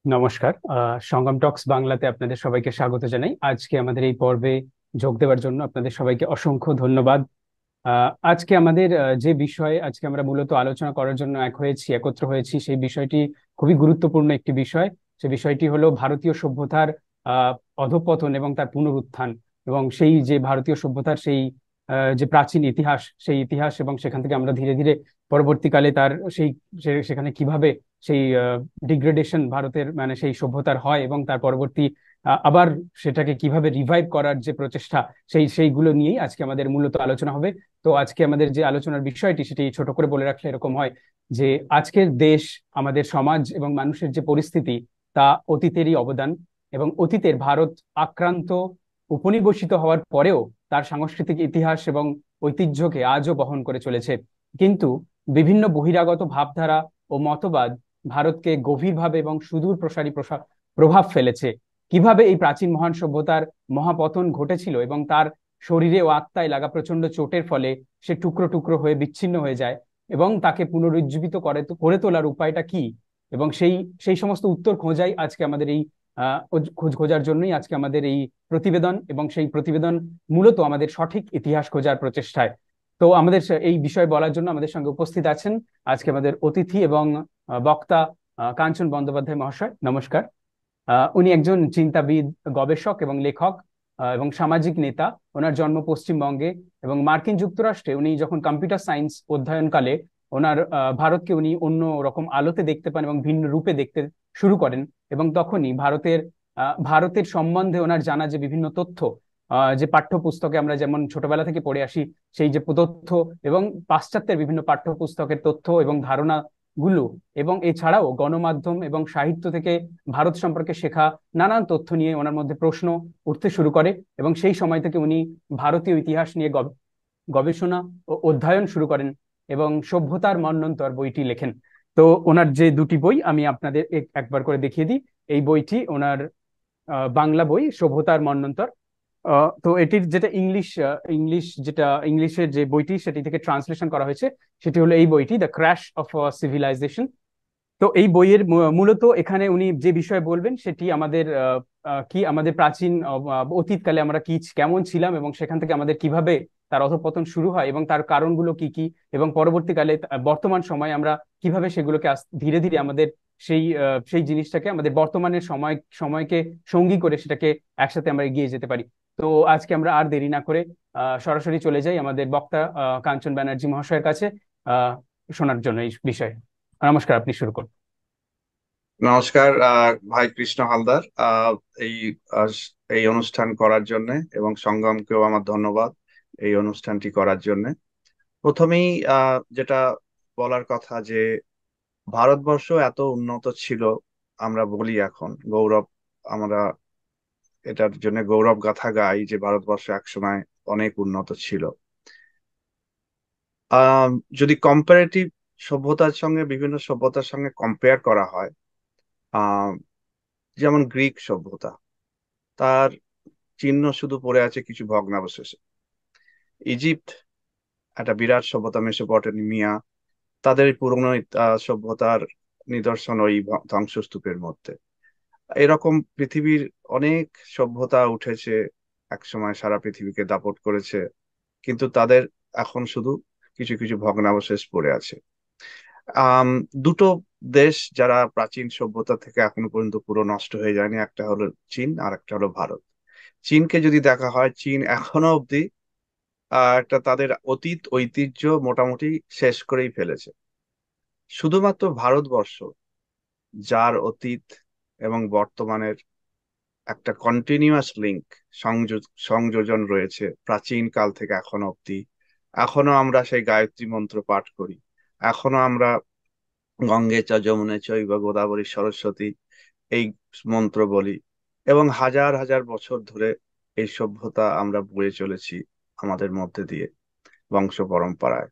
নমস্কার। সঙ্গম টক্স বাংলাতে আপনাদের সবাইকে স্বাগত জানাই। আজকে আমাদের এই পর্বে যোগ দেওয়ার জন্য আপনাদের সবাইকে অসংখ্য ধন্যবাদ। আজকে আমাদের যে বিষয়ে আজকে আমরা মূলত আলোচনা করার জন্য একত্র হয়েছি, সেই বিষয়টি খুবই গুরুত্বপূর্ণ একটি বিষয়। সে বিষয়টি হলো ভারতীয় সভ্যতার আহ অধঃপতন এবং তার পুনরুত্থান, এবং সেই যে ভারতীয় সভ্যতার সেই যে প্রাচীন ইতিহাস, সেই ইতিহাস এবং সেখান থেকে আমরা ধীরে ধীরে পরবর্তীকালে তার সেই সেখানে কিভাবে সেই ডিগ্রেডেশন ভারতের মানে সেই সভ্যতার হয়, এবং তার পরবর্তী আবার সেটাকে কিভাবে রিভাইভ করার যে প্রচেষ্টা, সেইগুলো নিয়েই আজকে আমাদের মূলত আলোচনা হবে। তো আজকে আমাদের যে আলোচনার বিষয়টি সেটি ছোট করে বলে রাখলে এরকম হয় যে আজকের দেশ, আমাদের সমাজ এবং মানুষের যে পরিস্থিতি, তা অতীতেরই অবদান। এবং অতীতের ভারত আক্রান্ত উপনিবেশিত হওয়ার পরেও তার সাংস্কৃতিক ইতিহাস এবং ঐতিহ্যকে আজও বহন করে চলেছে। কিন্তু বিভিন্ন বহিরাগত ভাবধারা ও মতবাদ ভারতকে গভীরভাবে এবং সুদূর প্রসারী প্রভাব ফেলেছে। কিভাবে এই প্রাচীন মহান সভ্যতার মহাপতন ঘটেছিল এবং তার শরীরে ও আত্মায় লাগা প্রচন্ড চোটের ফলে সে টুকরো টুকরো হয়ে বিচ্ছিন্ন হয়ে যায়, এবং তাকে পুনরুজ্জীবিত করে তোলার উপায়টা কি, এবং সেই সেই সমস্ত উত্তর খোঁজাই আজকে আমাদের এই খোঁজ খোঁজার জন্যই আজকে আমাদের এই প্রতিবেদন, এবং সেই প্রতিবেদন মূলত আমাদের সঠিক ইতিহাস খোঁজার প্রচেষ্টায়। তো আমাদের এই বিষয়ে বলার জন্য আমাদের সঙ্গে উপস্থিত আছেন আজকে আমাদের অতিথি এবং বক্তা কাঞ্চন বন্দ্যোপাধ্যায় মহাশয়। নমস্কার। উনি একজন চিন্তাবিদ, গবেষক এবং লেখক, এবং সামাজিক নেতা। ওনার জন্ম পশ্চিমবঙ্গে, এবং মার্কিন যুক্তরাষ্ট্রে উনি যখন কম্পিউটার সায়েন্স অধ্যয়নকালে ওনার ভারতকে উনি অন্য রকম আলোতে দেখতে পান এবং ভিন্ন রূপে দেখতে শুরু করেন। এবং তখনই ভারতের সম্বন্ধে ওনার জানা যে বিভিন্ন তথ্য, যে পাঠ্যপুস্তকে আমরা যেমন ছোটবেলা থেকে পড়ে আসি, সেই যে তথ্য এবং পাশ্চাত্যের বিভিন্ন পাঠ্যপুস্তকের তথ্য এবং ধারণা গুলো, এবং এছাড়াও গণমাধ্যম এবং সাহিত্য থেকে ভারত সম্পর্কে শেখা নানান তথ্য নিয়ে ওনার মধ্যে প্রশ্ন উঠতে শুরু করে। এবং সেই সময় থেকে উনি ভারতীয় ইতিহাস নিয়ে গবেষণা ও অধ্যয়ন শুরু করেন, এবং সভ্যতার মন্বন্তর বইটি লেখেন। তো ওনার যে দুটি বই আমি আপনাদের একবার করে দেখিয়ে দিই। এই বইটি ওনার বাংলা বই, সভ্যতার মন্বন্তর। তো এটির যেটা ইংলিশের যে বইটি সেটি থেকে ট্রান্সলেশন করা হয়েছে, সেটি হলো এই বইটি, দ্য ক্র্যাশ অফ সিভিলাইজেশন। তো এই বইয়ের মূলত এখানে উনি যে বিষয়ে বলবেন সেটি আমাদের কি আমাদের প্রাচীন অতীতকালে আমরা কেমন ছিলাম, এবং সেখান থেকে আমাদের কিভাবে তার অধঃপতন শুরু হয় এবং তার কারণগুলো কি কি, এবং পরবর্তীকালে বর্তমান সময়ে আমরা কিভাবে সেগুলোকে ধীরে ধীরে আমাদের সেই জিনিসটাকে আমাদের বর্তমানের সময়কে সঙ্গী করে সেটাকে একসাথে আমরা এগিয়ে যেতে পারি। তো আজকে আমরা আর দেরি না করে সরাসরি চলে যাই আমাদের বক্তা কাঞ্চন ব্যানার্জি মহাশয়ের কাছে আহ শোনার জন্য এই বিষয়ে। নমস্কার, আপনি শুরু করুন। নমস্কার ভাই কৃষ্ণ হালদার। এই আহ, এই অনুষ্ঠান করার জন্য এবং সঙ্গমকেও আমার ধন্যবাদ এই অনুষ্ঠানটি করার জন্য। প্রথমেই যেটা বলার কথা যে ভারতবর্ষ এত উন্নত ছিল, আমরা বলি এখন গৌরব, আমরা এটার জন্য গৌরব গাথা গাই যে ভারতবর্ষ একসময় অনেক উন্নত ছিল। আহ যদি কম্পারেটিভ সভ্যতার সঙ্গে বিভিন্ন সভ্যতার সঙ্গে কম্পেয়ার করা হয়, আহ যেমন গ্রিক সভ্যতা, তার চিহ্ন শুধু পড়ে আছে কিছু ভগ্নাবশেষে। ইজিপ্ট একটা বিরাট সভ্যতা, মেসোপটেমিয়া, তাদের এই পুরনো সভ্যতার নিদর্শন ওই ধ্বংসস্তূপের মধ্যে। এরকম পৃথিবীর অনেক সভ্যতা উঠেছে, একসময় সারা পৃথিবীকে দাপট করেছে, কিন্তু তাদের এখন শুধু কিছু কিছু ভগ্নাবশেষ পড়ে আছে। আম, দুটো দেশ যারা প্রাচীন সভ্যতা থেকে এখনো পর্যন্ত পুরো নষ্ট হয়ে যায়নি, একটা হলো চীন আর একটা হলো ভারত। চীনকে যদি দেখা হয়, চীন এখনো অব্দি একটা তাদের অতীত ঐতিহ্য মোটামুটি শেষ করেই ফেলেছে। শুধুমাত্র ভারতবর্ষ, যার অতীত এবং বর্তমানের একটা কন্টিনিউয়াস লিঙ্ক, সংযোজন রয়েছে প্রাচীন কাল থেকে এখনো অব্দি। এখনো আমরা সেই গায়ত্রী মন্ত্র পাঠ করি, এখনো আমরা গঙ্গে চ যমুনে চৈব গোদাবরী সরস্বতী এই মন্ত্র বলি, এবং হাজার হাজার বছর ধরে এই সভ্যতা আমরা বয়ে চলেছি আমাদের মধ্যে দিয়ে বংশ পরম্পরায়।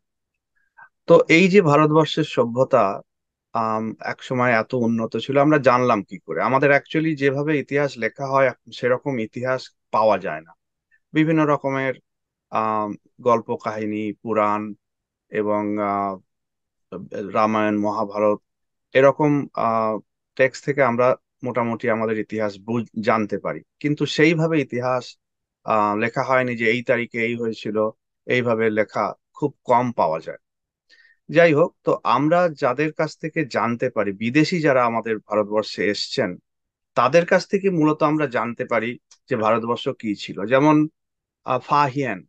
তো এই যে ভারতবর্ষের সভ্যতা আম এক সময় এত উন্নত ছিল, আমরা জানলাম কি করে? আমাদের অ্যাকচুয়ালি যেভাবে ইতিহাস লেখা হয় এখন সেরকম ইতিহাস পাওয়া যায় না। বিভিন্ন রকমের আম গল্প কাহিনী, পুরাণ এবং রামায়ণ, মহাভারত, এরকম টেক্সট থেকে আমরা মোটামুটি আমাদের ইতিহাস জানতে পারি, কিন্তু সেইভাবে ইতিহাস লেখা হয়নি যে এই তারিখে এই হয়েছিল, এইভাবে লেখা খুব কম পাওয়া যায়। যাই হোক, তো আমরা যাদের কাছ থেকে জানতে পারি, বিদেশি যারা আমাদের ভারতবর্ষে এসছেন, তাদের কাছ থেকে মূলত আমরা জানতে পারি যে ভারতবর্ষ কি ছিল। যেমন ফাহিয়ান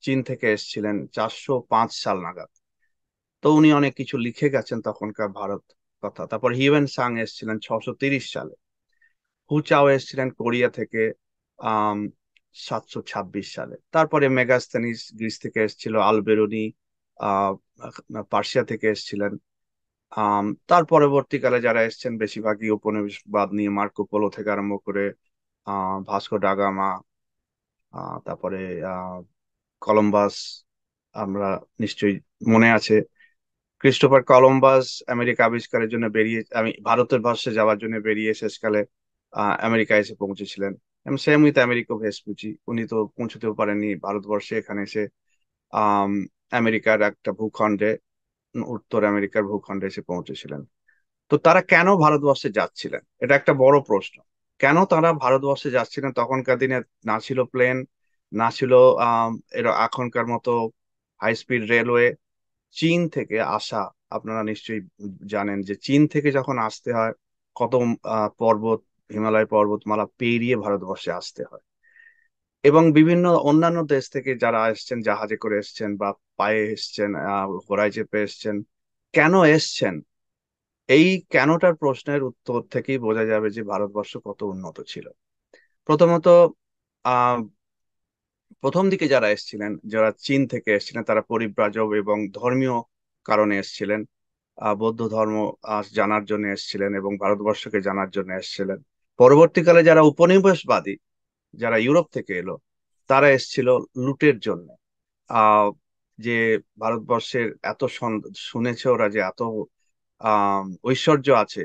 চীন থেকে এসেছিলেন 405 সাল নাগাদ। তো উনি অনেক কিছু লিখে গেছেন তখনকার ভারত কথা। তারপর হিউয়েন সাং এসেছিলেন 630 সালে। হু চাও এসেছিলেন কোরিয়া থেকে আম 726 সালে। তারপরে মেগাস্থানিস গ্রিস থেকে এসেছিল, আল বেরুনি আহ পার্সিয়া থেকে এসেছিলেন। তার পরবর্তীকালে যারা এসেছেন বেশিরভাগই উপনিবেশবাদ নিয়ে, মার্কো পোলো থেকে আরম্ভ করে ভাস্কো ডা গামা, তারপরে আহ কলম্বাস, আমরা নিশ্চয়ই মনে আছে ক্রিস্টোফার কলম্বাস আমেরিকা আবিষ্কারের জন্য বেরিয়ে, আমি ভারতের বর্ষে যাওয়ার জন্য বেরিয়ে শেষকালে আমেরিকা এসে পৌঁছেছিলেন। এবং সেম উইথ আমেরিকো ভেসপুচি, উনি তো পৌঁছতেও পারেননি ভারতবর্ষে, এখানে এসে আহ আমেরিকার একটা ভূখণ্ডে, উত্তর আমেরিকার ভূখণ্ডে এসে পৌঁছেছিলেন। তো তারা কেন ভারতবর্ষে যাচ্ছিলেন, এটা একটা বড় প্রশ্ন। কেন তারা ভারতবর্ষে যাচ্ছিলেন? তখনকার দিনে না ছিল প্লেন, না ছিল এর এখনকার মতো হাই স্পিড রেলওয়ে। চীন থেকে আসা, আপনারা নিশ্চয়ই জানেন যে চীন থেকে যখন আসতে হয়, কত পর্বত, হিমালয় পর্বতমালা পেরিয়ে ভারতবর্ষে আসতে হয়। এবং বিভিন্ন অন্যান্য দেশ থেকে যারা এসছেন, জাহাজে করে এসছেন বা পায়ে এসছেন, ঘোড়ায় চেপে এসছেন। কেন এসছেন? এই কেনটার প্রশ্নের উত্তর থেকেই বোঝা যাবে যে ভারতবর্ষ কত উন্নত ছিল। প্রথমত, আহ প্রথম দিকে যারা এসেছিলেন, যারা চীন থেকে এসেছিলেন, তারা পরিব্রাজক এবং ধর্মীয় কারণে এসেছিলেন। বৌদ্ধ ধর্ম জানার জন্য এসেছিলেন এবং ভারতবর্ষকে জানার জন্য এসেছিলেন। পরবর্তীকালে যারা উপনিবেশবাদী, যারা ইউরোপ থেকে এলো, তারা এসেছিল লুটের জন্য। আহ যে ভারতবর্ষের এত শুনেছে ওরা যে এত ঐশ্বর্য আছে,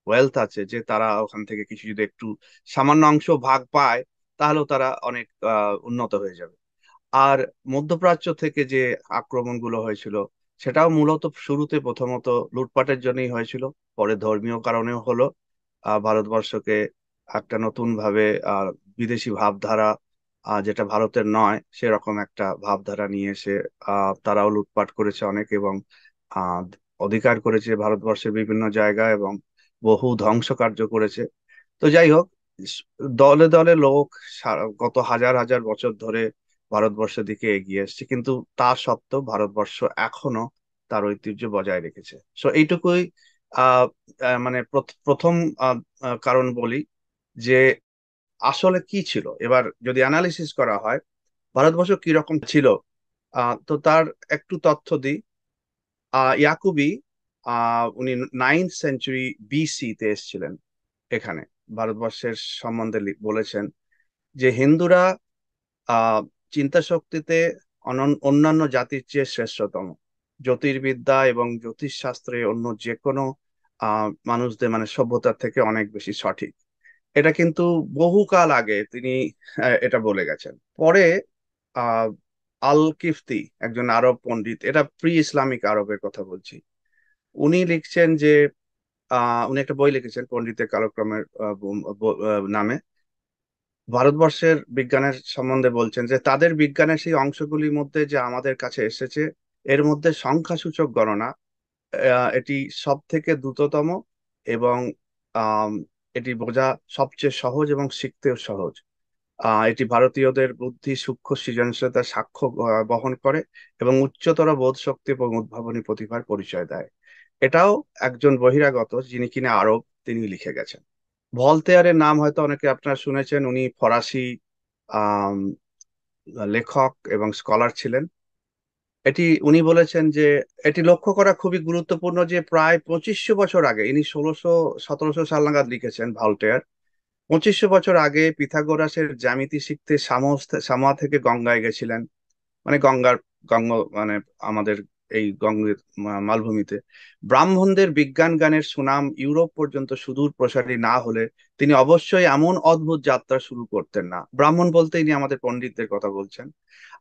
ওয়েলথ আছে, যে তারা ওখান থেকে কিছু যদি একটু সামান্য অংশ ভাগ পায়, তাহলেও তারা অনেক উন্নত হয়ে যাবে। আর মধ্যপ্রাচ্য থেকে যে আক্রমণগুলো হয়েছিল, সেটাও মূলত শুরুতে প্রথমত লুটপাটের জন্যই হয়েছিল, পরে ধর্মীয় কারণেও হলো। ভারতবর্ষকে একটা নতুন ভাবে বিদেশি ভাবধারা, যেটা ভারতের নয় সেরকম একটা ভাবধারা নিয়ে এসে তারাও লুটপাট করেছে অনেক, এবং আহ অধিকার করেছে ভারতবর্ষের বিভিন্ন জায়গা, এবং বহু ধ্বংসকার্য করেছে। তো যাই হোক, স- দলে দলে লোক গত হাজার হাজার বছর ধরে ভারতবর্ষের দিকে এগিয়ে এসেছে, কিন্তু তা সত্ত্বেও ভারতবর্ষ এখনো তার ঐতিহ্য বজায় রেখেছে। সো এইটুকুই আহ মানে প্রথম কারণ বলি যে আসলে কি ছিল। এবার যদি অ্যানালিসিস করা হয় ভারতবর্ষ কি রকম ছিল, তো তার একটু তথ্য দিই। ইয়াকুবি উনি 9th সেঞ্চুরি বিসি তে এসেছিলেন এখানে। ভারতবর্ষের সম্বন্ধে বলেছেন যে হিন্দুরা আহ চিন্তা শক্তিতে অন্যান্য জাতির চেয়ে শ্রেষ্ঠতম, জ্যোতির্বিদ্যা এবং জ্যোতিষশাস্ত্রে অন্য যে কোনো মানুষদের মানে সভ্যতার থেকে অনেক বেশি সঠিক। এটা কিন্তু বহুকাল আগে তিনি এটা বলে গেছেন। পরে আহ আল কিফতি, একজন আরব পণ্ডিত, এটা প্রি ইসলামিক আরবের কথা বলছি, উনি লিখছেন যে উনি একটা বই লিখেছেন পণ্ডিতের কালক্রমের নামে। ভারতবর্ষের বিজ্ঞানের সম্বন্ধে বলছেন যে তাদের বিজ্ঞানের সেই অংশগুলির মধ্যে যে আমাদের কাছে এসেছে, এর মধ্যে সংখ্যাসূচক গণনা এটি সব থেকে দ্রুততম, এবং আম, এটি বোঝা সবচেয়ে সহজ এবং শিখতেও সহজ। এটি ভারতীয়দের বুদ্ধি, সূক্ষ্ম সৃজনশীলতার সাক্ষ্য বহন করে, এবং উচ্চতর বোধ শক্তি এবং উদ্ভাবনী প্রতিভার পরিচয় দেয়। এটাও একজন বহিরাগত, যিনি কিনা আরব, তিনি লিখে গেছেন। ভলতেয়ারের নাম হয়তো অনেকে আপনারা শুনেছেন। উনি ফরাসি আম, লেখক এবং স্কলার ছিলেন। উনি বলেছেন যে এটি লক্ষ্য করা খুবই গুরুত্বপূর্ণ যে প্রায় 2500 বছর আগে, ইনি 1600-1700 সাল নাগাদ লিখেছেন ভলতেয়ার, 2500 বছর আগে পিথাগোরাসের জ্যামিতি শিখতে সামোয়া থেকে গঙ্গায় গেছিলেন। মানে গঙ্গা মানে আমাদের এই মালভূমিতে। ব্রাহ্মণদের বিজ্ঞান জ্ঞানের সুনাম ইউরোপ পর্যন্ত সুদূর প্রসারী না হলে তিনি অবশ্যই এমন অদ্ভুত যাত্রা শুরু করতেন না। ব্রাহ্মণ বলতে ইনি আমাদের পণ্ডিতদের কথা বলছেন।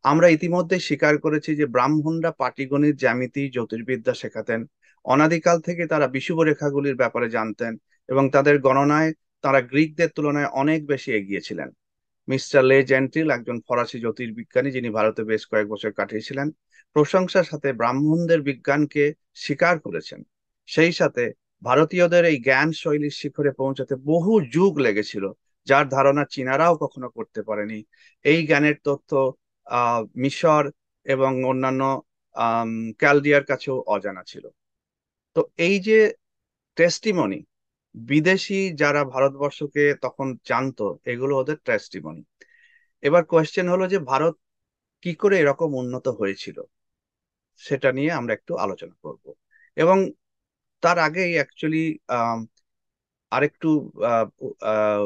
আমরা ইতিমধ্যে স্বীকার করেছি যে ব্রাহ্মণরা পাটিগণিত, জ্যামিতি, জ্যোতির্বিদ্যা শেখাতেন। অনাদিকাল থেকে তারা বিষুবরেখাগুলির ব্যাপারে জানতেন এবং তাদের গণনায় তারা গ্রিকদের তুলনায় অনেক বেশি এগিয়ে ছিলেন। মিস্টার লে জেন্টিল একজন ফরাসি জ্যোতির্বিজ্ঞানী, যিনি ভারতে বেশ কয়েক বছর কাটিয়েছিলেন, প্রশংসার সাথে ব্রাহ্মণদের বিজ্ঞানকে স্বীকার করেছেন। সেই সাথে ভারতীয়দের এই জ্ঞান শৈলীর শিখরে পৌঁছাতে বহু যুগ লেগেছিল, যার ধারণা চীনারাও কখনো করতে পারেনি। এই জ্ঞানের তথ্য মিশর এবং অন্যান্য ক্যালডিয়ার কাছেও অজানা ছিল। তো এই যে টেস্টিমনি, বিদেশি যারা ভারতবর্ষকে তখন জানতো, এগুলো ওদের টেস্টিমনি। এবার কোয়েশ্চেন হলো যে ভারত কি করে এরকম উন্নত হয়েছিল, সেটা নিয়ে আমরা একটু আলোচনা করব। এবং তার আগেই অ্যাকচুয়ালি আরেকটু আহ, আহ,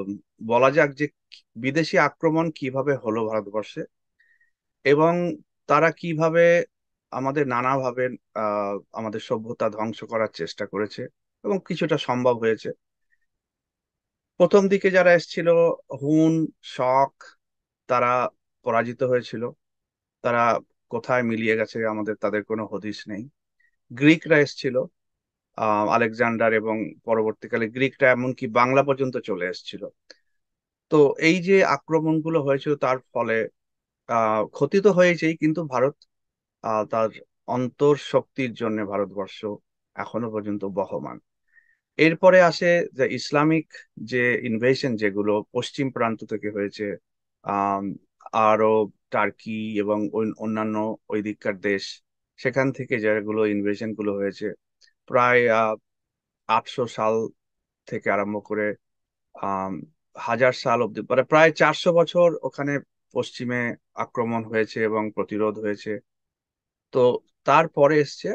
বলা যাক যে বিদেশি আক্রমণ কিভাবে হলো ভারতবর্ষে, এবং তারা কিভাবে আমাদের নানাভাবে আমাদের সভ্যতা ধ্বংস করার চেষ্টা করেছে, এবং কিছুটা সম্ভব হয়েছে। প্রথম দিকে যারা এসেছিল, হুন, শক, তারা পরাজিত হয়েছিল। তারা কোথায় মিলিয়ে গেছে আমাদের তাদের কোনো হদিস নেই। গ্রিকরা এসেছিল, আলেকজান্ডার, এবং পরবর্তীকালে গ্রিকরা এমনকি বাংলা পর্যন্ত চলে এসেছিল। তো এই যে আক্রমণগুলো হয়েছিল তার ফলে ক্ষতি তো হয়েছেই, কিন্তু ভারত তার অন্তর শক্তির জন্য ভারতবর্ষ এখনো পর্যন্ত বহমান। এরপরে আসে যে ইসলামিক যে ইনভেশন, যেগুলো পশ্চিম প্রান্ত থেকে হয়েছে, আহ আরব, টার্কি এবং অন্যান্য ওই দিককার দেশ, সেখান থেকে যেগুলো ইনভেশন গুলো হয়েছে, প্রায় 800 সাল থেকে আরম্ভ করে আহ 1000 সাল অব্দি, মানে প্রায় 400 বছর ওখানে পশ্চিমে আক্রমণ হয়েছে এবং প্রতিরোধ হয়েছে। তো তারপরে এসছে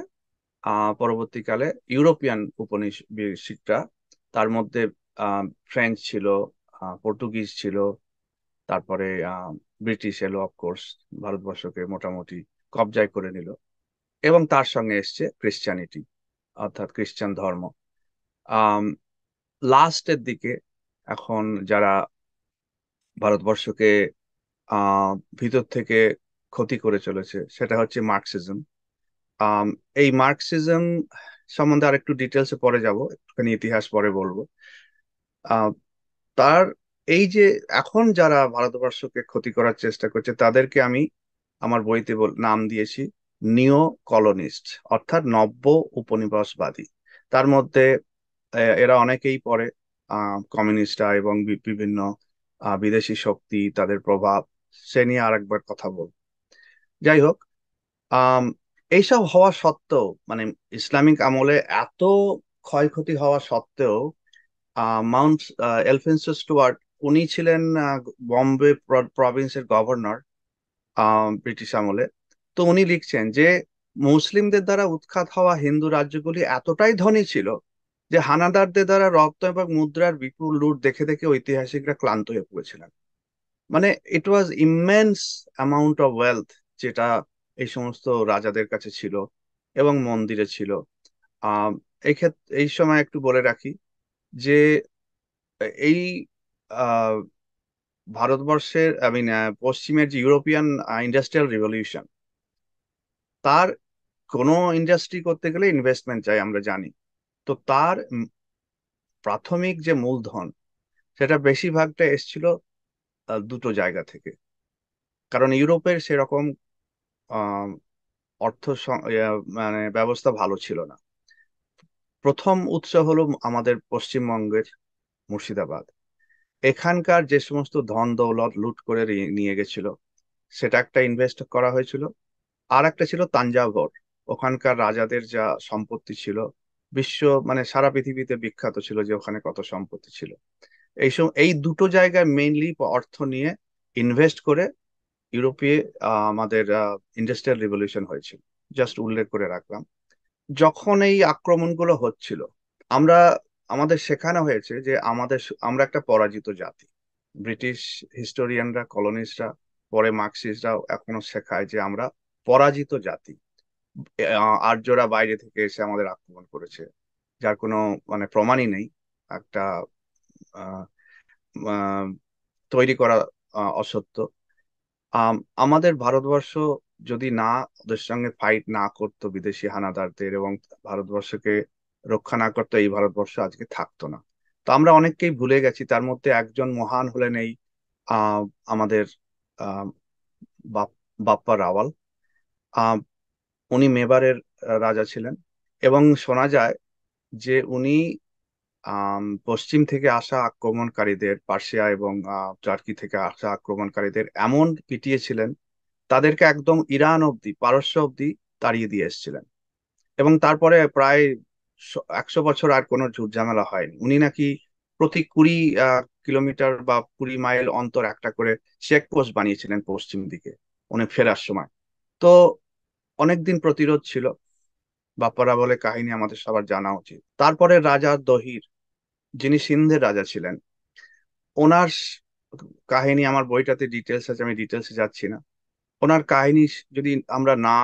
পরবর্তীকালে ইউরোপিয়ান উপনিবেশিকরা। তার মধ্যে ফ্রেঞ্চ ছিল, পর্তুগিজ ছিল, তারপরে ব্রিটিশ এলো অফকোর্স, ভারতবর্ষকে মোটামুটি কবজায় করে নিল। এবং তার সঙ্গে এসছে ক্রিশ্চিয়ানিটি, অর্থাৎ খ্রিস্টান ধর্ম। আহ লাস্টের দিকে এখন যারা ভারতবর্ষকে আহ ভিতর থেকে ক্ষতি করে চলেছে, সেটা হচ্ছে মার্কসিজম। আম, এই মার্কসিজম সম্বন্ধে আরেকটু ডিটেলসে পরে যাব, একটুখানি ইতিহাস পরে বলবো। আহ, তার এই যে এখন যারা ভারতবর্ষকে ক্ষতি করার চেষ্টা করছে, তাদেরকে আমি আমার বইতে নাম দিয়েছি নিও কলোনিস্ট, অর্থাৎ নব্য উপনিবেশবাদী। তার মধ্যে এরা অনেকেই পড়ে কমিউনিস্টরা এবং বিভিন্ন বিদেশি শক্তি, তাদের প্রভাব, সে নিয়ে আরেকবার কথা বলবো। যাই হোক, আম, এইসব হওয়া সত্ত্বেও, মানে ইসলামিক আমলে এত ক্ষয়ক্ষতি হওয়া সত্ত্বেও, মাউন্ট এলফিন্সো স্টুয়ার্ট, উনি ছিলেন বম্বে প্রভিন্সের গভর্নর ব্রিটিশ আমলে। তো উনি লিখছেন যে মুসলিমদের দ্বারা উৎখাত হওয়া হিন্দু রাজ্যগুলি এতটাই ধনী ছিল যে হানাদারদের দ্বারা রত্ন এবং মুদ্রার বিপুল লুট দেখে দেখে ঐতিহাসিকরা ক্লান্ত হয়ে পড়েছিলেন। মানে ইট ওয়াজ ইমেন্স অ্যামাউন্ট অফ ওয়েলথ, যেটা এই সমস্ত রাজাদের কাছে ছিল এবং মন্দিরে ছিল। এই ক্ষেত্রে এই সময় একটু বলে রাখি যে এই আহ, ভারতবর্ষের, আই মিন পশ্চিমের যে ইউরোপিয়ান ইন্ডাস্ট্রিয়াল রিভলিউশন, তার কোনো ইন্ডাস্ট্রি করতে গেলে ইনভেস্টমেন্ট চাই, আমরা জানি। তো তার প্রাথমিক যে মূলধন, সেটা বেশিরভাগটা এসেছিল দুটো জায়গা থেকে। কারণ ইউরোপের সেরকম আহ, মানে ব্যবস্থা ভালো ছিল না। প্রথম উৎস হলো আমাদের পশ্চিমবঙ্গের মুর্শিদাবাদ। এখানকার যে সমস্ত ধন দৌলত লুট করে নিয়ে গেছিল, সেটা একটা ইনভেস্ট করা হয়েছিল। আর একটা ছিল তাঞ্জাভর, ওখানকার রাজাদের যা সম্পত্তি ছিল, বিশ্ব, মানে সারা পৃথিবীতে বিখ্যাত ছিল যে ওখানে কত সম্পত্তি ছিল। এই দুটো জায়গায় মেইনলি অর্থ নিয়ে ইনভেস্ট করে ইউরোপে আমাদের ইন্ডাস্ট্রিয়াল রিভলিউশন হয়েছিল। জাস্ট উল্লেখ করে রাখলাম। যখন এই আক্রমণগুলো হচ্ছিল, আমরা, আমাদের শেখানো হয়েছে যে আমরা একটা পরাজিত জাতি। ব্রিটিশ হিস্টোরিয়ানরা, কলোনিস্টরা, পরে মার্কসিস্টরাও এখনো শেখায় যে আমরা পরাজিত জাতি। আর্যরা বাইরে থেকে এসে আমাদের আক্রমণ করেছে, যার কোনো মানে প্রমাণই নেই। একটা আহ, আহ, তৈরি করা অসত্য। আমাদের ভারতবর্ষ যদি না ওদের সঙ্গে ফাইট না করতো, বিদেশি হানাদারদের, এবং ভারতবর্ষকে রক্ষা না করতো, এই ভারতবর্ষ আজকে থাকতো না। তো আমরা অনেককেই ভুলে গেছি। তার মধ্যে একজন মহান হলেন এই আহ আমাদের আহ বাপ বাপ্পা রাওয়াল। আহ উনি মেবারের রাজা ছিলেন, এবং শোনা যায় যে উনি পশ্চিম থেকে আসা আক্রমণকারীদের, পার্সিয়া এবং টার্কি থেকে আসা আক্রমণকারীদের এমন পিটিয়েছিলেন, তাদেরকে একদম ইরান অব্দি, পারস্য অব্দি তাড়িয়ে দিয়ে এসেছিলেন। এবং তারপরে প্রায় 100 বছর আর কোনো ঝুট ঝামেলা হয়নি। উনি নাকি প্রতি 20 কিলোমিটার বা 20 মাইল অন্তর একটা করে চেকপোস্ট বানিয়েছিলেন পশ্চিম দিকে উনি ফেরার সময়। তো অনেকদিন প্রতিরোধ ছিল। বাপ্পারা বলে কাহিনী আমাদের সবার জানা উচিত। তারপরে রাজা দহির, যিনি সিন্ধের রাজা ছিলেন, ওনার কাহিনী আমার বইটাতে ডিটেলস আছে, আমি ডিটেলসে যাচ্ছি না। ওনার কাহিনী যদি আমরা না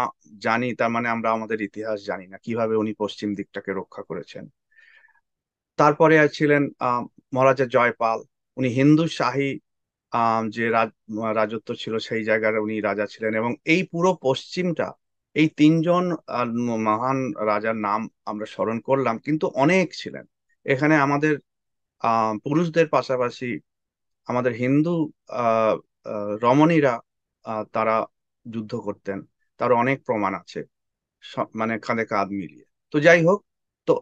জানি, তার মানে আমরা আমাদের ইতিহাস জানি না, কিভাবে উনি পশ্চিম দিকটাকে রক্ষা করেছেন। তারপরে ছিলেন মহারাজা জয়পাল। উনি হিন্দু শাহী যে রাজত্ব ছিল সেই জায়গার উনি রাজা ছিলেন, এবং এই পুরো পশ্চিমটা, এই তিনজন মহান রাজার নাম আমরা স্মরণ করলাম, কিন্তু অনেক ছিলেন এখানে। আমাদের পুরুষদের পাশাপাশি আমাদের হিন্দু আহ রমণীরা তারা যুদ্ধ করতেন, তার অনেক প্রমাণ আছে, মানে কাঁধে কাঁধ মিলিয়ে। তো যাই হোক, তো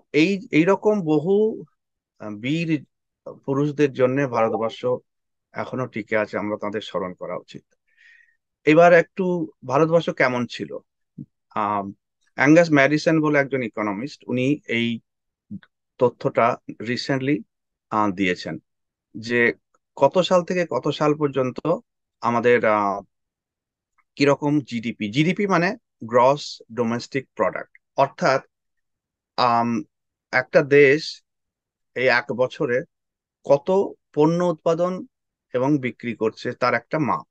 এইরকম বহু বীর পুরুষদের জন্য ভারতবর্ষ এখনো টিকে আছে, আমরা তাদের স্মরণ করা উচিত। এবার একটু ভারতবর্ষ কেমন ছিল। আহ অ্যাঙ্গাস ম্যাডিসন বলে একজন ইকোনমিস্ট, উনি এই তথ্যটা রিসেন্টলি দিয়েছেন যে কত সাল থেকে কত সাল পর্যন্ত আমাদের কিরকম জিডিপি, জিডিপি মানে গ্রস ডোমেস্টিক প্রোডাক্ট, অর্থাৎ আম, একটা দেশ এই 1 বছরে কত পণ্য উৎপাদন এবং বিক্রি করছে তার একটা মাপ।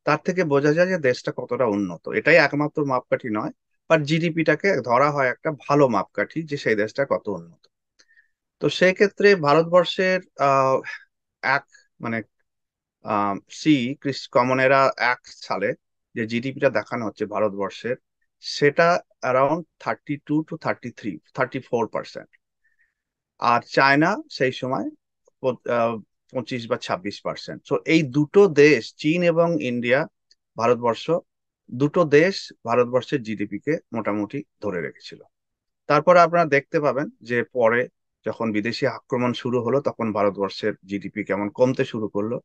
তার থেকে বোঝা যায় যে দেশটা কতটা উন্নত। এটাই একমাত্র মাপকাঠি নয়, বাট জিডিপিটাকে ধরা হয় একটা ভালো মাপকাঠি যে সেই দেশটা কত উন্নত। তো সেই ক্ষেত্রে ভারতবর্ষের এক মানে সি ক্রিস কমন এরা 1 সালে যে জিডিপিটা দেখানো হচ্ছে ভারতবর্ষের, সেটা অ্যারাউন্ড 32 to 33, 34%। আর চায়না সেই সময় 25 বা 26%। তো এই দুটো দেশ, চীন এবং ইন্ডিয়া, ভারতবর্ষ, দুটো দেশ ভারতবর্ষের জিডিপি কে মোটামুটি ধরে রেখেছিল। তারপরে আপনারা দেখতে পাবেন যে পরে যখন বিদেশি আক্রমণ শুরু হলো, তখন ভারতবর্ষের জিডিপি কেমন কমতে শুরু করলো,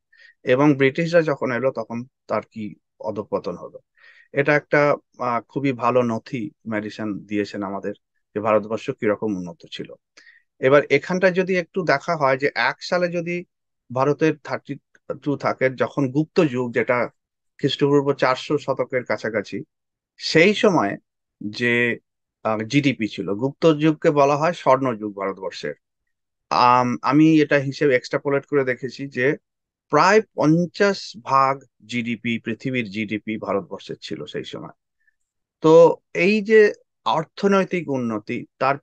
এবং ব্রিটিশরা যখন এলো তখন তার কি অধঃপতন হলো। এটা একটা খুবই ভালো নথি মেডিসন দিয়েছেন আমাদের, যে ভারতবর্ষ কিরকম উন্নত ছিল। এবার এখানটায় যদি একটু দেখা হয় যে 1 সালে যদি ভারতের 32 থাকে, যখন গুপ্ত যুগ, যেটা খ্রিস্টপূর্ব 400 শতকের কাছাকাছি, সেই সময় যে জিডিপি ছিল, গুপ্ত যুগকে বলা হয় স্বর্ণযুগ ভারতবর্ষের। আমি এটা হিসেবে এক্সট্রাপোলেট করে দেখেছি যে প্রায় 50 ভাগ জিডিপি, পৃথিবীর জিডিপি ভারতবর্ষের ছিল সেই সময়। তো এই যে অর্থনৈতিক উন্নতি, তার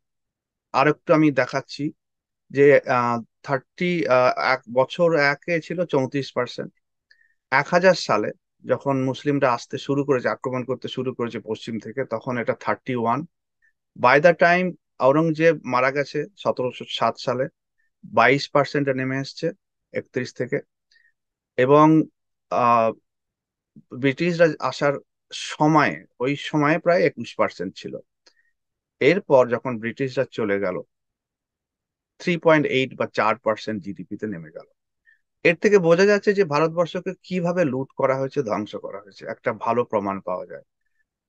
আরেকটু আমি দেখাচ্ছি যে 30 বছর একে ছিল 34%। 1000 সালে যখন মুসলিমরা আসতে শুরু করেছে, আক্রমণ করতে শুরু করেছে পশ্চিম থেকে, তখন এটা 31। বাই দ্য টাইম আওরঙ্গজেব মারা গেছে 1707 সালে, 22%-এ নেমে এসছে 31 থেকে। এবং আহ ব্রিটিশরা আসার সময়ে, ওই সময়ে প্রায় 21% ছিল। এরপর যখন ব্রিটিশরা চলে গেল, 3.8 বা 4% জিডিপিতে নেমে গেল। এর থেকে বোঝা যাচ্ছে যে ভারতবর্ষকে কিভাবে লুট করা হয়েছে, ধ্বংস করা হয়েছে, একটা ভালো প্রমাণ পাওয়া যায়।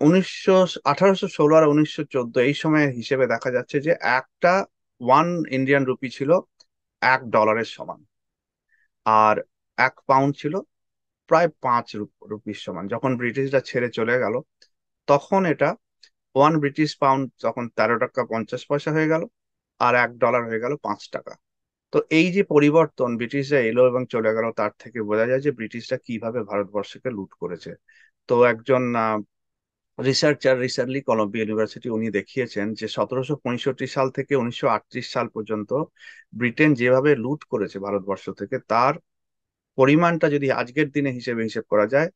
1816 আর 1914 এই সময়ের হিসেবে দেখা যাচ্ছে যে একটা 1 ইন্ডিয়ান রুপি ছিল $1 সমান, আর 1 পাউন্ড ছিল প্রায় 5 রুপির সমান। যখন ব্রিটিশরা ছেড়ে চলে গেল, তখন এটা 1 ব্রিটিশ পাউন্ড তখন 13 টাকা 50 পয়সা হয়ে গেল, আর $1 হয়ে গেল 5 টাকা। তো এই যে পরিবর্তন, ব্রিটিশরা এলো এবং চলে গেল, তার থেকে বোঝা যায় যে ব্রিটিশরা কিভাবে ভারতবর্ষকে লুট করেছে। তো একজন রিসার্চার রিসেন্টলি কলম্বিয়া ইউনিভার্সিটি, উনি দেখিয়েছেন যে 1765 সাল থেকে 1938 সাল পর্যন্ত ব্রিটেন যেভাবে লুট করেছে ভারতবর্ষ থেকে, তার পরিমাণটা যদি আজকের দিনে হিসেব করা যায়,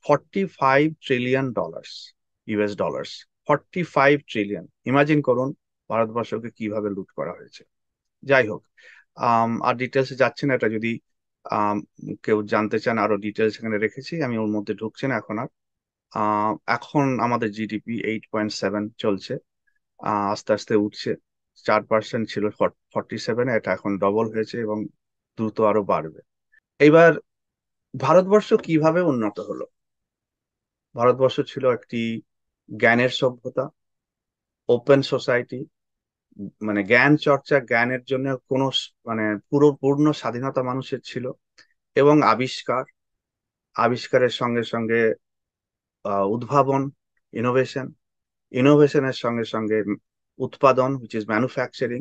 $45 trillion, US dollars. 45 trillion, imagine করুন ভারতবর্ষকে কিভাবে লুট করা হয়েছে। যাই হোক, আর ডিটেলসে যাচ্ছে না, এটা যদি আম, কেউ জানতে চান আরো ডিটেলস এখানে রেখেছি, আমি ওর মধ্যে ঢুকছি না এখন আর। এখন আমাদের জিডিপি 8.7 চলছে, আস্তে আস্তে উঠছে। 4% ছিল 47, এটা এখন ডবল হয়েছে এবং দ্রুত আরো বাড়বে। এইবার ভারতবর্ষ কিভাবে উন্নত হলো? ভারতবর্ষ ছিল একটি জ্ঞানের সভ্যতা, ওপেন সোসাইটি, মানে জ্ঞান চর্চা, জ্ঞানের জন্য কোনো মানে পুরো পূর্ণ স্বাধীনতা মানুষের ছিল। এবং আবিষ্কারের সঙ্গে সঙ্গে উদ্ভাবন, ইনোভেশন, ইনোভেশনের সঙ্গে সঙ্গে উৎপাদন, হুইচ ইজ ম্যানুফ্যাকচারিং,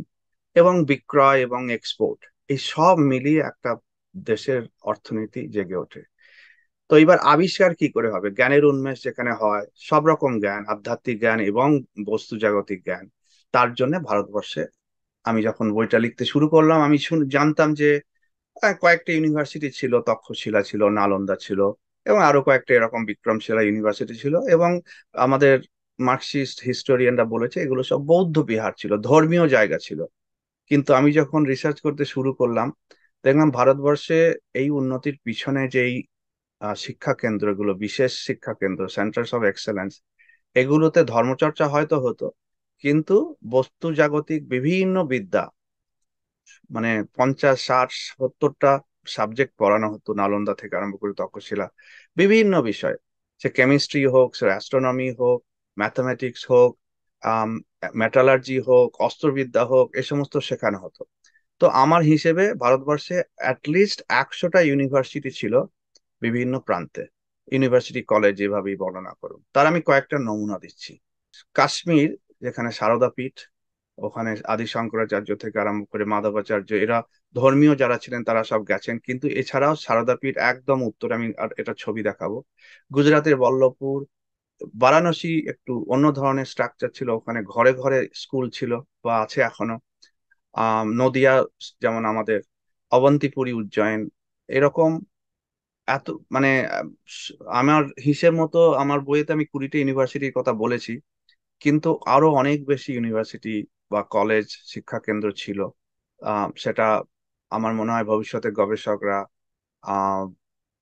এবং বিক্রয় এবং এক্সপোর্ট, এই সব মিলিয়ে একটা দেশের অর্থনীতি জেগে ওঠে। তো এবার আবিষ্কার কি করে হবে? জ্ঞানের উন্মেষ যেখানে হয়, সব রকম জ্ঞান, আধ্যাত্মিক জ্ঞান এবং বস্তু জাগতিক জ্ঞান, তার জন্য ভারতবর্ষে, আমি যখন বইটা লিখতে শুরু করলাম আমি জানতাম যে কয়েকটা ইউনিভার্সিটি ছিল, তক্ষশিলা ছিল, নালন্দা ছিল, এবং আরো কয়েকটা এরকম বিক্রমশিলা ইউনিভার্সিটি ছিল। এবং আমাদের মার্কসিস্ট হিস্টোরিয়ানরা বলেছে এগুলো সব বৌদ্ধ বিহার ছিল, ধর্মীয় জায়গা ছিল। কিন্তু আমি যখন রিসার্চ করতে শুরু করলাম, দেখলাম ভারতবর্ষে এই উন্নতির পিছনে যেই শিক্ষা কেন্দ্রগুলো, বিশেষ শিক্ষা কেন্দ্র, সেন্টার্স অফ এক্সেলেন্স, এগুলোতে ধর্মচর্চা হয়তো হতো, কিন্তু বস্তু জাগতিক বিভিন্ন বিদ্যা, মানে 50, 60, 70টা সাবজেক্ট পড়ানো হতো নালন্দা থেকে আরম্ভ করে তক্ষশিলা, বিভিন্ন বিষয়, সে কেমিস্ট্রি হোক, সে অ্যাস্ট্রোনমি হোক, ম্যাথামেটিক্স হোক, মেটালার্জি হোক, অস্ত্রবিদ্যা হোক, এ সমস্ত শেখানো হতো। তো আমার হিসেবে ভারতবর্ষে অ্যাটলিস্ট 100টা ইউনিভার্সিটি ছিল বিভিন্ন প্রান্তে। ইউনিভার্সিটি কলেজ যেভাবেই বর্ণনা করুন, তার আমি কয়েকটা নমুনা দিচ্ছি। কাশ্মীর, যেখানে সারদা পীঠ, ওখানে আদি শঙ্করাচার্য থেকে আরম্ভ করে মাধবাচার্য, এরা ধর্মীয় যারা ছিলেন তারা সব গেছেন। কিন্তু এছাড়াও সারদা পীঠ একদম উত্তরে, আমি আর এটা ছবি দেখাবো। গুজরাটের বল্লভপুর, বারাণসী একটু অন্য ধরনের স্ট্রাকচার ছিল, ওখানে ঘরে ঘরে স্কুল ছিল বা আছে এখনো। নদিয়া, যেমন আমাদের অবন্তিপুরী, উজ্জয়ন, এরকম এত, মানে আমার হিসেব মতো আমার বইয়েতে আমি 20টা ইউনিভার্সিটির কথা বলেছি, কিন্তু আরো অনেক বেশি ইউনিভার্সিটি বা কলেজ, শিক্ষা কেন্দ্র ছিল। সেটা আমার মনে হয় ভবিষ্যতে গবেষকরা আহ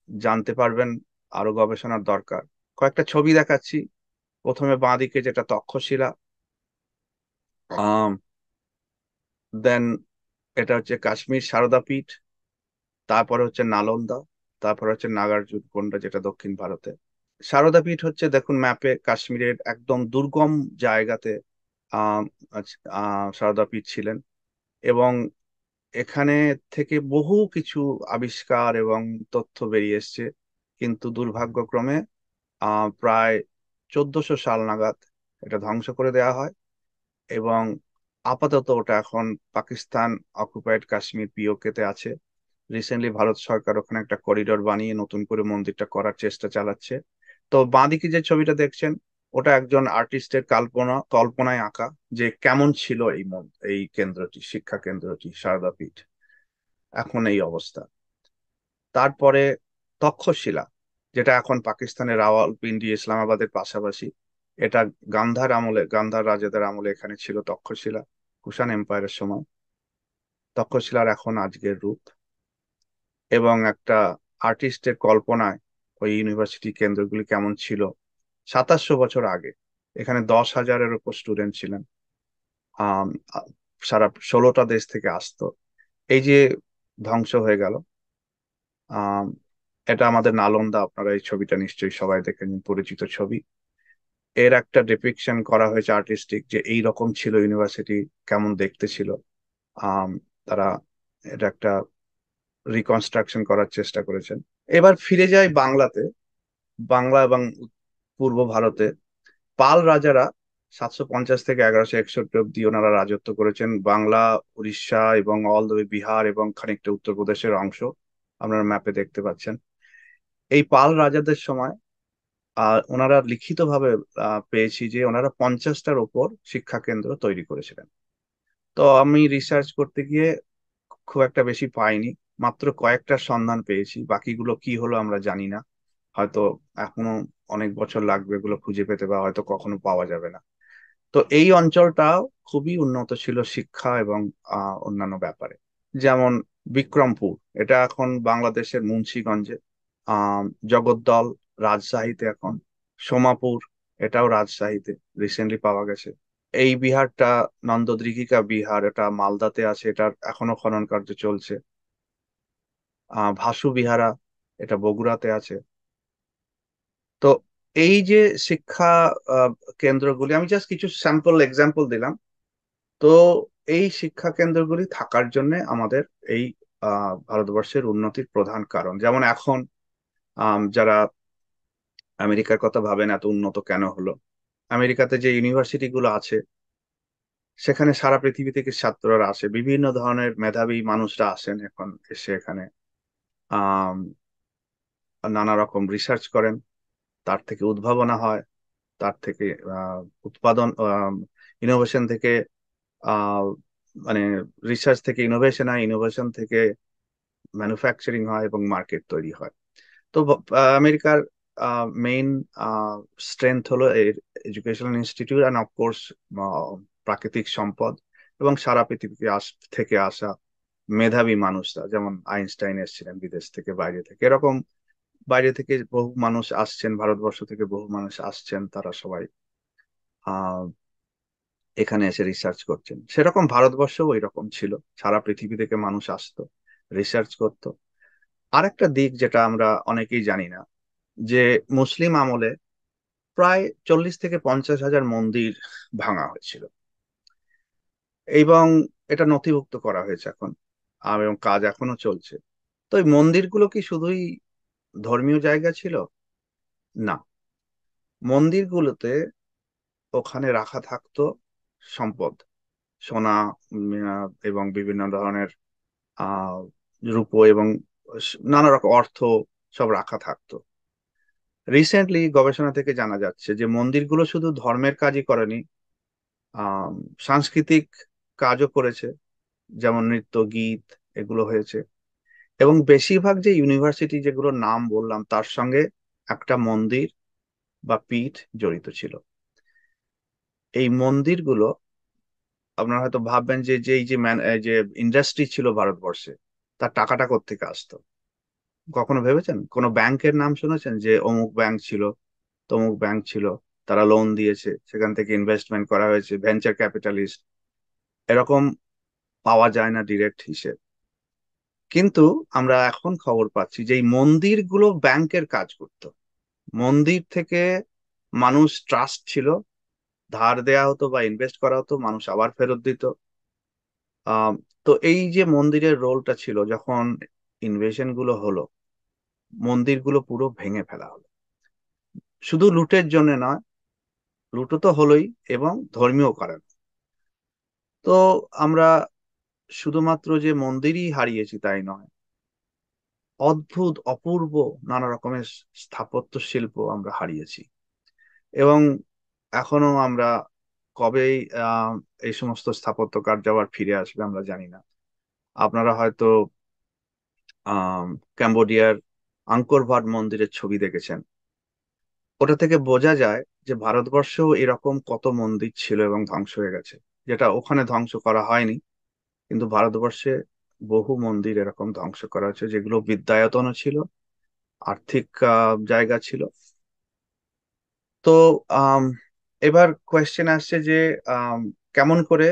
জানতে পারবেন, আরো গবেষণার দরকার। কয়েকটা ছবি দেখাচ্ছি। প্রথমে বাঁদিকে যেটা তক্ষশিলা, দেন এটা হচ্ছে কাশ্মীর সারদা পীঠ, তারপরে হচ্ছে নালন্দা, তারপরে হচ্ছে নাগার্জুনকোন্ডা যেটা দক্ষিণ ভারতে। সারদা পীঠ হচ্ছে, দেখুন ম্যাপে, কাশ্মীরের একদম দুর্গম জায়গাতে আহ সারদা পীঠ ছিলেন। এবং এখানে থেকে বহু কিছু আবিষ্কার এবং তথ্য বেরিয়ে এসছে, কিন্তু দুর্ভাগ্যক্রমে প্রায় 1400 সাল নাগাদ এটা ধ্বংস করে দেওয়া হয়। এবং আপাতত ওটা এখন পাকিস্তান অকুপাইড কাশ্মীর, পিওকে তে আছে। রিসেন্টলি ভারত সরকার ওখানে একটা করিডোর বানিয়ে নতুন করে মন্দিরটা করার চেষ্টা চালাচ্ছে। তো বাঁদিকে যে ছবিটা দেখছেন, ওটা একজন আর্টিস্টের কল্পনায় আঁকা, যে কেমন ছিল এই কেন্দ্রটি, শিক্ষা কেন্দ্রটি সারদা পীঠ, এখন এই অবস্থা। তারপরে তক্ষশিলা, যেটা এখন পাকিস্তানের রাওয়ালপিন্ডি, ইসলামাবাদের পাশাপাশি, এটা গান্ধার রাজাদের আমলে এখানে ছিল তক্ষশিলা, কুষাণ এম্পায়ারের সময়। তক্ষশিলার এখন আজকের রূপ, এবং একটা আর্টিস্টের কল্পনায় ওই ইউনিভার্সিটি কেন্দ্রগুলি কেমন ছিল 2700 বছর আগে। এখানে 10,000-এর উপর স্টুডেন্ট ছিলেন। আম, আ- সারা 16টা দেশ থেকে আসতো। এই যে ধ্বংস হয়ে গেল, আম, এটা আমাদের নালন্দা, আপনারা এই ছবিটা নিশ্চয়ই সবাই দেখেছেন, পরিচিত ছবি। এর একটা ডিপিকশন করা হয়েছে আর্টিস্টিক, যে এই রকম ছিল ইউনিভার্সিটি, কেমন দেখতে ছিল। আম, তারা এটা একটা রিকনস্ট্রাকশন করার চেষ্টা করেছেন। এবার ফিরে যাই বাংলাতে। বাংলা এবং পূর্ব ভারতে পাল রাজারা 750 থেকে 1161 অব্দি ওনারা রাজত্ব করেছেন। বাংলা, উড়িষ্যা এবং অল দ্য ওয়ে বিহার এবং খানিকটা উত্তরপ্রদেশের অংশ আপনারা ম্যাপে দেখতে পাচ্ছেন। এই পাল রাজাদের সময় ওনারা লিখিতভাবে পেয়েছি যে ওনারা 50টার ওপর শিক্ষা কেন্দ্র তৈরি করেছিলেন। তো আমি রিসার্চ করতে গিয়ে খুব একটা বেশি পাইনি, মাত্র কয়েকটার সন্ধান পেয়েছি, বাকিগুলো কি হলো আমরা জানি না। হয়তো এখনো অনেক বছর লাগবে এগুলো খুঁজে পেতে, বা হয়তো কখনো পাওয়া যাবে না। তো এই অঞ্চলটাও খুবই উন্নত ছিল শিক্ষা এবং অন্যান্য ব্যাপারে। যেমন বিক্রমপুর, এটা এখন বাংলাদেশের মুন্সিগঞ্জে। আহ জগদ্দল রাজশাহীতে এখন। সোমাপুর, এটাও রাজশাহীতে রিসেন্টলি পাওয়া গেছে। এই বিহারটা নন্দদীঘিকা বিহার, এটা মালদাতে আছে, এটার এখনো খনন কার্য চলছে। ভাসু বিহারা, এটা বগুড়াতে আছে। তো এই যে শিক্ষা আহ, কেন্দ্রগুলি, আমি জাস্ট কিছু স্যাম্পল এক্সাম্পল দিলাম। তো এই শিক্ষা কেন্দ্রগুলি থাকার জন্য আমাদের এই ভারতবর্ষের উন্নতির প্রধান কারণ। যেমন এখন যারা আমেরিকার কথা ভাবেন এত উন্নত কেন হলো, আমেরিকাতে যে ইউনিভার্সিটি গুলো আছে, সেখানে সারা পৃথিবী থেকে ছাত্ররা আসে, বিভিন্ন ধরনের মেধাবী মানুষরা আসেন এখন, এসে এখানে আহ নানা রকম রিসার্চ করেন, তার থেকে উদ্ভাবনা হয়, তার থেকে উৎপাদন, ইনোভেশন থেকে আহ মানে রিসার্চ থেকে ইনোভেশন হয়, ইনোভেশন থেকে ম্যানুফ্যাকচারিং হয় এবং মার্কেট তৈরি হয়। তো আমেরিকার মেইন স্ট্রেংথ হলো এর এডুকেশনাল ইনস্টিটিউট অ্যান্ড অফকোর্স প্রাকৃতিক সম্পদ, এবং সারা পৃথিবী থেকে আসা মেধাবী মানুষরা, যেমন আইনস্টাইন এসেছিলেন বিদেশ থেকে, বাইরে থেকে, এরকম বাইরে থেকে বহু মানুষ আসছেন, ভারতবর্ষ থেকে বহু মানুষ আসছেন, তারা সবাই আহ এখানে এসে রিসার্চ করছেন। সেরকম ভারতবর্ষও এরকম ছিল, সারা পৃথিবী থেকে মানুষ আসতো, রিসার্চ করতো। আরেকটা দিক যেটা আমরা অনেকেই জানি না, যে মুসলিম আমলে প্রায় 40 থেকে 50 হাজার মন্দির ভাঙা হয়েছিল, এবং এটা নথিভুক্ত করা হয়েছে এখন, এবং কাজ এখনো চলছে। তো এই মন্দিরগুলো কি শুধুই ধর্মীয় জায়গা ছিল? না, মন্দিরগুলোতে ওখানে রাখা থাকতো সম্পদ, সোনা, এবং বিভিন্ন ধরনের আহ রূপো, এবং নানা রকম অর্থ সব রাখা থাকতো। রিসেন্টলি গবেষণা থেকে জানা যাচ্ছে যে মন্দিরগুলো শুধু ধর্মের কাজই করেনি, আহ সাংস্কৃতিক কাজও করেছে, যেমন নৃত্য, গীত, এগুলো হয়েছে। এবং বেশিরভাগ যে ইউনিভার্সিটি যেগুলোর নাম বললাম, তার সঙ্গে একটা মন্দির বা পীঠ জড়িত ছিল। এই মন্দিরগুলো, আপনারা হয়তো ভাববেন যে যে এই যে এই যে ইন্ডাস্ট্রি ছিল ভারতবর্ষে, তার টাকাটা কোত্থেকে আসতো? কখনো ভেবেছেন? কোনো ব্যাংকের নাম শুনেছেন যে অমুক ব্যাংক ছিল, তমুক ব্যাংক ছিল, তারা লোন দিয়েছে, সেখান থেকে ইনভেস্টমেন্ট করা হয়েছে, ভেঞ্চার ক্যাপিটালিস্ট, এরকম পাওয়া যায় না ডিরেক্ট হিসেব। কিন্তু আমরা এখন খবর পাচ্ছি যে এই মন্দিরগুলো ব্যাংকের কাজ করতো। মন্দির থেকে মানুষ ট্রাস্ট ছিল, ধার দেয়া হতো বা ইনভেস্ট করা হতো, মানুষ আবার ফেরত দিত। আহ তো এই যে মন্দিরের রোলটা ছিল, যখন ইনভেশন গুলো হলো, মন্দিরগুলো পুরো ভেঙে ফেলা হলো। শুধু লুটের জন্য নয়, লুটও তো হলোই, এবং ধর্মীয় কারণ। তো আমরা শুধুমাত্র যে মন্দিরই হারিয়েছি তাই নয়, অদ্ভুত অপূর্ব নানা রকমের স্থাপত্য শিল্প আমরা হারিয়েছি। এবং এখনো আমরা কবেই আহ এই সমস্ত স্থাপত্য কার্য আবার ফিরে আসবে আমরা জানি না। আপনারা হয়তো আহ ক্যাম্বোডিয়ার আঙ্কর ভাট মন্দিরের ছবি দেখেছেন। ওটা থেকে বোঝা যায় যে ভারতবর্ষেও এরকম কত মন্দির ছিল এবং ধ্বংস হয়ে গেছে, যেটা ওখানে ধ্বংস করা হয়নি, কিন্তু ভারতবর্ষে বহু মন্দির এরকম ধ্বংস করা হয়েছে, যেগুলো বিদ্যায়তনও ছিল, আর্থিক জায়গা ছিল। তো আম, এবার কোয়েশ্চেন আসছে যে আম, কেমন করে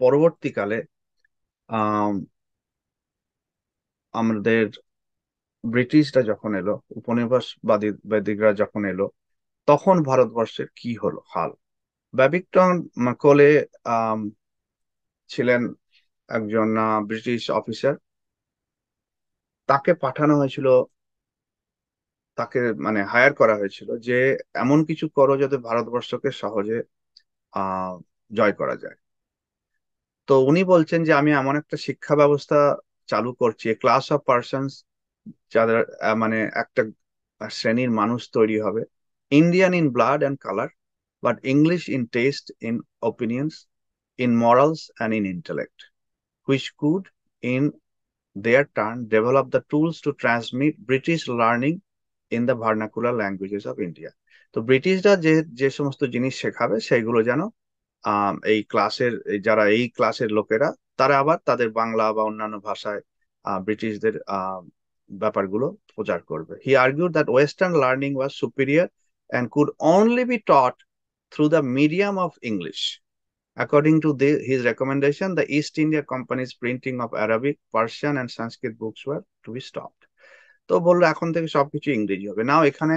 পরবর্তীকালে আম, আমাদের ব্রিটিশরা যখন এলো, উপনিবেশবাদীরা যখন এলো, তখন ভারতবর্ষের কি হলো হাল। ব্যাবিংটন ম্যাকলে আম, ছিলেন একজন ব্রিটিশ অফিসার। তাকে পাঠানো হয়েছিল, তাকে মানে হায়ার করা হয়েছিল যে এমন কিছু করো যাতে ভারতবর্ষকে সহজে আহ জয় করা যায়। তো উনি বলছেন যে আমি এমন একটা শিক্ষা ব্যবস্থা চালু করছি, ক্লাস অফ পার্সনস, যাদের মানে একটা শ্রেণীর মানুষ তৈরি হবে, Indian in blood and colour, but English in test, in opinions, in morals and in intellect, which could in their turn develop the tools to transmit British learning in the vernacular languages of India. তো ব্রিটিশরা যে যে সমস্ত জিনিস শেখাবে সেগুলো যেন এই ক্লাসের, যারা এই ক্লাসের লোকেরা তারা আবার তাদের বাংলা বা অন্যান্য ভাষায় ব্রিটিশদের ব্যাপারগুলো প্রচার করবে। He argued that western learning was superior and could only be taught through the medium of English. According to his recommendation, the East India Company's printing of Arabic, Persian, and Sanskrit books were to be stopped. তো বললো এখন থেকে সবকিছু ইংরেজি হবে। নাও এখানে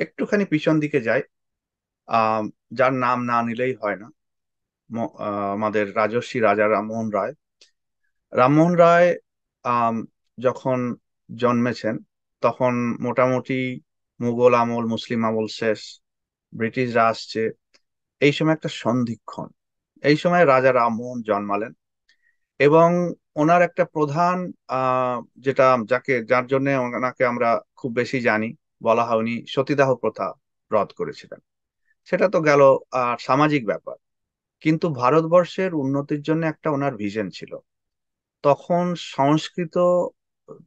একটুখানি পিছন দিকে যায়, আহ যার নাম না নিলেই হয় না, আমাদের রাজর্ষি রাজা রামমোহন রায়। রামমোহন রায় আম, যখন জন্মেছেন তখন মোটামুটি মুঘল আমল, মুসলিম আমল শেষ, ব্রিটিশরা আসছে, এই সময় একটা সন্ধিক্ষণ। এই সময় রাজা রামমোহন জন্মালেন এবং ওনার একটা প্রধান আহ যেটা যার জন্য ওনাকে আমরা খুব বেশি জানি, বলা হয় উনি সতীদাহ প্রথা রদ করেছিলেন। সেটা তো গেল সামাজিক ব্যাপার, কিন্তু ভারতবর্ষের উন্নতির জন্য একটা ওনার ভিশন ছিল। তখন সংস্কৃত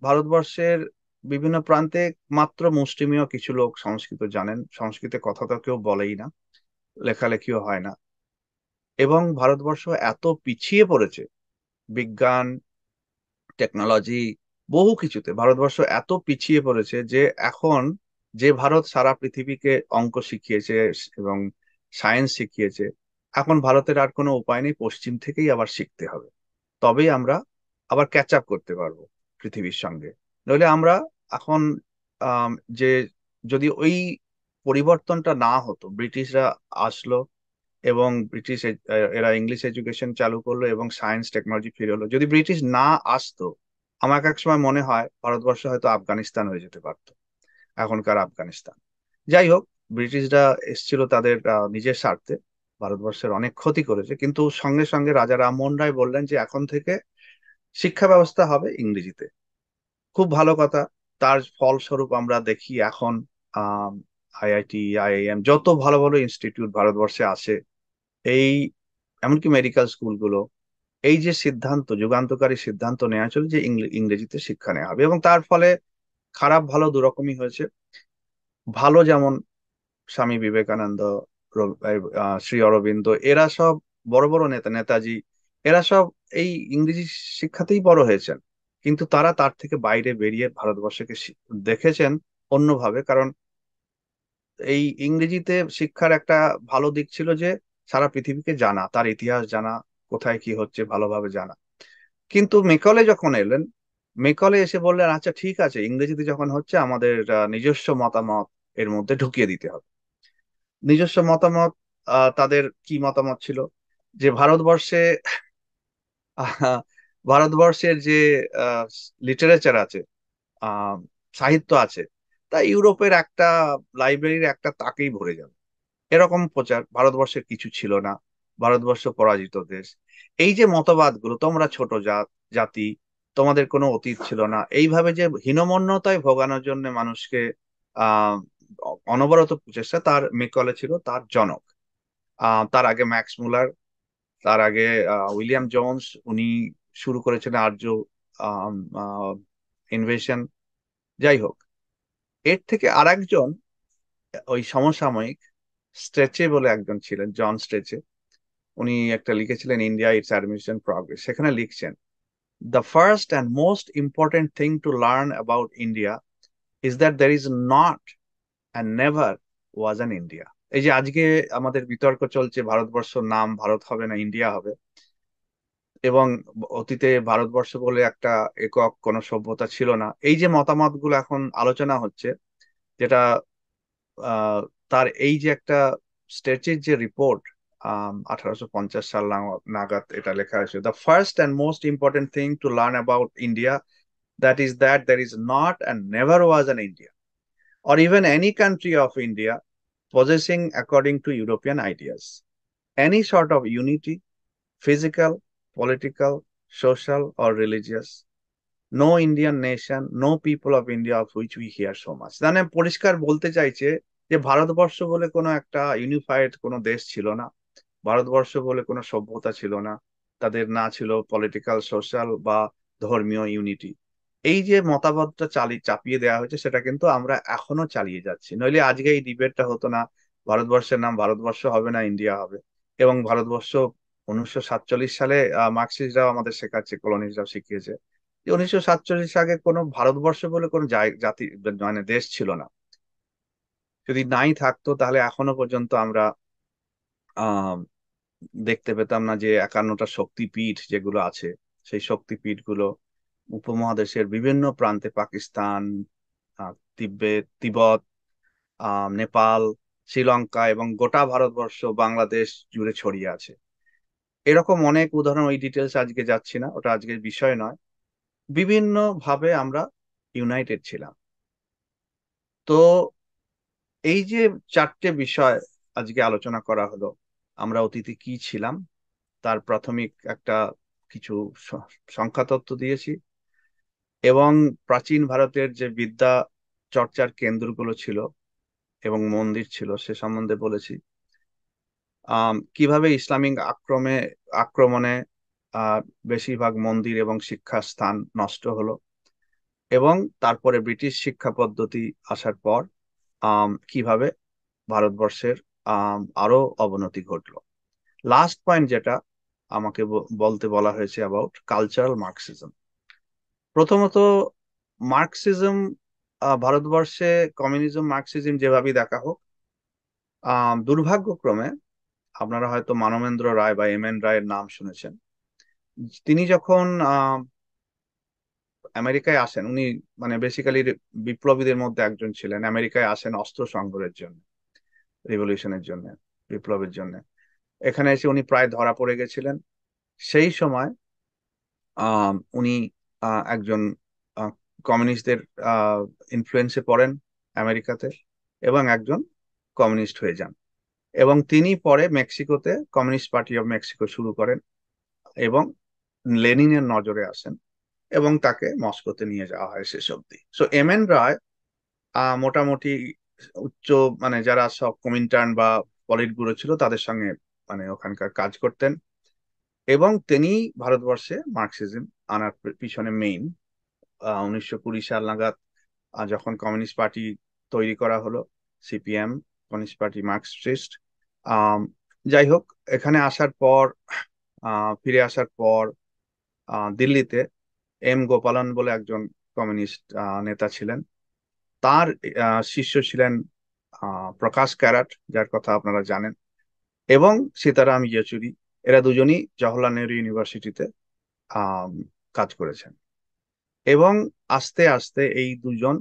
ভারতবর্ষের বিভিন্ন প্রান্তে মাত্র মুষ্টিমেয় কিছু লোক সংস্কৃত জানেন, সংস্কৃতে কথা তো কেউ বলেই না, লেখালেখিও হয় না। এবং ভারতবর্ষ এত পিছিয়ে পড়েছে বিজ্ঞান, টেকনোলজি, বহু কিছুতে ভারতবর্ষ এত পিছিয়ে পড়েছে যে এখন যে ভারত সারা পৃথিবীকে অঙ্ক শিখিয়েছে এবং সায়েন্স শিখিয়েছে, এখন ভারতের আর কোনো উপায় নেই, পশ্চিম থেকেই আবার শিখতে হবে। তবেই আমরা আবার ক্যাচ আপ করতে পারবো পৃথিবীর সঙ্গে। নইলে আমরা এখন আম, যে যদি ওই পরিবর্তনটা না হতো, ব্রিটিশরা আসলো এবং এরা ইংলিশ এডুকেশন চালু করলো এবং সায়েন্স টেকনোলজি ফিরে হলো, যদি ব্রিটিশ না আসতো, আমার এক সময় মনে হয় ভারতবর্ষ হয়তো আফগানিস্তান হয়ে যেতে পারতো, এখনকার আফগানিস্তান। যাই হোক, ব্রিটিশরা এসেছিল তাদের নিজের স্বার্থে, ভারতবর্ষের অনেক ক্ষতি করেছে, কিন্তু সঙ্গে সঙ্গে রাজা রামমোহন রায় বললেন যে এখন থেকে শিক্ষা ব্যবস্থা হবে ইংরেজিতে। খুব ভালো কথা। তার ফলস্বরূপ আমরা দেখি এখন আহ আইআইটি, আইআইএম, যত ভালো ভালো ইনস্টিটিউট ভারতবর্ষে আছে, এই এমনকি মেডিকেল স্কুলগুলো, এই যে সিদ্ধান্ত, যুগান্তকারী সিদ্ধান্ত নেওয়া হয়েছিল যে ইংরেজিতে শিক্ষা নেওয়া হবে, এবং তার ফলে খারাপ ভালো দুরকমই হয়েছে। ভালো যেমন স্বামী বিবেকানন্দ, শ্রী অরবিন্দ, এরা সব বড় বড় নেতা, নেতাজি, এরা সব এই ইংরেজি শিক্ষাতেই বড় হয়েছেন। কিন্তু তারা তার থেকে বাইরে বেরিয়ে ভারতবর্ষকে দেখেছেন অন্যভাবে। কারণ এই ইংরেজিতে শিক্ষার একটা ভালো দিক ছিল যে সারা পৃথিবীকে জানা, তার ইতিহাস জানা, কোথায় কি হচ্ছে ভালোভাবে জানা। কিন্তু মেকলে যখন এলেন, মেকলে এসে বললেন আচ্ছা ঠিক আছে, ইংরেজিতে যখন হচ্ছে আমাদের নিজস্ব মতামত এর মধ্যে ঢুকিয়ে দিতে হবে। নিজস্ব মতামত, তাদের কি মতামত ছিল যে ভারতবর্ষে আহ, ভারতবর্ষের যে লিটারেচার আছে, আহ সাহিত্য আছে, তা ইউরোপের একটা লাইব্রেরির একটা তাকেই ভরে যাবে, এরকম প্রচার। ভারতবর্ষের কিছু ছিল না, ভারতবর্ষ পরাজিত দেশ, এই যে মতবাদগুলো, তোমরা ছোট জাতি, তোমাদের কোনো অতীত ছিল না, এইভাবে যে হীনমন্যতায় ভোগানোর জন্য মানুষকে আহ অনবরত প্রচেষ্টা, তার মেকলে ছিল তার জনক। তার আগে ম্যাক্স মুলার, তার আগে উইলিয়াম জোন্স, উনি শুরু করেছিলেন আর্য ইনভেশন। যাই হোক, এর থেকে আরেকজন ওই সমসাময়িক স্ট্রেচে বলে একজন ছিলেন, জন স্ট্রেচে, উনি একটা লিখেছিলেন ইন্ডিয়া ইটস অ্যাডমিশন প্রগ্রেস। সেখানে লিখছেন, the first and most important thing to learn about India is that there is not and never was an India. এই যে আজকে আমাদের বিতর্ক চলছে, ভারতবর্ষের নাম ভারত হবে না ইন্ডিয়া হবে, এবং অতীতে ভারতবর্ষ বলে একটা একক কোনো সভ্যতা ছিল না, এই যে মতামতগুলো এখন আলোচনা হচ্ছে, যেটা আহ, তার এই যে একটা স্ট্রেচের যে রিপোর্ট, 1850 সাল নাগাদ এটা লেখা হয়েছে, the first and most important thing to learn about India that is that there is not and never was an India or even any country of India possessing, according to European ideas, any sort of unity, physical, political, social, or religious. No Indian nation, no people of India of which we hear so much. মানে পরিষ্কার বলতে চাইছে যে ভারতবর্ষ বলে কোনো একটা unified কোনো দেশ ছিল না, ভারতবর্ষ বলে কোনো সভ্যতা ছিল না, তাদের না ছিল পলিটিক্যাল, সোশ্যাল বা ধর্মীয় ইউনিটি। এই যে মতবাদটা চাপিয়ে দেওয়া হয়েছে, সেটা কিন্তু আমরা এখনো চালিয়ে যাচ্ছি, নইলে আজকে এই ডিবেটটা হতো না, ভারতবর্ষের নাম ভারতবর্ষ হবে না ইন্ডিয়া হবে। এবং ভারতবর্ষ 1947 সালে মার্কসিস্টরাও আমাদের শেখাচ্ছে, কলোনিস্টরাও শিখিয়েছে যে 1947 আগে কোনো ভারতবর্ষ বলে কোনো জাতি মানে দেশ ছিল না। যদি নাই থাকতো তাহলে এখনো পর্যন্ত আমরা আহ দেখতে পেতাম না যে 51টা শক্তিপীঠ যেগুলো আছে, সেই শক্তিপীঠ গুলো উপমহাদেশের বিভিন্ন প্রান্তে, পাকিস্তান, তিব্বত, নেপাল, শ্রীলঙ্কা এবং গোটা ভারতবর্ষ, বাংলাদেশ জুড়ে ছড়িয়ে আছে। এরকম অনেক উদাহরণ, ওই ডিটেলস আজকে যাচ্ছি না, ওটা আজকের বিষয় নয়। বিভিন্ন ভাবে আমরা ইউনাইটেড ছিলাম। তো এই যে চারটে বিষয় আজকে আলোচনা করা হলো, আমরা অতীতে কি ছিলাম তার প্রাথমিক একটা কিছু সংখ্যা তত্ত্ব দিয়েছি, এবং প্রাচীন ভারতের যে বিদ্যা চর্চার কেন্দ্রগুলো ছিল এবং মন্দির ছিল সে সম্বন্ধে বলেছি। কিভাবে ইসলামিক আক্রমণে আহ বেশিরভাগ মন্দির এবং শিক্ষাস্থান নষ্ট হলো, এবং তারপরে ব্রিটিশ শিক্ষা পদ্ধতি আসার পর কিভাবে ভারতবর্ষের আরো অবনতি ঘটলো। লাস্ট পয়েন্ট যেটা আমাকে বলতে বলা হয়েছে অ্যাবাউট কালচারাল মার্কসিজম। প্রথমত, মার্কসিজম, ভারতবর্ষে কমিউনিজম মার্কসিজম যেভাবেই দেখা হোক, দুর্ভাগ্যক্রমে আপনারা হয়তো মানবেন্দ্র রায় বা এম এন রায়ের নাম শুনেছেন। তিনি যখন আমেরিকায় আসেন, উনি মানে বেসিক্যালি বিপ্লবীদের মধ্যে একজন ছিলেন, আমেরিকায় আসেন অস্ত্র সংগ্রহের জন্য, রিভলিউশনের জন্য, বিপ্লবের জন্য। এখানে এসে উনি প্রায় ধরা পড়ে গেছিলেন। সেই সময় উনি একজন কমিউনিস্টদের ইনফ্লুয়েন্সে পড়েন আমেরিকাতে, এবং একজন কমিউনিস্ট হয়ে যান। এবং তিনি পরে মেক্সিকোতে কমিউনিস্ট পার্টি অফ মেক্সিকো শুরু করেন এবং লেনিনের নজরে আসেন, এবং তাকে মস্কোতে নিয়ে যাওয়া হয় শেষ অবধি। সো এম এন রায় মোটামুটি উচ্চ, মানে যারা সব কমিন্টার্ন বা পলিট ব্যুরো ছিল তাদের সঙ্গে মানে ওখানকার কাজ করতেন, এবং তিনি ভারতবর্ষে মার্কসিজম আনার পিছনে মেইন 1920 সাল নাগাদ যখন কমিউনিস্ট পার্টি তৈরি করা হলো, সিপিএম, কমিউনিস্ট পার্টি মার্কসিস্ট। আম, যাই হোক, এখানে আসার পর, ফিরে আসার পর দিল্লিতে এম গোপালন বলে একজন কমিউনিস্ট নেতা ছিলেন। তার শিষ্য ছিলেন প্রকাশ কারাট, যার কথা আপনারা জানেন, এবং সীতারাম ইয়েচুরি। এরা দুজনই জওহরলাল নেহরু ইউনিভার্সিটিতে আম, কাজ করেছেন। এবং আস্তে আস্তে এই দুজন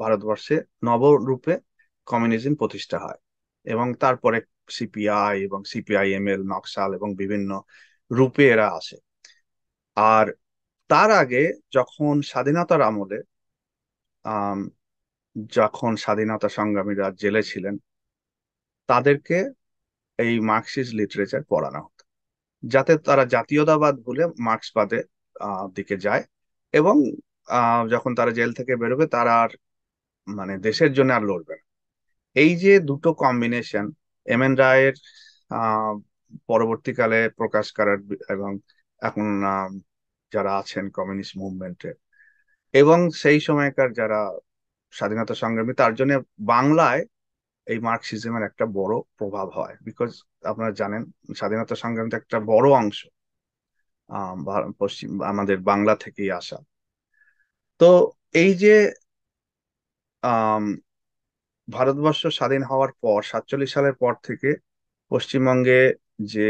ভারতবর্ষে নবরূপে কমিউনিজম প্রতিষ্ঠা হয়, এবং তারপরে সিপিআই এবং সিপিআইএমএল, নকশাল এবং বিভিন্ন রূপে এরা আসে। আর তার আগে যখন স্বাধীনতার আমলে, আম, যখন স্বাধীনতা সংগ্রামীরা জেলে ছিলেন, তাদেরকে এই মার্কসিস্ট লিটারেচার পড়ানো হতো, যাতে তারা জাতীয়তাবাদ ভুলে মার্ক্সবাদের দিকে যায়। এবং যখন তারা জেল থেকে বেরোবে তারা আর মানে দেশের জন্য আর লড়বে না। এই যে দুটো কম্বিনেশন, এম এন রায়ের আহ, পরবর্তীকালে প্রকাশ কারাট এবং এখন যারা আছেন কমিউনিস্ট মুভমেন্টে, এবং সেই সময়কার যারা স্বাধীনতা সংগ্রামী, তার জন্য বাংলায় এই মার্কসিজমের একটা বড় প্রভাব হয়। বিকজ আপনারা জানেন স্বাধীনতা সংগ্রামীদের একটা বড় অংশ পশ্চিম আমাদের বাংলা থেকেই আসা। তো এই যে আম, ভারতবর্ষ স্বাধীন হওয়ার পর 47 সালের পর থেকে পশ্চিমবঙ্গে যে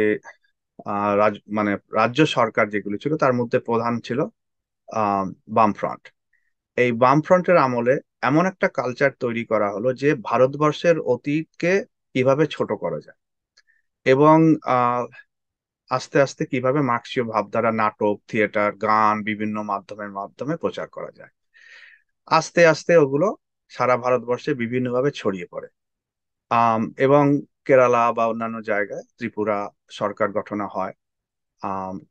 মানে রাজ্য সরকার যেগুলো ছিল তার মধ্যে প্রধান ছিল আহ বামফ্রন্ট। এই বামফ্রন্টের আমলে এমন একটা কালচার তৈরি করা হলো যে ভারতবর্ষের অতীতকে কিভাবে ছোট করা যায়, এবং আহ আস্তে আস্তে কিভাবে মার্ক্সীয় ভাবধারা, নাটক, থিয়েটার, গান, বিভিন্ন মাধ্যমের মাধ্যমে প্রচার করা যায়। আস্তে আস্তে ওগুলো সারা ভারতবর্ষে বিভিন্নভাবে ছড়িয়ে পড়ে। এবং কেরালা বা অন্যান্য জায়গায়, ত্রিপুরা, সরকার গঠন হয়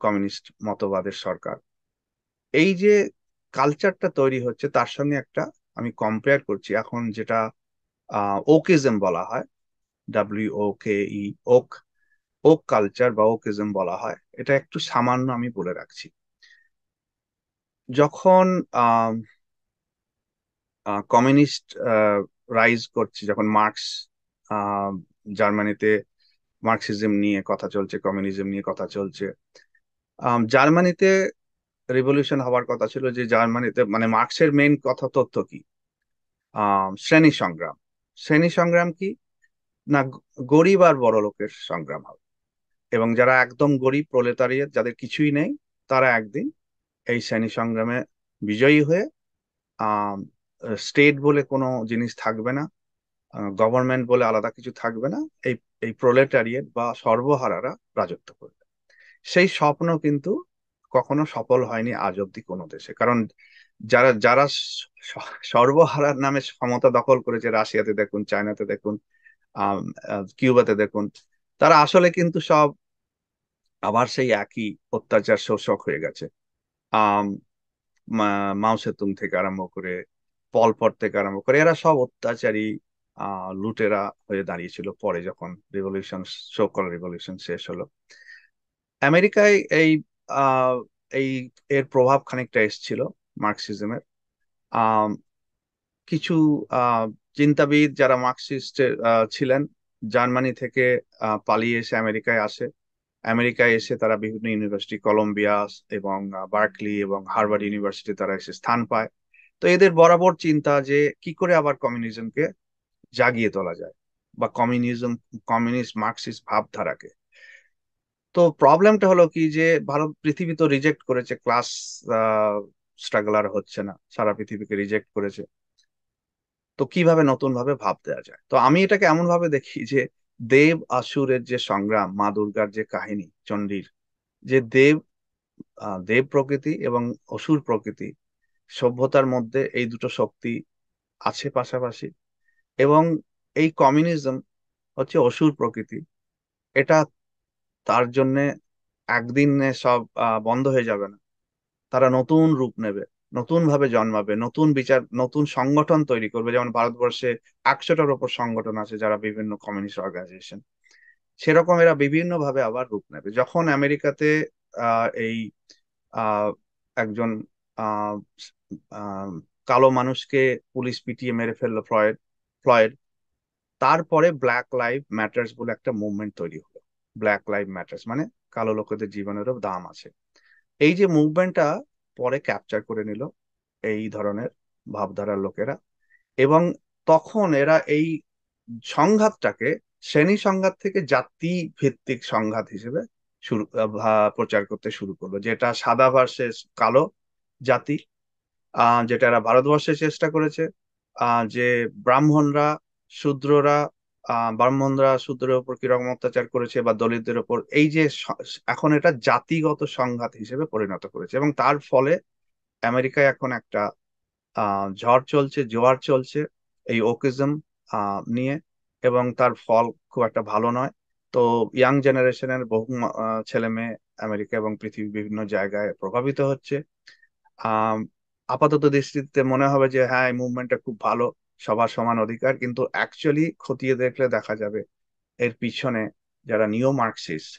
কমিউনিস্ট মতবাদের সরকার। এই যে কালচারটা তৈরি হচ্ছে তার সঙ্গে একটা আমি কম্পেয়ার করছি এখন যেটা ওকিজম বলা হয়, WOKE, ওক, ওক কালচার বা ওকিজম বলা হয়। এটা একটু সামান্য আমি বলে রাখছি। যখন কমিউনিস্ট রাইজ করছে, যখন মার্কস আহ, জার্মানিতে মার্কসিজম নিয়ে কথা চলছে, কমিউনিজম নিয়ে কথা চলছে। জার্মানিতে রিভলিউশন হওয়ার কথা ছিল, যে জার্মানিতে মানে মার্কসের মেইন কথা তথ্য কি? শ্রেণী সংগ্রাম। শ্রেণী সংগ্রাম কি না, গরিব আর বড় লোকের সংগ্রাম হবে, এবং যারা একদম গরিব প্রলেতারিয়েট, যাদের কিছুই নেই, তারা একদিন এই শ্রেণী সংগ্রামে বিজয়ী হয়ে আহ স্টেট বলে কোনো জিনিস থাকবে না, গভর্নমেন্ট বলে আলাদা কিছু থাকবে না, এই এই প্রলেটারিয়েট বা সর্বহারারা রাজত্ব করবে। সেই স্বপ্ন কিন্তু কখনো সফল হয়নি আজ অব্দি কোনো দেশে। কারণ যারা যারা সর্বহারার নামে ক্ষমতা দখল করেছে, রাশিয়াতে দেখুন, চায়নাতে দেখুন, আম, কিউবাতে দেখুন, তারা আসলে কিন্তু সব আবার সেই একই অত্যাচার শোষক হয়ে গেছে। আম মাও সেতুং থেকে আরম্ভ করে, পলপট থেকে আরম্ভ করে, এরা সব অত্যাচারী লুটেরা হয়ে দাঁড়িয়েছিল পরে যখন রিভলিউশন, সো-কল রিভলিউশন শেষ হলো। আমেরিকায় এই আহ, এই এর প্রভাব খানিকটা এসেছিল মার্কসিজমের। আম, কিছু আহ, চিন্তাবিদ যারা মার্কসিস্ট ছিলেন, জার্মানি থেকে পালিয়ে এসে আমেরিকায় আসে। আমেরিকায় এসে তারা বিভিন্ন ইউনিভার্সিটি, কলম্বিয়া এবং বার্কলি এবং হার্ভার্ড ইউনিভার্সিটি তারা এসে স্থান পায়। তো এদের বরাবর চিন্তা যে কি করে আবার কমিউনিজমকে জাগিয়ে তোলা যায়, বা কমিউনিস্ট মার্কসিস্ট ভাবধারাকে। তো প্রবলেমটা হলো কি, যে ভারত, পৃথিবী তো রিজেক্ট করেছে, ক্লাস স্ট্রাগল আর হচ্ছে না, সারা পৃথিবীকে রিজেক্ট করেছে। তো কিভাবে নতুন ভাবে ভাব দেওয়া যায়? তো আমি এটাকে এমন ভাবে দেখি যে দেব আসুরের যে সংগ্রাম, মা দুর্গার যে কাহিনী, চণ্ডীর, যে দেব প্রকৃতি এবং অসুর প্রকৃতি, সভ্যতার মধ্যে এই দুটো শক্তি আছে পাশাপাশি। এবং এই কমিউনিজম হচ্ছে অসুর প্রকৃতি। এটা তার জন্যে একদিনে সব বন্ধ হয়ে যাবে না। তারা নতুন রূপ নেবে, নতুন ভাবে জন্মাবে, নতুন বিচার, নতুন সংগঠন তৈরি করবে। যেমন ভারতবর্ষে 100টার উপর সংগঠন আছে যারা বিভিন্ন কমিউনিস্ট অর্গানাইজেশন, সেরকম এরা বিভিন্ন ভাবে আবার রূপ নেবে। যখন আমেরিকাতে এই আহ, একজন আহ, আহ, কালো মানুষকে পুলিশ পিটিয়ে মেরে ফেললো, ফ্লয়েড, তারপরে ব্ল্যাক লাইভ ম্যাটার্স বলে একটা মুভমেন্ট তৈরি হলো। ব্ল্যাক লাইভ ম্যাটার্স মানে কালো লোকেদের জীবনেরও দাম আছে। এই যে মুভমেন্টটা পরে ক্যাপচার করে নিল এই ধরনের ভাবধারার লোকেরা, এবং তখন এরা এই সংঘাতটাকে শ্রেণী সংঘাত থেকে জাতি ভিত্তিক সংঘাত হিসেবে প্রচার করতে শুরু করলো, যেটা সাদা ভার্সেস কালো জাতি। যেটা এরা ভারতবর্ষে চেষ্টা করেছে। যে ব্রাহ্মণরা, শূদ্ররা, ব্রাহ্মণরা শূদ্রের উপর কিরকম অত্যাচার করেছে, বা দলিতদের উপর, এই যে এখন এটা জাতিগত সংঘাত হিসেবে পরিণত করেছে। এবং তার ফলে আমেরিকায় এখন একটা ঝড় চলছে, জোয়ার চলছে এই ওকিজম নিয়ে, এবং তার ফল খুব একটা ভালো নয়। তো ইয়াং জেনারেশনের বহু ছেলে মেয়ে আমেরিকা এবং পৃথিবীর বিভিন্ন জায়গায় প্রভাবিত হচ্ছে। আম, আপাতত দৃষ্টিতে মনে হবে যে হ্যাঁ, এই মুভমেন্টটা খুব ভালো, সবার সমান অধিকার, কিন্তু অ্যাকচুয়ালি খতিয়ে দেখলে দেখা যাবে এর পিছনে যারা নিও মার্কসিস্ট,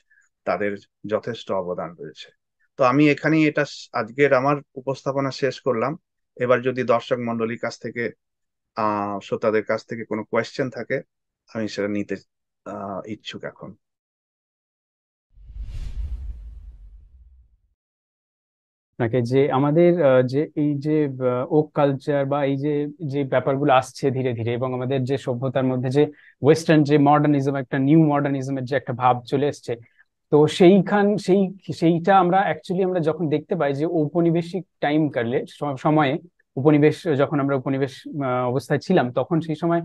তাদের যথেষ্ট অবদান রয়েছে। তো আমি এখানেই আজকের আমার উপস্থাপনা শেষ করলাম। এবার যদি দর্শক মন্ডলীর কাছ থেকে, শ্রোতাদের কাছ থেকে কোনো কোয়েশ্চেন থাকে, আমি সেটা নিতে ইচ্ছুক এখন। আপনাকে যে আমাদের যে এই যে ওক কালচার বা এই যে যে ব্যাপারগুলো আসছে ধীরে ধীরে, এবং আমাদের যে সভ্যতার মধ্যে যে ওয়েস্টার্ন যে মডার্নিজম, একটা নিউ মডার্নিজমের যে একটা ভাব চলে এসছে, তো সেইটা আমরা অ্যাকচুয়ালি আমরা যখন দেখতে পাই যে ঔপনিবেশিক টাইম কালে, সময়ে, উপনিবেশ, যখন আমরা উপনিবেশ অবস্থায় ছিলাম, তখন সেই সময়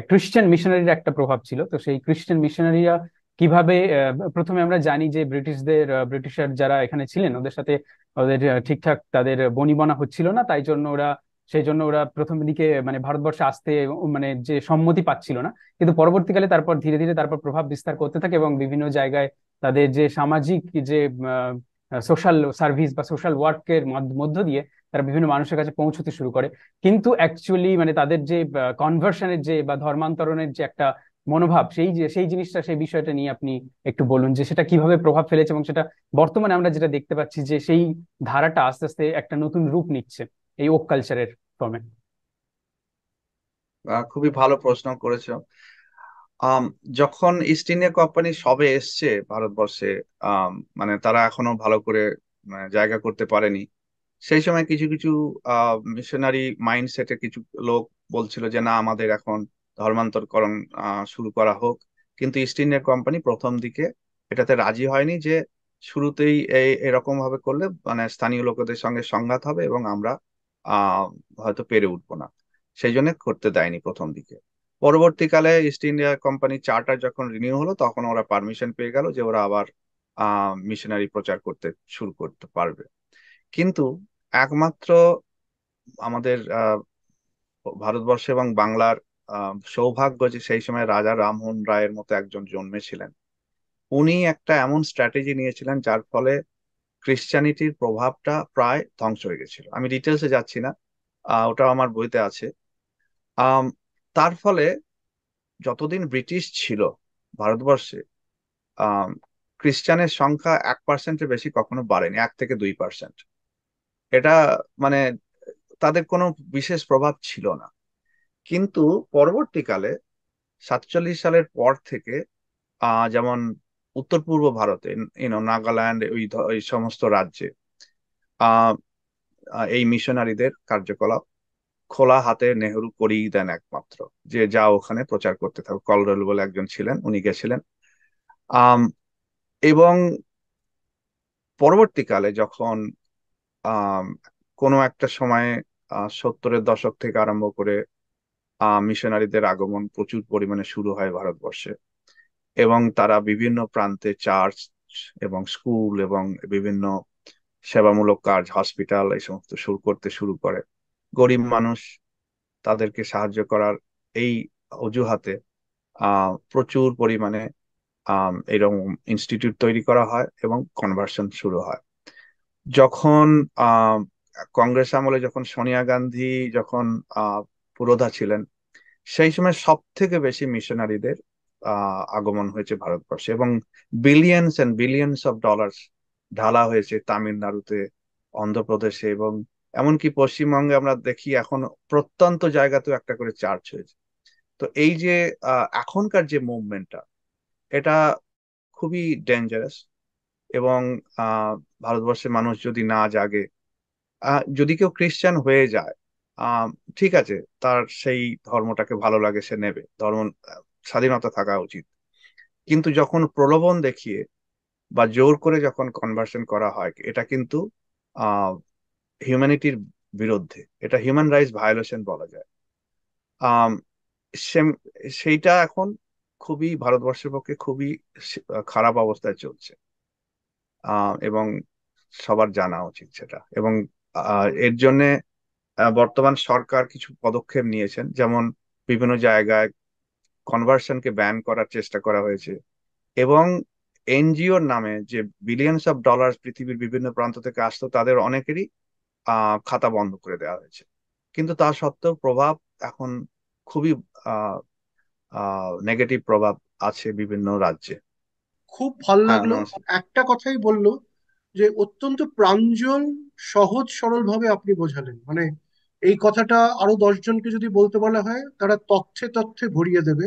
খ্রিস্টান মিশনারির একটা প্রভাব ছিল। তো সেই খ্রিস্টান মিশনারিরা কিভাবে প্রথমে আমরা জানি যে ব্রিটিশার যারা এখানে ছিলেন, ওদের সাথে ওদের ঠিকঠাক তাদের বনিবনা হচ্ছিল না, তাই জন্য ওরা, সেই জন্য ওরা প্রথম দিকে মানে ভারতবর্ষে আসতে মানে যে সম্মতি পাচ্ছিল না। কিন্তু পরবর্তীকালে তারপর ধীরে ধীরে তারপর প্রভাব বিস্তার করতে থাকে, এবং বিভিন্ন জায়গায় তাদের যে সামাজিক যে সোশ্যাল সার্ভিস বা সোশ্যাল ওয়ার্কের মধ্য দিয়ে তারা বিভিন্ন মানুষের কাছে পৌঁছতে শুরু করে। কিন্তু অ্যাকচুয়ালি মানে তাদের যে কনভার্সনের যে বা ধর্মান্তরণের যে একটা মনোভাব, সেই জিনিসটা, সেই বিষয়টা নিয়ে আপনি একটু বলুন যে সেটা কিভাবে প্রভাব ফেলেছে, এবং সেটা বর্তমানে আমরা যেটা দেখতে পাচ্ছি যে সেই ধারাটা আস্তে আস্তে একটা নতুন রূপ নিচ্ছে এই ওক কালচারের ফর্মে। খুবই ভালো প্রশ্ন করেছো। আম, যখন ইস্ট ইন্ডিয়া কোম্পানি সবে এসছে ভারতবর্ষে, মানে তারা এখনো ভালো করে জায়গা করতে পারেনি। সেই সময় কিছু কিছু মিশনারি মাইন্ডসেটে কিছু লোক বলছিল যে না, আমাদের এখন ধর্মান্তরকরণ শুরু করা হোক। কিন্তু ইস্ট ইন্ডিয়া কোম্পানি প্রথম দিকে এটাতে রাজি হয়নি, যে শুরুতেই এরকম ভাবে করলে মানে স্থানীয় লোকেদের সঙ্গে সংঘাত হবে এবং আমরা আহ হয়তো পেরে উঠবো না। সেই জন্য করতে দেয়নি প্রথম দিকে। পরবর্তীকালে ইস্ট ইন্ডিয়া কোম্পানি চার্টার যখন রিনিউ হলো, তখন ওরা পারমিশন পেয়ে গেল যে ওরা আবার মিশনারি প্রচার করতে শুরু করতে পারবে। কিন্তু একমাত্র আমাদের ভারতবর্ষ এবং বাংলার সৌভাগ্য যে সেই সময় রাজা রামমোহন রায়ের মতো একজন জন্মেছিলেন। উনি একটা এমন স্ট্র্যাটেজি নিয়েছিলেন যার ফলে ক্রিশ্চিয়ানিটির প্রভাবটা প্রায় ধ্বংস হয়ে গেছিল। আমি ডিটেলসে যাচ্ছি না, ওটা আমার বইতে আছে। আম, তার ফলে যতদিন ব্রিটিশ ছিল ভারতবর্ষে, আম, খ্রিস্টানের সংখ্যা 1%-এর বেশি কখনো বাড়েনি, 1 থেকে 2%। এটা মানে তাদের কোনো বিশেষ প্রভাব ছিল না। কিন্তু পরবর্তীকালে 47 সালের পর থেকে যেমন উত্তর পূর্ব ভারতে, নাগাল্যান্ড, ওই সমস্ত রাজ্যে আহ এই মিশনারিদের কার্যকলাপ খোলা হাতে নেহেরু করিয়ে দেন একমাত্র, যে যা ওখানে প্রচার করতে থাকো। কলরল বলে একজন ছিলেন, উনি গেছিলেন। আম, এবং পরবর্তীকালে যখন আম, কোনো একটা সময়ে 70-এর দশক থেকে আরম্ভ করে মিশনারিদের আগমন প্রচুর পরিমাণে শুরু হয় ভারতবর্ষে, এবং তারা বিভিন্ন প্রান্তে চার্চ এবং স্কুল এবং বিভিন্ন সেবামূলক কাজ, হসপিটাল, এই সমস্ত শুরু করে। গরিব মানুষ, তাদেরকে সাহায্য করার এই অজুহাতে প্রচুর পরিমাণে এরকম ইনস্টিটিউট তৈরি করা হয় এবং কনভার্সন শুরু হয়। যখন আহ কংগ্রেস আমলে যখন সোনিয়া গান্ধী যখন আহ পুরোধা ছিলেন, সেই সময় সব থেকে বেশি মিশনারিদের আগমন হয়েছে ভারতবর্ষে, এবং billions and billions of dollars ঢালা হয়েছে তামিলনাড়ুতে, অন্ধ্রপ্রদেশে, এবং এমনকি পশ্চিমবঙ্গে আমরা দেখি এখন প্রত্যন্ত জায়গাতেও একটা করে চার্চ হয়েছে। তো এই যে এখনকার যে মুভমেন্টটা, এটা খুবই ডেঞ্জারাস। এবং আহ ভারতবর্ষের মানুষ যদি না জাগে, যদি কেউ খ্রিস্টান হয়ে যায়, আহ ঠিক আছে, তার সেই ধর্মটাকে ভালো লাগে, সে নেবে ধর্ম, স্বাধীনতা থাকা উচিত। কিন্তু যখন প্রলোভন দেখিয়ে বা জোর করে যখন কনভার্সন করা হয়, এটা কিন্তু আহ হিউম্যানিটির বিরুদ্ধে, এটা হিউম্যান রাইটস ভায়োলেশন বলা যায়। আম, সেম- সেইটা এখন খুবই ভারতবর্ষের পক্ষে খুবই খারাপ অবস্থায় চলছে। এবং সবার জানা উচিত সেটা। এবং এর জন্য বর্তমান সরকার কিছু পদক্ষেপ নিয়েছেন, যেমন বিভিন্ন জায়গায় কনভার্সনকে ব্যান করার চেষ্টা করা হয়েছে, এবং এনজিওর নামে যে বিলিয়নস অফ ডলার পৃথিবীর বিভিন্ন প্রান্ত থেকে আসতো, তাদের অনেকেরই খাতা বন্ধ করে দেওয়া হয়েছে। কিন্তু তা সত্ত্বেও প্রভাব এখন খুবই নেগেটিভ প্রভাব আছে বিভিন্ন রাজ্যে। খুব ভাল হ্যাঁ, লাগলো। নমস্কার। একটা কথাই বললো যে অত্যন্ত প্রাঞ্জল, সহজ সরল ভাবে আপনি বোঝালেন। মানে এই কথাটা আরো 10 জনকে যদি বলতে বলা হয়, তারা তথ্যে তথ্যে ভরিয়ে দেবে।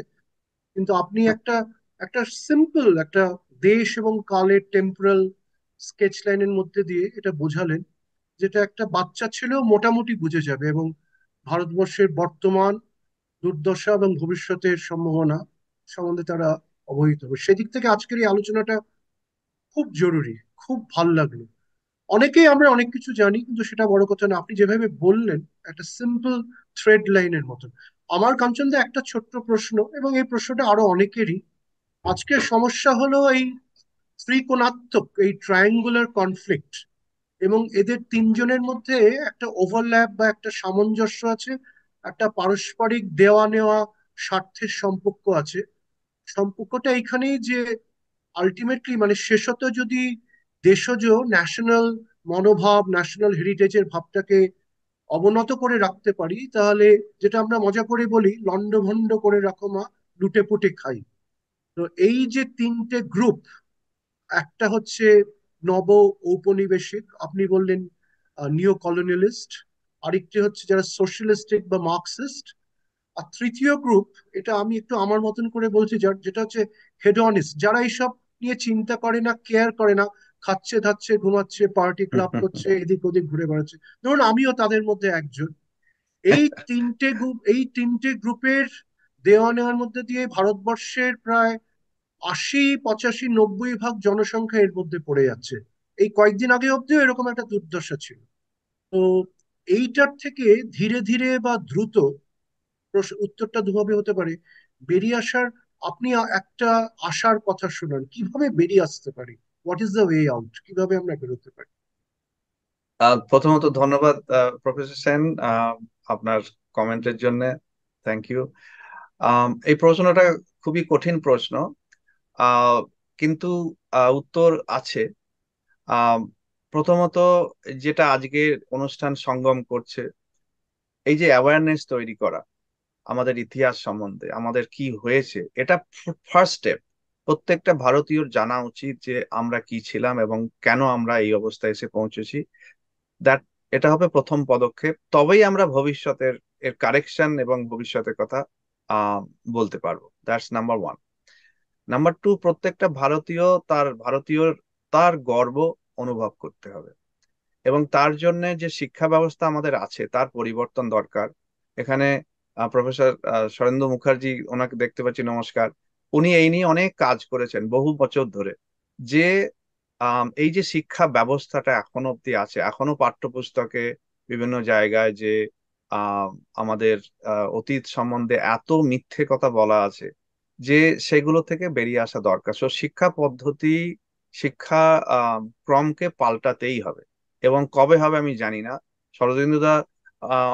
কিন্তু আপনি একটা একটা সিম্পল একটা দেশ এবং কালের টেম্পোরাল স্কেচ লাইনের মধ্যে দিয়ে এটা বোঝালেন, যেটা একটা বাচ্চা ছেলেও মোটামুটি বুঝে যাবে, এবং ভারতবর্ষের বর্তমান দুর্দশা এবং ভবিষ্যতের সম্ভাবনা সম্বন্ধে তারা অবহিত হবে। সেদিক থেকে আজকের এই আলোচনাটা খুব জরুরি। খুব ভাল লাগলো। অনেকেই আমরা অনেক কিছু জানি, কিন্তু সেটা বড় কথা না। আপনি যেভাবে বললেন, একটা সিম্পল থ্রেড লাইনের মতন। আমার কাঞ্চনদা একটা ছোট্ট প্রশ্ন, এবং এই প্রশ্নটা আরো অনেকেরই। আজকের সমস্যা হলো এই ত্রিকোণাত্মক, এই ট্রায়াঙ্গুলার কনফ্লিক্ট, এবং এদের তিনজনের মধ্যে একটা ওভারল্যাপ বা একটা সামঞ্জস্য আছে, একটা পারস্পরিক দেওয়া নেওয়া স্বার্থের সম্পর্ক আছে। সম্পর্কটা এইখানেই যে আলটিমেটলি মানে শেষত যদি দেশজ ন্যাশনাল মনোভাব, ন্যাশনাল হেরিটেজের ভাবটাকে অবনত করে রাখতে পারি, তাহলে যেটা আমরা মজা করে বলি, লন্ডভন্ড করে রাখো মা, লুটে পুটে খাই। তো এই যে তিনটে গ্রুপ, একটা হচ্ছে নব ঔপনিবেশিক, আপনি বললেন নিও কলোনিয়ালিস্ট। আরেকটি হচ্ছে যারা সোশ্যালিস্টিক বা মার্কসিস্ট। আর তৃতীয় গ্রুপ, এটা আমি একটু আমার মতন করে বলছি, যেটা হচ্ছে হেডনিস্ট, যারা এইসব নিয়ে চিন্তা করে না, কেয়ার করে না, খাচ্ছে ধাচ্ছে ঘুমাচ্ছে, পার্টি ক্লাব করছে, এদিক ওদিক ঘুরে বেড়াচ্ছে। ধরুন আমিও তাদের মধ্যে একজন। এই তিনটে গ্রুপের দেওয়া নেওয়ার মধ্যে দিয়ে ভারতবর্ষের প্রায় 80, 85, 90 ভাগ জনসংখ্যা এর মধ্যে পড়ে যাচ্ছে। এই কয়েকদিন আগে অব্দিও এরকম একটা দুর্দশা ছিল। তো এইটার থেকে ধীরে ধীরে বা দ্রুত, উত্তরটা দুভাবে হতে পারে, বেরিয়ে আসার, আপনি একটা আশার কথা শুনান, কিভাবে বেরিয়ে আসতে পারি, what is the way out, কিভাবে আমরা বেরোতে পারি? প্রথমত ধন্যবাদ প্রফেসর সেন, আপনার কমেন্টের জন্য। Thank you. এই প্রশ্নটা খুবই কঠিন প্রশ্ন, আহ, কিন্তু উত্তর আছে। আহ, প্রথমত, যেটা আজকে অনুষ্ঠান সঙ্গম করছে, এই যে অ্যাওয়ারনেস তৈরি করা আমাদের ইতিহাস সম্বন্ধে, আমাদের কি হয়েছে, এটা ফার্স্ট স্টেপ। প্রত্যেকটা ভারতীয়র জানা উচিত যে আমরা কি ছিলাম এবং কেন আমরা এই অবস্থায় এসে পৌঁছেছি। দ্যাট এটা হবে প্রথম পদক্ষেপ। তবেই আমরা ভবিষ্যতের এর কারেকশন এবং ভবিষ্যতের কথা আহ বলতে পারবো। That's number one. Number two, প্রত্যেকটা ভারতীয় তার গর্ব অনুভব করতে হবে, এবং তার জন্য যে শিক্ষা ব্যবস্থা আমাদের আছে তার পরিবর্তন দরকার। এখানে প্রফেসর সরেন্দ্র মুখার্জি, ওনাকে দেখতে পাচ্ছি, নমস্কার। উনি এই নিয়ে অনেক কাজ করেছেন বহু বছর ধরে। যে এই যে শিক্ষা ব্যবস্থাটা এখনো অব্দি আছে, এখনো পাঠ্যপুস্তকে বিভিন্ন জায়গায় যে আহ, আমাদের অতীত সম্বন্ধে এত মিথ্যে কথা বলা আছে, যে সেগুলো থেকে বেরিয়ে আসা দরকার। সো শিক্ষা পদ্ধতি, শিক্ষা ক্রমকে পাল্টাতেই হবে। এবং কবে হবে আমি জানি না। শরদিন্দুদা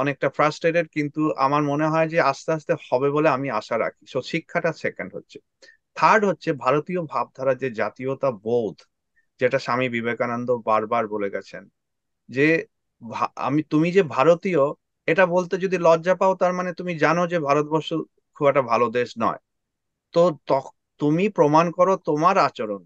অনেকটা ফ্রাস্ট্রেটেড, কিন্তু আমার মনে হয় যে আস্তে আস্তে হবে বলে আমি আশা রাখি। সো শিক্ষাটা সেকেন্ড হচ্ছে। থার্ড হচ্ছে ভারতীয় ভাবধারা, যে জাতীয়তা বোধ, যেটা স্বামী বিবেকানন্দ বারবার বলে গেছেন, যে তুমি যে ভারতীয়, এটা বলতে যদি লজ্জা পাও, তার মানে তুমি জানো যে ভারতবর্ষ খুব একটা ভালো দেশ নয়। তো তুমি প্রমাণ করো তোমার আচরণ,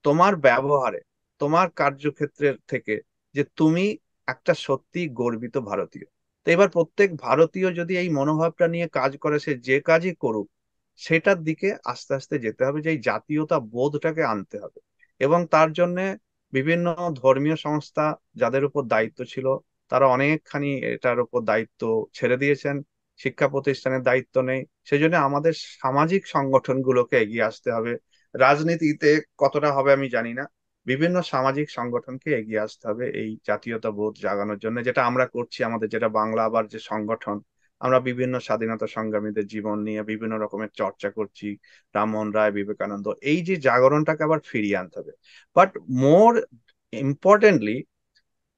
তোমার ব্যবহারে, তোমার কার্যক্ষেত্রের থেকে, যে তুমি একটা সত্যি গর্বিত ভারতীয়। তো এবার প্রত্যেক ভারতীয় যদি এই মনোভাবটা নিয়ে কাজ করে, সে যে কাজই করুক, সেটার দিকে আস্তে আস্তে যেতে হবে, যে এই জাতীয়তা বোধটাকে আনতে হবে। এবং তার জন্য বিভিন্ন ধর্মীয় সংস্থা যাদের উপর দায়িত্ব ছিল, তারা অনেকখানি এটার উপর দায়িত্ব ছেড়ে দিয়েছেন। শিক্ষা প্রতিষ্ঠানের দায়িত্ব নেই। সেজন্য আমাদের সামাজিক সংগঠনগুলোকে এগিয়ে আসতে হবে। রাজনীতিতে কতটা হবে আমি জানি না। বিভিন্ন সামাজিক সংগঠনকে এগিয়ে আসতে হবে এই জাতীয়তা বোধ জাগানোর জন্য, যেটা আমরা করছি। আমাদের যেটা বাংলা আবার যে সংগঠন, আমরা বিভিন্ন স্বাধীনতা সংগ্রামীদের জীবন নিয়ে বিভিন্ন রকমের চর্চা করছি। রামমোহন রায়, বিবেকানন্দ, এই যে জাগরণটাকে আবার ফিরিয়ে আনতে হবে। বাট মোর ইম্পর্টেন্টলি,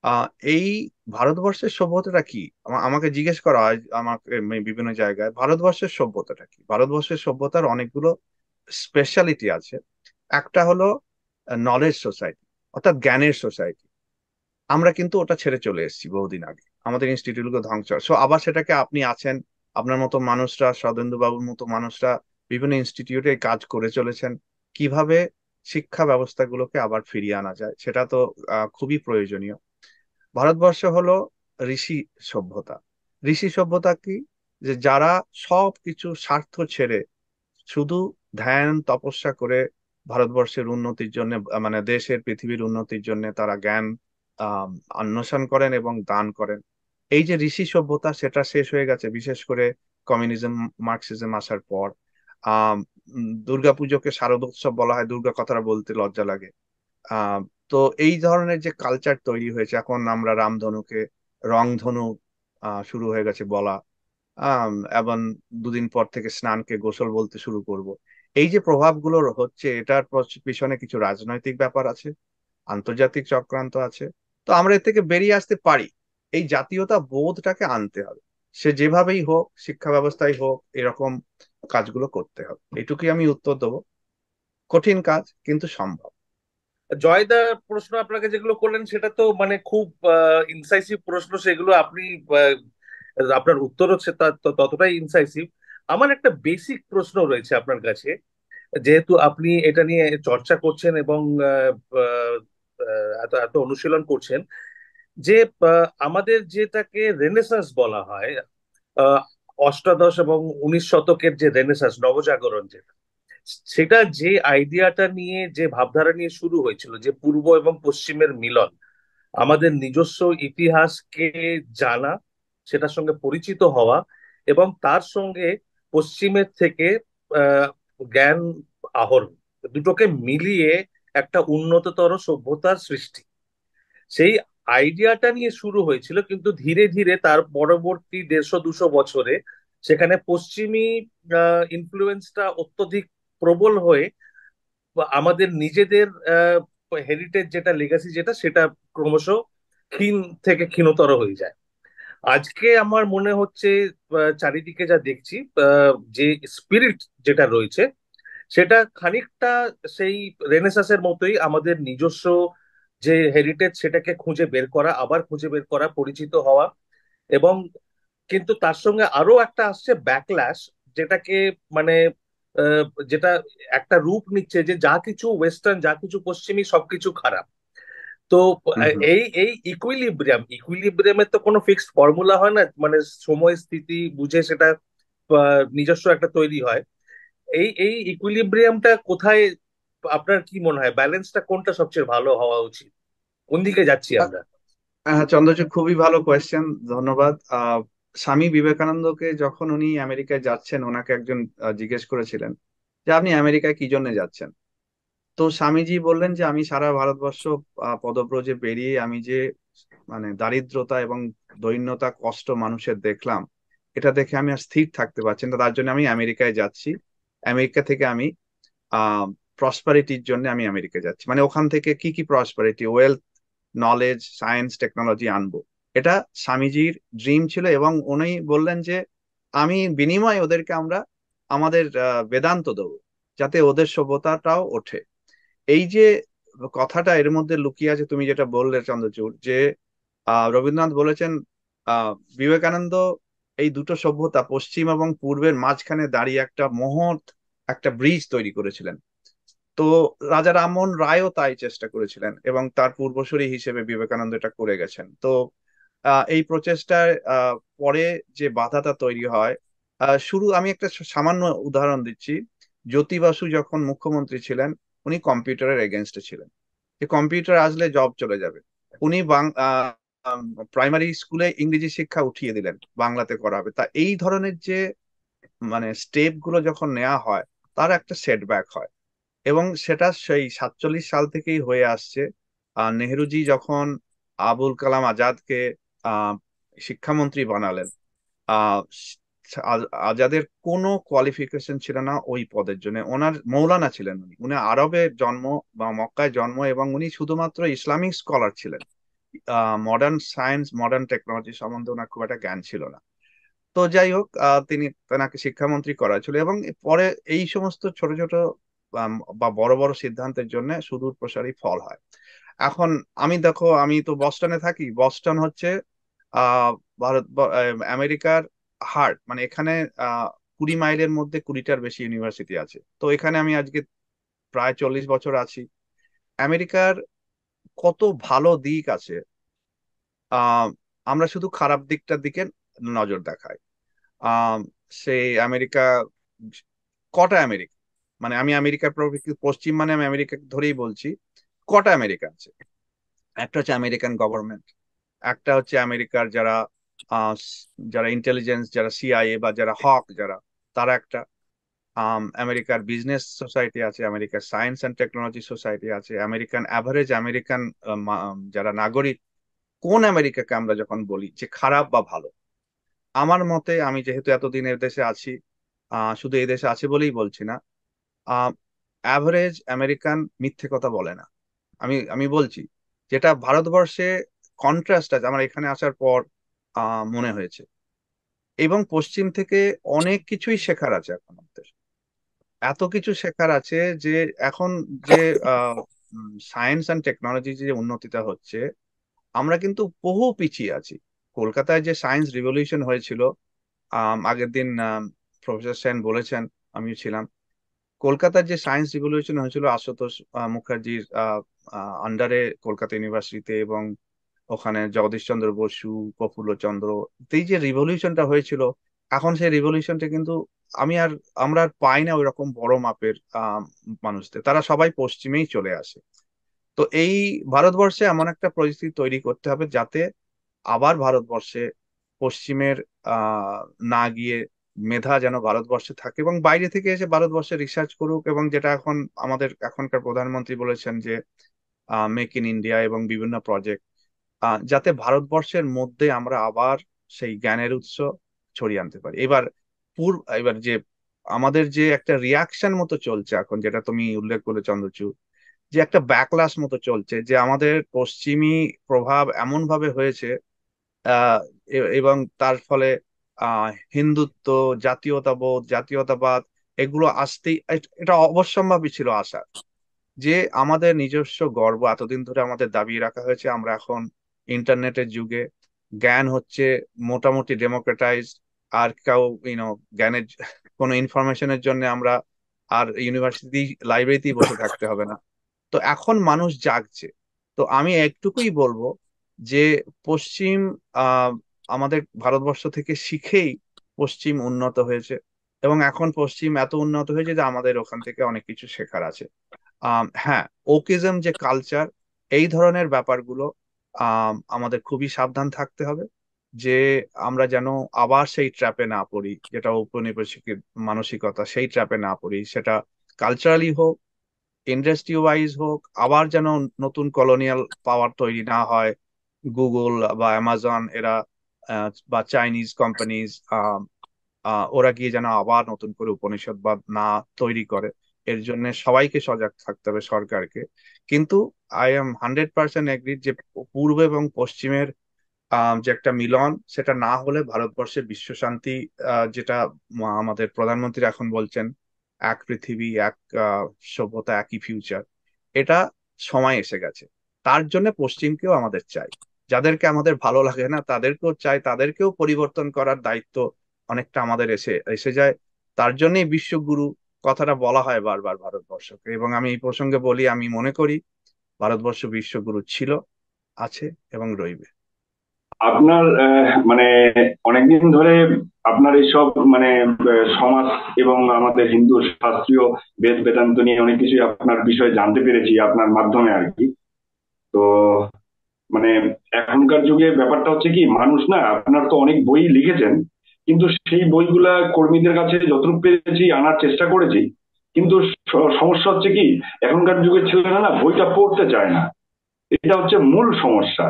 আহ এই ভারতবর্ষের সভ্যতাটা কি, আমাকে জিজ্ঞেস করা হয় আমাকে বিভিন্ন জায়গায়, ভারতবর্ষের সভ্যতাটা কি। ভারতবর্ষের সভ্যতার অনেকগুলো স্পেশালিটি আছে। একটা হলো নলেজ সোসাইটি, অর্থাৎ জ্ঞানের সোসাইটি। আমরা কিন্তু ওটা ছেড়ে চলে এসেছি বহুদিন আগে, আমাদের ইনস্টিটিউটগুলো ধ্বংস। সো আবার সেটাকে আপনি আছেন, আপনার মতো মানুষরা, সদেন্দু বাবুর মতো মানুষরা বিভিন্ন ইনস্টিটিউটে কাজ করে চলেছেন। কিভাবে শিক্ষা ব্যবস্থাগুলোকে আবার ফিরিয়ে আনা যায়, সেটা তো খুবই প্রয়োজনীয়। ভারতবর্ষ হলো ঋষি সভ্যতা। ঋষি সভ্যতা কি? যে যারা সব কিছু স্বার্থ ছেড়ে শুধু ধ্যান তপস্যা করে ভারতবর্ষের উন্নতির জন্য, মানে দেশের পৃথিবীর উন্নতির জন্য তারা জ্ঞান আহ অন্বেষণ করেন এবং দান করেন। এই যে ঋষি সভ্যতা, সেটা শেষ হয়ে গেছে বিশেষ করে কমিউনিজম, মার্কসিজম আসার পর। দুর্গাপুজোকে শারদোৎসব বলা হয়, দুর্গা কথাটা বলতে লজ্জা লাগে। আহ তো এই ধরনের যে কালচার তৈরি হয়েছে, এখন আমরা রামধনুকে রংধনু শুরু হয়ে গেছে বলা। এবং দুদিন পর থেকে স্নানকে গোসল বলতে শুরু করব। এই যে প্রভাবগুলো হচ্ছে, এটার পিছনে কিছু রাজনৈতিক ব্যাপার আছে, আন্তর্জাতিক চক্রান্ত আছে। তো আমরা এর থেকে বেরিয়ে আসতে পারি। এই জাতীয়তা বোধটাকে আনতে হবে। সে যেভাবেই হোক, শিক্ষা ব্যবস্থায় হোক, এরকম কাজগুলো করতে হবে। এটুকুই আমি উত্তর দেবো। কঠিন কাজ, কিন্তু সম্ভব। জয়দা, প্রশ্ন আপনাকে যেগুলো করলেন সেটা তো মানে খুব ইনসাইসিভ প্রশ্ন, সেগুলো আপনি আপনার উত্তর হচ্ছে ততটাই ইনসাইসিভ। আমার একটা বেসিক প্রশ্ন রয়েছে আপনার কাছে, যেহেতু আপনি এটা নিয়ে চর্চা করছেন এবং এত এত অনুশীলন করছেন, যে আমাদের যেটাকে রেনেসাঁস বলা হয়, অষ্টাদশ এবং 19 শতকের যে রেনেসাঁস নবজাগরণ, যেটা সেটা যে আইডিয়াটা নিয়ে, যে ভাবধারা নিয়ে শুরু হয়েছিল, যে পূর্ব এবং পশ্চিমের মিলন, আমাদের নিজস্ব ইতিহাসকে জানা, সেটার সঙ্গে পরিচিত হওয়া, এবং তার সঙ্গে পশ্চিমের থেকে আহ, জ্ঞান আহরণ, দুটোকে মিলিয়ে একটা উন্নততর সভ্যতার সৃষ্টি, সেই আইডিয়াটা নিয়ে শুরু হয়েছিল। কিন্তু ধীরে ধীরে তার পরবর্তী 150-200 বছরে সেখানে পশ্চিমী ইনফ্লুয়েন্সটা অত্যধিক প্রবল হয়ে আমাদের নিজেদের হেরিটেজ, যেটা লেগাসি, যেটা সেটা ক্রমশ ক্ষীণ থেকে ক্ষীণতর হয়ে যায়। আজকে আমার মনে হচ্ছে চারিদিকে যা দেখছি, যে স্পিরিট যেটা রয়েছে সেটা খানিকটা সেই রেনেসাসের মতোই, আমাদের নিজস্ব যে হেরিটেজ সেটাকে খুঁজে বের করা, আবার খুঁজে বের করা, পরিচিত হওয়া। এবং কিন্তু তার সঙ্গে আরো একটা আসছে ব্যাকল্যাশ, যেটাকে মানে আহ, যেটা একটা রূপ নিচ্ছে যে যা কিছু ওয়েস্টার্ন, যা কিছু পশ্চিমী, সবকিছু খারাপ। তো হুম হুম। এই এই ইকুইলিব্রিয়ামের তো কোনো ফিক্সড ফর্মুলা হয় না, মানে সময় স্থিতি বুঝে সেটা নিজস্ব একটা তৈরি হয়। এই ইকুইলিব্রিয়ামটা কোথায়, আপনার কি মনে হয় ব্যালেন্সটা কোনটা সবচেয়ে ভালো হওয়া উচিত? কোন দিকে যাচ্ছি আমরা? হ্যাঁ চন্দ্রচূড়, খুবই ভালো কোয়েশ্চেন, ধন্যবাদ। স্বামী বিবেকানন্দকে যখন উনি আমেরিকায় যাচ্ছেন, ওনাকে একজন জিজ্ঞেস করেছিলেন যে আপনি আমেরিকায় কি জন্য যাচ্ছেন। তো স্বামীজি বললেন যে আমি সারা ভারতবর্ষ পদব্রজে বেরিয়ে আমি যে মানে দারিদ্রতা এবং দৈন্যতা কষ্ট মানুষের দেখলাম, এটা দেখে আমি আর স্থির থাকতে পারছি না, তার জন্য আমি আমেরিকায় যাচ্ছি। আমেরিকা থেকে আমি প্রসপারিটির জন্য আমি আমেরিকা যাচ্ছি, মানে ওখান থেকে কি কি prosperity, wealth, knowledge, science, technology আনবো। এটা স্বামীজির ড্রিম ছিল, এবং উনি বললেন যে আমি বিনিময়ে ওদেরকে আমরা আমাদের বেদান্ত দেবো, যাতে ওদের সভ্যতাটাও ওঠে। এই যে কথাটা এর মধ্যে লুকিয়ে আছে, তুমি যেটা বললে চন্দ্রচূড়, যে রবীন্দ্রনাথ বলেছেন বিবেকানন্দ এই দুটো সভ্যতা পশ্চিম এবং পূর্বের মাঝখানে দাঁড়িয়ে একটা মহৎ একটা ব্রিজ তৈরি করেছিলেন। তো রাজা রামমোহন রায়ও তাই চেষ্টা করেছিলেন, এবং তার পূর্বসূরি হিসেবে বিবেকানন্দ এটা করে গেছেন। তো এই প্রচেষ্টার পরে যে বাধাটা তৈরি হয়, শুরু আমি একটা সামান্য উদাহরণ দিচ্ছি। জ্যোতি বাসু যখন মুখ্যমন্ত্রী ছিলেন, উনি কম্পিউটারের এগেনস্টে ছিলেন, যে কম্পিউটার আসলে জব চলে যাবে। উনি প্রাইমারি স্কুলে ইংরেজি শিক্ষা উঠিয়ে দিলেন, বাংলাতে করা হবে। তা এই ধরনের যে মানে স্টেপ গুলো যখন নেওয়া হয়, তার একটা সেটব্যাক হয়, এবং সেটা সেই 47 সাল থেকেই হয়ে আসছে। নেহরুজি যখন আবুল কালাম আজাদকে আহ শিক্ষামন্ত্রী বানালেন, আহ আজাদের কোনো কোয়ালিফিকেশন ছিল না ওই পদের জন্য। ওনার মৌলানা ছিলেন, উনি উনি আরবে জন্ম বা মক্কায় জন্ম, এবং উনি শুধুমাত্র ইসলামিক স্কলার ছিলেন। মডার্ন সায়েন্স, মডার্ন টেকনোলজি সম্বন্ধে ওনার খুব একটা জ্ঞান ছিল না। তো যাই হোক, তিনি তেনাকে শিক্ষামন্ত্রী করা ছিল, এবং পরে এই সমস্ত ছোট ছোট বা বড় বড় সিদ্ধান্তের জন্য সুদূর প্রসারী ফল হয়। এখন আমি দেখো, আমি তো বস্টনে থাকি। বস্টন হচ্ছে আহ আমেরিকার হার্ট, মানে এখানে 20 মাইলের মধ্যে 20টার বেশি ইউনিভার্সিটি আছে। তো এখানে আমি আজকে প্রায় 40 বছর আছি। আমেরিকার কত ভালো দিক আছে, আহ আমরা শুধু খারাপ দিকটার দিকে নজর দেখাই। আহ সেই আমেরিকা, কটা আমেরিকা, মানে আমি আমেরিকার পশ্চিম মানে আমি আমেরিকা ধরেই বলছি, কটা আমেরিকা আছে? একটা হচ্ছে আমেরিকান গভর্নমেন্ট, একটা হচ্ছে আমেরিকার যারা যারা ইন্টেলিজেন্স, যারা সিআইএ বা যারা হক, যারা, তারা একটা, আমেরিকার বিজনেস সোসাইটি আছে, আমেরিকার সায়েন্স অ্যান্ড টেকনোলজি সোসাইটি আছে, আমেরিকান অ্যাভারেজ আমেরিকান যারা নাগরিক। কোন আমেরিকাকে আমরা যখন বলি যে খারাপ বা ভালো, আমার মতে, আমি যেহেতু এতদিন এর দেশে আছি, শুধু এই দেশে আছি বলেই বলছি না, অ্যাভারেজ আমেরিকান মিথ্যে কথা বলে না। আমি আমি বলছি, যেটা ভারতবর্ষে কন্ট্রাস্ট আছে আমার এখানে আসার পর মনে হয়েছে। এবং পশ্চিম থেকে অনেক কিছুই শেখার আছে এখন আমাদের, এত কিছু শেখার আছে যে এখন যে সায়েন্স অ্যান্ড টেকনোলজি যে উন্নতিটা হচ্ছে, আমরা কিন্তু বহু পিছিয়ে আছি। কলকাতায় যে সায়েন্স রিভলিউশন হয়েছিল, আগের দিন প্রফেসর সেন বলেছেন, আমিও ছিলাম। কলকাতার যে সায়েন্স রিভলিউশন হয়েছিল আশুতোষ মুখার্জির আন্ডারে কলকাতা ইউনিভার্সিটিতে, এবং ওখানে জগদীশ চন্দ্র বসু, প্রফুল্ল চন্দ্র, এই যে রিভলিউশনটা হয়েছিল, এখন সেই রিভলিউশনটা কিন্তু আমি আর আমরা আর পাই না ওই রকম বড় মাপের মানুষদের, তারা সবাই পশ্চিমেই চলে আসে। তো এই ভারতবর্ষে এমন একটা পরিস্থিতি তৈরি করতে হবে যাতে আবার ভারতবর্ষে পশ্চিমের আহ না গিয়ে মেধা যেন ভারতবর্ষে থাকে এবং বাইরে থেকে এসে ভারতবর্ষে রিসার্চ করুক, এবং যেটা এখন আমাদের এখনকার প্রধানমন্ত্রী বলেছেন যে মেক ইন ইন্ডিয়া এবং বিভিন্ন প্রজেক্ট, যাতে ভারতবর্ষের মধ্যে আমরা আবার সেই জ্ঞানের উৎস ছড়িয়ে আনতে পারি। এবার যে আমাদের যে একটা রিয়াকশন মতো চলছে এখন, যেটা তুমি উল্লেখ করলে চন্দ্রচূড়, যে একটা ব্যাকলাশ মতো চলছে, যে আমাদের পশ্চিমী প্রভাব এমন ভাবে হয়েছে, আহ এবং তার ফলে হিন্দুত্ব, জাতীয়তাবাদ এগুলো আসতেই এটা অবশ্যম্ভাবী ছিল আসা, যে আমাদের নিজস্ব গর্ব এতদিন ধরে আমাদের দাবিয়ে রাখা হয়েছে। আমরা এখন ইন্টারনেটের যুগে জ্ঞান হচ্ছে মোটামুটি ডেমোক্রেটাইজ, আর কেউ জ্ঞানের কোনো ইনফরমেশনের জন্য আমরা আর ইউনিভার্সিটি লাইব্রেরিতেই বসে থাকতে হবে না। তো এখন মানুষ জাগছে। তো আমি একটুকুই বলবো যে পশ্চিম আহ আমাদের ভারতবর্ষ থেকে শিখেই পশ্চিম উন্নত হয়েছে, এবং এখন পশ্চিম এত উন্নত হয়েছে যে আমাদের ওখান থেকে অনেক কিছু শেখার আছে। হ্যাঁ, ওকিজম যে কালচার, এই ধরনের ব্যাপারগুলো আমাদের খুবই সাবধান থাকতে হবে, যে আমরা যেন আবার সেই ট্র্যাপে না পড়ি, যেটা ঔপনিবেশিকের মানসিকতা, সেই ট্র্যাপে না পড়ি, সেটা কালচারালি হোক, ইন্ডাস্ট্রি ওয়াইজ হোক, আবার যেন নতুন কলোনিয়াল পাওয়ার তৈরি না হয়। গুগল বা অ্যামাজন এরা বা চাইনিজ কোম্পানিজ ওরা গিয়ে যেন আবার নতুন করে উপনিষদবাদ না তৈরি করে। এর জন্য সবাইকে সজাগ থাকতে হবে, সরকারকে। কিন্তু আই এম 100% এগ্রি যে পূর্ব এবং পশ্চিমের যে একটা মিলন, সেটা না হলে ভারতবর্ষের বিশ্ব শান্তি, যেটা আমাদের প্রধানমন্ত্রী এখন বলছেন, এক পৃথিবী, এক সভ্যতা, একই ফিউচার, এটা সময় এসে গেছে। তার জন্য পশ্চিমকেও আমাদের চাই, যাদেরকে আমাদের ভালো লাগে না তাদেরকেও চাই, তাদেরকেও পরিবর্তন করার দায়িত্ব অনেকটা আমাদের এসে এসে যায়। তার জন্যই বিশ্বগুরু কথাটা বলা হয় বারবার ভারতবর্ষকে, এবং আমি এই প্রসঙ্গে বলি, আমি মনে করি ভারতবর্ষ বিশ্বগুরু ছিল, আছে এবং রইবে। আপনার মানে অনেকদিন ধরে আপনার এইসব মানে সমাজ এবং আমাদের হিন্দু শাস্ত্রীয় বেদ বেদান্ত নিয়ে অনেক কিছুই আপনার বিষয়ে জানতে পেরেছি আপনার মাধ্যমে আর কি। তো মানে এখনকার যুগে ব্যাপারটা হচ্ছে কি, মানুষ না, আপনার তো অনেক বই লিখেছেন, কিন্তু সেই বইগুলা কর্মীদের কাছে যতটুকু পেরেছি আনার চেষ্টা করেছি, কিন্তু সমস্যা হচ্ছে কি, এখনকার যুগের ছেলেরা না বইটা পড়তে চায় না। এটা হচ্ছে মূল সমস্যা।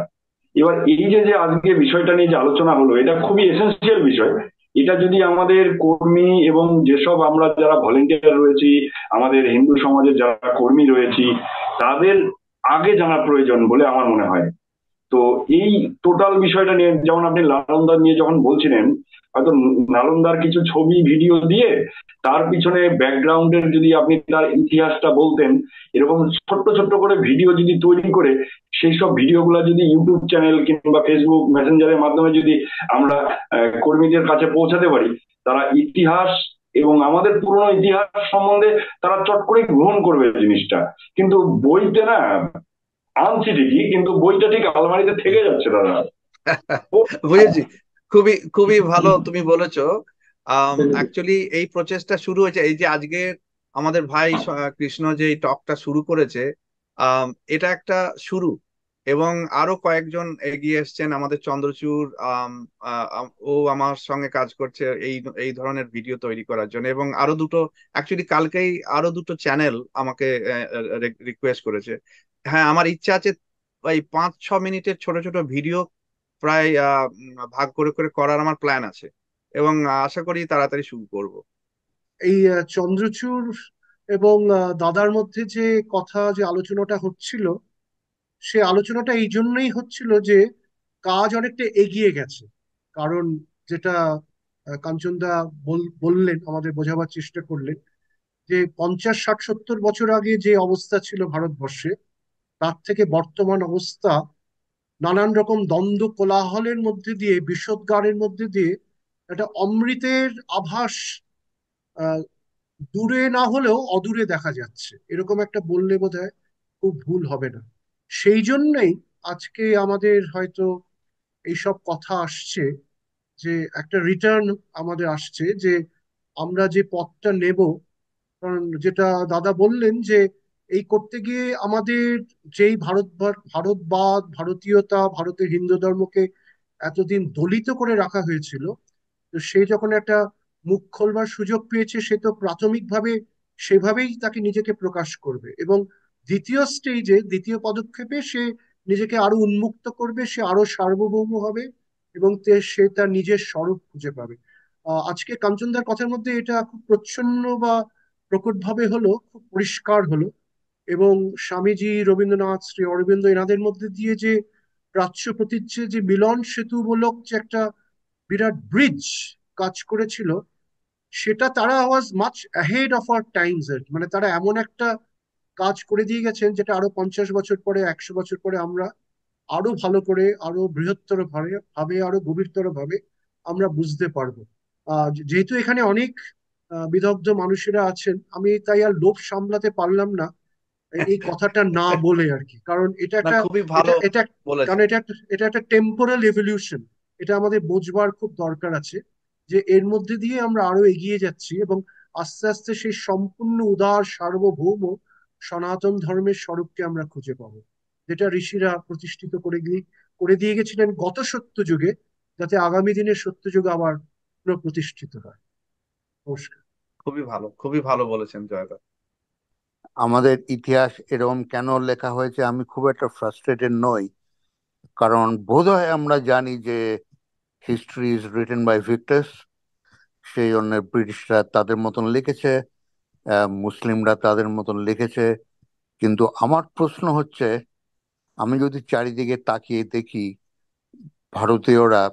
এবার এই যে যে আজকে বিষয়টা নিয়ে যে আলোচনা হলো, এটা খুবই এসেন্সিয়াল বিষয়। এটা যদি আমাদের কর্মী এবং যেসব আমরা যারা ভলেন্টিয়ার রয়েছি, আমাদের হিন্দু সমাজের যারা কর্মী রয়েছি, তাদের আগে জানা প্রয়োজন বলে আমার মনে হয়। তো এই টোটাল বিষয়টা নিয়ে, যেমন আপনি নালন্দা নিয়ে যখন বলছিলেন, হয়তো নালন্দার কিছু ছবি ভিডিও দিয়ে তার পিছনে ব্যাকগ্রাউন্ডের যদি আপনি তার ইতিহাসটা বলতেন, এরকম ছোট্ট ছোট্ট করে ভিডিও যদি তৈরি করে সেই সব ভিডিওগুলো যদি ইউটিউব চ্যানেল কিংবা ফেসবুক মেসেঞ্জারের মাধ্যমে যদি আমরা কর্মীদের কাছে পৌঁছাতে পারি, তারা ইতিহাস এবং আমাদের পুরনো ইতিহাস সম্বন্ধে তারা চট করে গ্রহণ করবে জিনিসটা। কিন্তু বইতে না, আনছি ঠিকই, কিন্তু বইটা ঠিক আলমারিতে থেকে যাচ্ছে দাদা। বুঝেছি। খুবই খুবই ভালো তুমি বলেছো। অ্যাকচুয়ালি এই প্রচেষ্টা শুরু হয়েছে, এই যে আজকে আমাদের ভাই কৃষ্ণ যে এই টকটা শুরু করেছে, আম, এটা একটা শুরু। এবং আরো কয়েকজন এগিয়ে এসেছেন, আমাদের চন্দ্রচূড়, ও আমার সঙ্গে কাজ করছে এই এই ধরনের ভিডিও তৈরি করার জন্য, এবং আরো দুটো, অ্যাকচুয়ালি কালকেই আরো দুটো চ্যানেল আমাকে রিকোয়েস্ট করেছে। হ্যাঁ, আমার ইচ্ছা আছে এই 5-6 মিনিটের ছোট ছোট ভিডিও প্রায় ভাগ করে করে করার আমার প্ল্যান আছে, এবং আশা করি তাড়াতাড়ি শুরু করব। এই চন্দ্রচূড় এবং দাদার মধ্যে যে কথা, যে আলোচনাটা হচ্ছিল, সে আলোচনাটা এই জন্যই হচ্ছিল যে কাজ অনেকটা এগিয়ে গেছে। কারণ যেটা কাঞ্চনদা বললেন, আমাদের বোঝাবার চেষ্টা করলেন, যে 50, 60, 70 বছর আগে যে অবস্থা ছিল ভারতবর্ষে, তার থেকে বর্তমান অবস্থা নানান রকম দ্বন্দ্ব কোলাহলের মধ্যে দিয়ে, বিষোদ্গারের মধ্যে দিয়ে একটা অমৃতের আভাস আহ, দূরে না হলেও অদূরে দেখা যাচ্ছে, এরকম একটা বললে বোধহয় খুব ভুল হবে না। সেই জন্যই আজকে আমাদের হয়তো এইসব কথা আসছে, যে একটা রিটার্ন আমাদের আসছে, যে আমরা যে পথটা নেব। কারণ যেটা দাদা বললেন যে এই করতে গিয়ে আমাদের যেই ভারতবাদ, ভারতীয়তা, ভারতের হিন্দু ধর্মকে এতদিন দলিত করে রাখা হয়েছিল, তো সে যখন একটা মুখ খোলবার সুযোগ পেয়েছে, সে তো প্রাথমিকভাবে সেভাবেই তাকে নিজেকে প্রকাশ করবে, এবং দ্বিতীয় স্টেজে, দ্বিতীয় পদক্ষেপে সে নিজেকে আরো উন্মুক্ত করবে, সে আরো সার্বভৌম হবে, এবং সে তার নিজের স্বরূপ খুঁজে পাবে। আজকে কাঞ্চনদার কথার মধ্যে এটা খুব প্রচ্ছন্ন বা প্রকটভাবে হলো, খুব পরিষ্কার হলো। এবং স্বামীজি, রবীন্দ্রনাথ, শ্রী অরবিন্দ, এনাদের মধ্যে দিয়ে যে প্রাচ্য প্রতীচ্যে যে মিলন সেতুমূলক যে একটা বিরাট ব্রিজ কাজ করেছিল, সেটা তারা ওয়াজ much ahead of our Times. মানে তারা এমন একটা কাজ করে দিয়ে গেছেন, যেটা আরো 50 বছর পরে, 100 বছর পরে আমরা আরো ভালো করে, আরো বৃহত্তর ভাবে, আরো গভীরতর ভাবে আমরা বুঝতে পারবো। যেহেতু এখানে অনেক বিদগ্ধ মানুষেরা আছেন, আমি তাই আর লোভ সামলাতে পারলাম না এই কথাটা না বলে আর কি। কারণ এটা না, একটা, খুবই এটা ভালো এটা কারণ বলেছেন। এটা একটা টেম্পোরাল এভলিউশন। এটা আমাদের বোঝবার খুব দরকার আছে, যে এর মধ্যে দিয়ে আমরা আরো এগিয়ে যাচ্ছি, এবং আস্তে আস্তে সেই সম্পূর্ণ উদার সার্বভৌম সনাতন ধর্মের স্বরূপকে আমরা খুঁজে পাবো, যেটা ঋষিরা প্রতিষ্ঠিত করে দিয়ে গেছিলেন গত সত্য যুগে, যাতে আগামী দিনের সত্য যুগ আবার পুনঃপ্রতিষ্ঠিত হয়। নমস্কার। খুবই ভালো বলেছেন জয়দা। আমাদের ইতিহাস এরকম কেন লেখা হয়েছে আমি খুব একটা ফ্রাস্ট্রেটেড নই, কারণ বোধহয় আমরা জানি যে হিস্ট্রি ইজ রিটেন বাই ভিক্টরস। সেই জন্য ব্রিটিশরা তাদের মতন লিখেছে, মুসলিমরা তাদের মতন লিখেছে। কিন্তু আমার প্রশ্ন হচ্ছে, আমি যদি চারিদিকে তাকিয়ে দেখি, ভারতীয়রা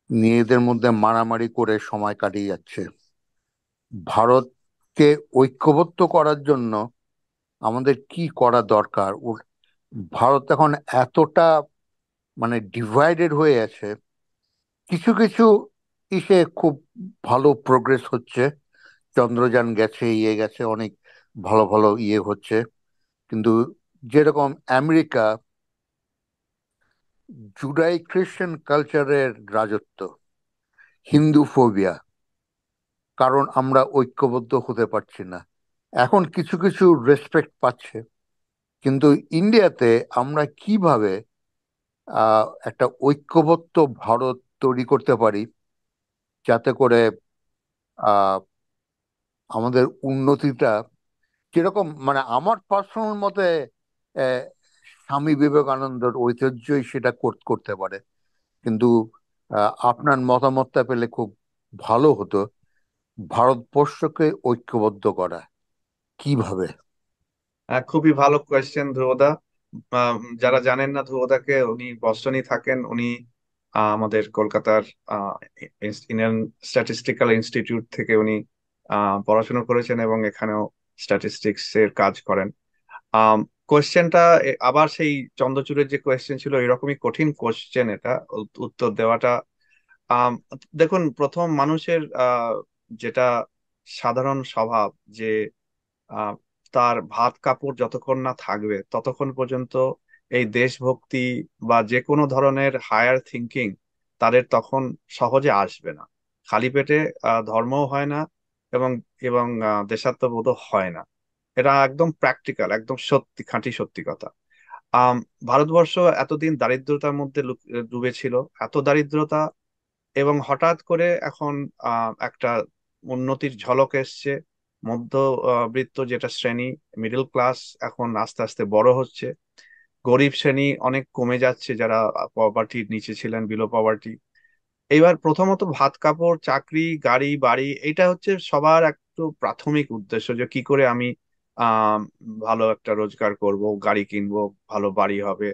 নিজেদের মধ্যে মারামারি করে সময় কাটিয়ে যাচ্ছে। ভারতকে ঐক্যবদ্ধ করার জন্য আমাদের কি করা দরকার? ভারত এখন এতটা মানে ডিভাইডেড হয়ে আছে। কিছু কিছু ইসে খুব ভালো প্রোগ্রেস হচ্ছে, চন্দ্রযান গেছে, ইয়ে গেছে, অনেক ভালো ভালো ইয়ে হচ্ছে। কিন্তু যেরকম আমেরিকা, জুডাই খ্রিস্টান কালচারের রাজত্ব, হিন্দু ফোবিয়া, কারণ আমরা ঐক্যবদ্ধ হতে পারছি না। এখন কিছু কিছু রেসপেক্ট পাচ্ছে, কিন্তু ইন্ডিয়াতে আমরা কিভাবে একটা ঐক্যবদ্ধ ভারত তৈরি করতে পারি, যাতে করে আহ আমাদের উন্নতিটা, যেরকম মানে আমার পার্সোনাল মতে আহ, স্বামী বিবেকানন্দের ঐতিহ্যই সেটা করতে পারে। কিন্তু আপনার মতামতটা পেলে খুব ভালো হতো। ভারতবর্ষকে ঐক্যবদ্ধ করা কিভাবে? খুবই ভালো কোয়েশ্চেন ধ্রুবদা। যারা জানেন না ধ্রুবদাকে, উনি বস্টনই থাকেন। উনি আমাদের কলকাতার ইন্ডিয়ান স্ট্যাটিস্টিক্যাল ইনস্টিটিউট থেকে উনি পড়াশোনা করেছেন এবং এখানেও স্ট্যাটিস্টিক্স এর কাজ করেন। কোয়েশ্চেনটা আবার সেই চন্দ্রচূড়ের যে কোয়েশ্চেন ছিল, এরকমই কঠিন কোয়েশ্চেন। এটা উত্তর দেওয়াটা, আম, দেখুন, প্রথম মানুষের যেটা সাধারণ স্বভাব, যে আহ, তার ভাত কাপড় যতক্ষণ না থাকবে ততক্ষণ পর্যন্ত এই দেশভক্তি বা যে কোনো ধরনের হায়ার থিঙ্কিং তাদের তখন সহজে আসবে না। খালি পেটে ধর্মও হয় না, এবং এবং দেশাত্মবোধও হয় না। এটা একদম প্র্যাকটিক্যাল, একদম সত্যি, খাঁটি সত্যি কথা। আম, ভারতবর্ষ এতদিন দারিদ্রতার মধ্যে ডুবে ছিল, এত দারিদ্রতা, এবং হঠাৎ করে এখন একটা উন্নতির ঝলক এসছে। মধ্যবিত্ত যেটা শ্রেণী, মিডল ক্লাস, এখন আস্তে আস্তে বড় হচ্ছে। গরিব শ্রেণী অনেক কমে যাচ্ছে, যারা পভার্টির নিচে ছিলেন, বিলো পভার্টি। এইবার প্রথমত ভাত কাপড়, চাকরি, গাড়ি বাড়ি, এটা হচ্ছে সবার একটু প্রাথমিক উদ্দেশ্য, যে কি করে আমি আহ ভালো একটা রোজগার করব, গাড়ি কিনবো, ভালো বাড়ি হবে।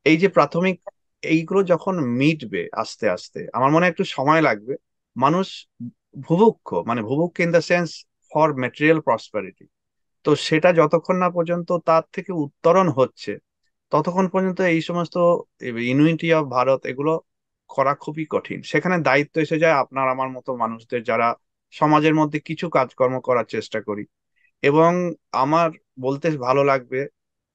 এই যে প্রাথমিক, এইগুলো যখন মিটবে আস্তে আস্তে, আমার মনে হয় একটু সময় লাগবে। মানুষ ভুভুক্ষ, মানে ভুভুক্ষ in the sense for material prosperity. তো সেটা যতক্ষণ না পর্যন্ত তার থেকে উত্তরণ হচ্ছে, ততক্ষণ পর্যন্ত এই সমস্ত ইউনিটি অফ ভারত এগুলো করা খুবই কঠিন। সেখানে দায়িত্ব এসে যায় আপনার আমার মতো মানুষদের, যারা সমাজের মধ্যে কিছু কাজকর্ম করার চেষ্টা করি। এবং আমার বলতে ভালো লাগবে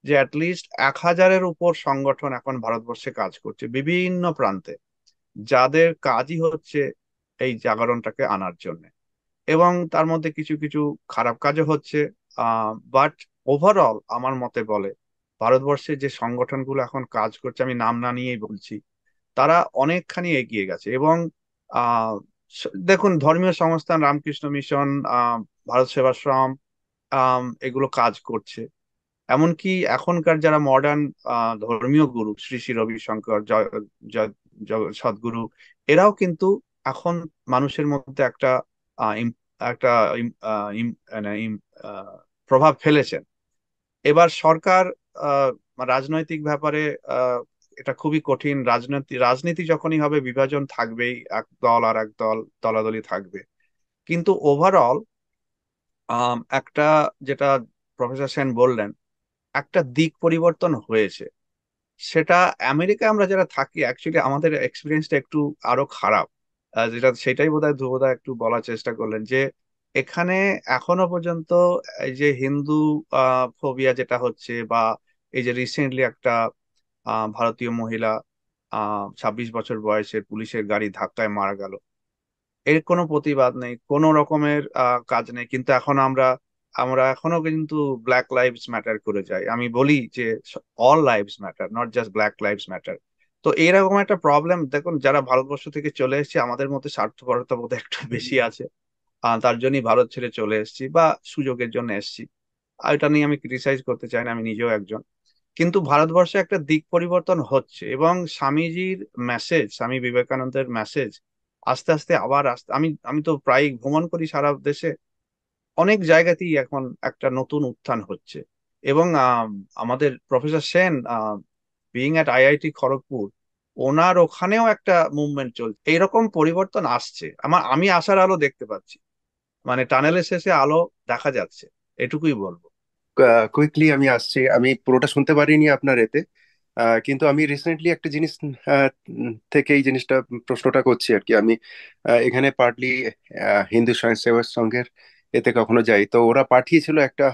যে অ্যাটলিস্ট 1000-এর উপর সংগঠন এখন ভারতবর্ষে কাজ করছে বিভিন্ন প্রান্তে। যাদের কাজই হচ্ছে এই জাগরণটাকে আনার জন্য। এবং তার মধ্যে কিছু কিছু খারাপ কাজও হচ্ছে। বাট ওভারঅল আমার মতে বলে ভারতবর্ষে যে সংগঠনগুলো এখন কাজ করছে, আমি নাম না নিয়েই বলছি, তারা অনেকখানি এগিয়ে গেছে। এবং আহ দেখুন, ধর্মীয় সংস্থান রামকৃষ্ণ মিশন, ভারত সেবাশ্রম, এগুলো কাজ করছে। এমনকি এখনকার যারা মডার্ন ধর্মীয় গুরু, শ্রী শ্রী রবিশঙ্কর, জয় জয় সদ্গুরু, এরাও কিন্তু এখন মানুষের মধ্যে একটা একটা মানে আহ, প্রভাব ফেলেছেন। এবার সরকার আহ, রাজনৈতিক ব্যাপারে আহ, এটা খুবই কঠিন। রাজনীতি রাজনীতি যখনই হবে বিভাজন থাকবেই, এক দল আর এক দল, দলাদলি থাকবে। কিন্তু ওভারঅল একটা, যেটা প্রফেসর সেন বললেন, একটা দিক পরিবর্তন হয়েছে। সেটা আমেরিকায় আমরা যারা থাকি, অ্যাকচুয়ালি আমাদের এক্সপিরিয়েন্সটা একটু আরো খারাপ। যেটা সেটাই বোধহয় ধ্রুবদা একটু বলার চেষ্টা করলেন, যে এখানে এখনো পর্যন্ত এই যে হিন্দু ফোবিয়া যেটা হচ্ছে, বা এই যে রিসেন্টলি একটা ভারতীয় মহিলা 26 বছর বয়সের পুলিশের গাড়ি ধাক্কায় মারা গেল, এর কোনো প্রতিবাদ নেই, কোনো রকমের কাজ নেই। কিন্তু এখন আমরা আমরা এখনো কিন্তু ব্ল্যাক লাইভস ম্যাটার করে যাই। আমি বলি যে all lives matter, not just black lives matter. তো এইরকম একটা প্রবলেম, দেখুন, যারা ভারতবর্ষ থেকে চলে এসেছে, আমাদের মধ্যে স্বার্থপরতা বোধ একটু বেশি আছে। তার জন্যই ভারত ছেড়ে চলে এসেছি, বা সুযোগের জন্য এসেছি। আর এটা নিয়ে আমি ক্রিটিসাইজ করতে চাই না, আমি নিজেও একজন। কিন্তু ভারতবর্ষে একটা দিক পরিবর্তন হচ্ছে, এবং স্বামীজির মেসেজ, স্বামী বিবেকানন্দের মেসেজ আস্তে আস্তে আবার আসতে, আমি আমি তো প্রায় ভ্রমণ করি সারা দেশে, অনেক জায়গাতেই এখন একটা নতুন উত্থান হচ্ছে। এবং আমাদের professor Sen, being at IIT Kharagpur, ওনার ওখানেও একটা মুভমেন্ট চলছে, এইরকম পরিবর্তন আসছে। আমি আশার আলো দেখতে পাচ্ছি, মানে টানেলের শেষে আলো দেখা যাচ্ছে, এটুকুই বলবো। কুইকলি আমি আসছি, আমি পুরোটা শুনতে পারিনি আপনার এতে। কিন্তু আমি রিসেন্টলি একটা জিনিস থেকে এই জিনিসটা প্রশ্নটা করছি আর কি। আমি এখানে পার্টলি হিন্দু স্বয়ংসেবক সংঘের এতে কখনো যাই, তো ওরা পাঠিয়েছিল একটা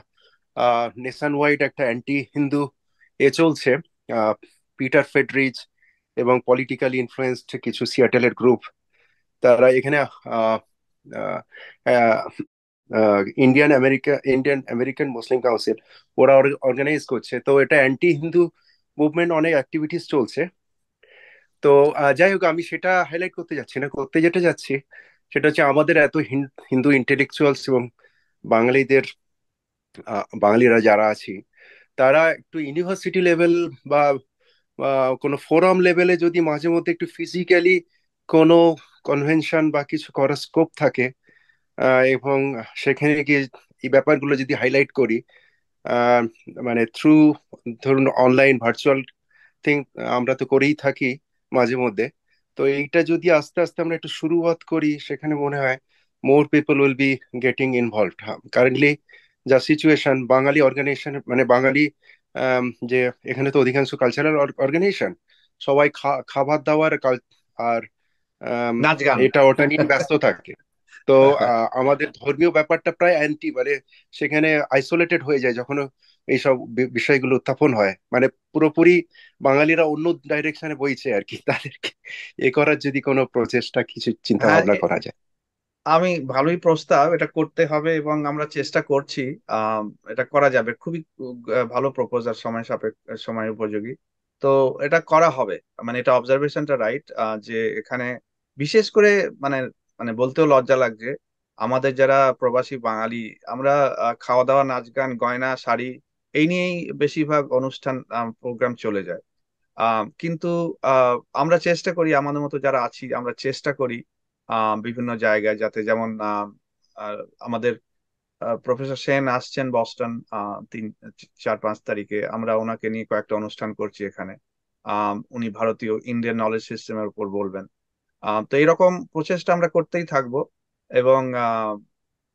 নেশন ওয়াইড একটা অ্যান্টি হিন্দু চলছে। আহ, পিটার ফেডরিজ এবং পলিটিক্যালি ইনফ্লুয়েন্সড কিছু সিয়াটেলের গ্রুপ, তারা এখানে আহ, আহ, ইন্ডিয়ান আমেরিকান মুসলিম কাউন্সিল ওরা অর্গানাইজ করছে। তো এটা অ্যান্টি হিন্দু মুভমেন্ট, অনেক অ্যাক্টিভিটিস চলছে। তো যাই হোক, আমি সেটা হাইলাইট করতে যাচ্ছি না, করতে যেটা যাচ্ছি সেটা হচ্ছে আমাদের এত হিন্দু ইন্টেলেকচুয়ালস এবং বাঙালিদের, বাঙালিরা যারা আছি, তারা একটু ইউনিভার্সিটি লেভেল বা বা কোনো ফোরাম লেভেলে যদি মাঝে মধ্যে একটু ফিজিক্যালি কোনো কনভেনশন বা কিছু করার স্কোপ থাকে, এবং সেখানে গিয়ে এই ব্যাপারগুলো যদি হাইলাইট করি, আহ, মানে থ্রু, ধরুন অনলাইন ভার্চুয়াল থিং আমরা তো করেই থাকি মাঝে মধ্যে। তো এইটা যদি আস্তে আস্তে আমরা একটু শুরুয়াত করি, সেখানে মনে হয় more people will be getting involved. Currently যা সিচুয়েশন, বাঙালি অর্গানাইজেশন মানে বাঙালি, যে এখানে তো অধিকাংশ কালচারাল অর্গানাইজেশন, সবাই খাবার দাবার আর আম, নাচ গান। এটা ওটা নিয়ে ব্যস্ত থাকে। তো আমাদের ধর্মীয় ব্যাপারটা প্রায় অ্যান্টি, মানে সেখানে আইসোলেটেড হয়ে যায় যখন এইসব বিষয়গুলো উত্থাপন হয়। মানে পুরোপুরি বাঙালিরা অন্য ডাইরেকশনে বইছে আর কি। তাদেরকে এ করার যদি কোনো প্রচেষ্টা, কিছু চিন্তা হ্যাঁ, ভাবনা করা যায়। ভালোই প্রস্তাব, এটা করতে হবে এবং আমরা চেষ্টা করছি। এটা করা যাবে, খুবই ভালো প্রপোজাল, সময় সাপেক্ষ, সময় উপযোগী। তো এটা করা হবে। মানে এটা অবজারভেশনটা রাইট, যে এখানে বিশেষ করে, মানে মানে বলতেও লজ্জা লাগছে, আমাদের যারা প্রবাসী বাঙালি, আমরা খাওয়া দাওয়া, নাচ গান, গয়না, শাড়ি, এই নিয়েই বেশিরভাগ অনুষ্ঠান প্রোগ্রাম চলে যায়। কিন্তু আহ, আমরা চেষ্টা করি, আমাদের মতো যারা আছি আমরা চেষ্টা করি বিভিন্ন জায়গায়, যাতে যেমন আহ, আমাদের প্রফেসর সেন আসছেন বস্টন 3, 4, 5 তারিখে, আমরা ওনাকে নিয়ে কয়েকটা অনুষ্ঠান করছি এখানে। উনি ভারতীয় ইন্ডিয়ান নলেজ সিস্টেমের উপর বলবেন। তো এরকম প্রচেষ্টা আমরা করতেই থাকবো। এবং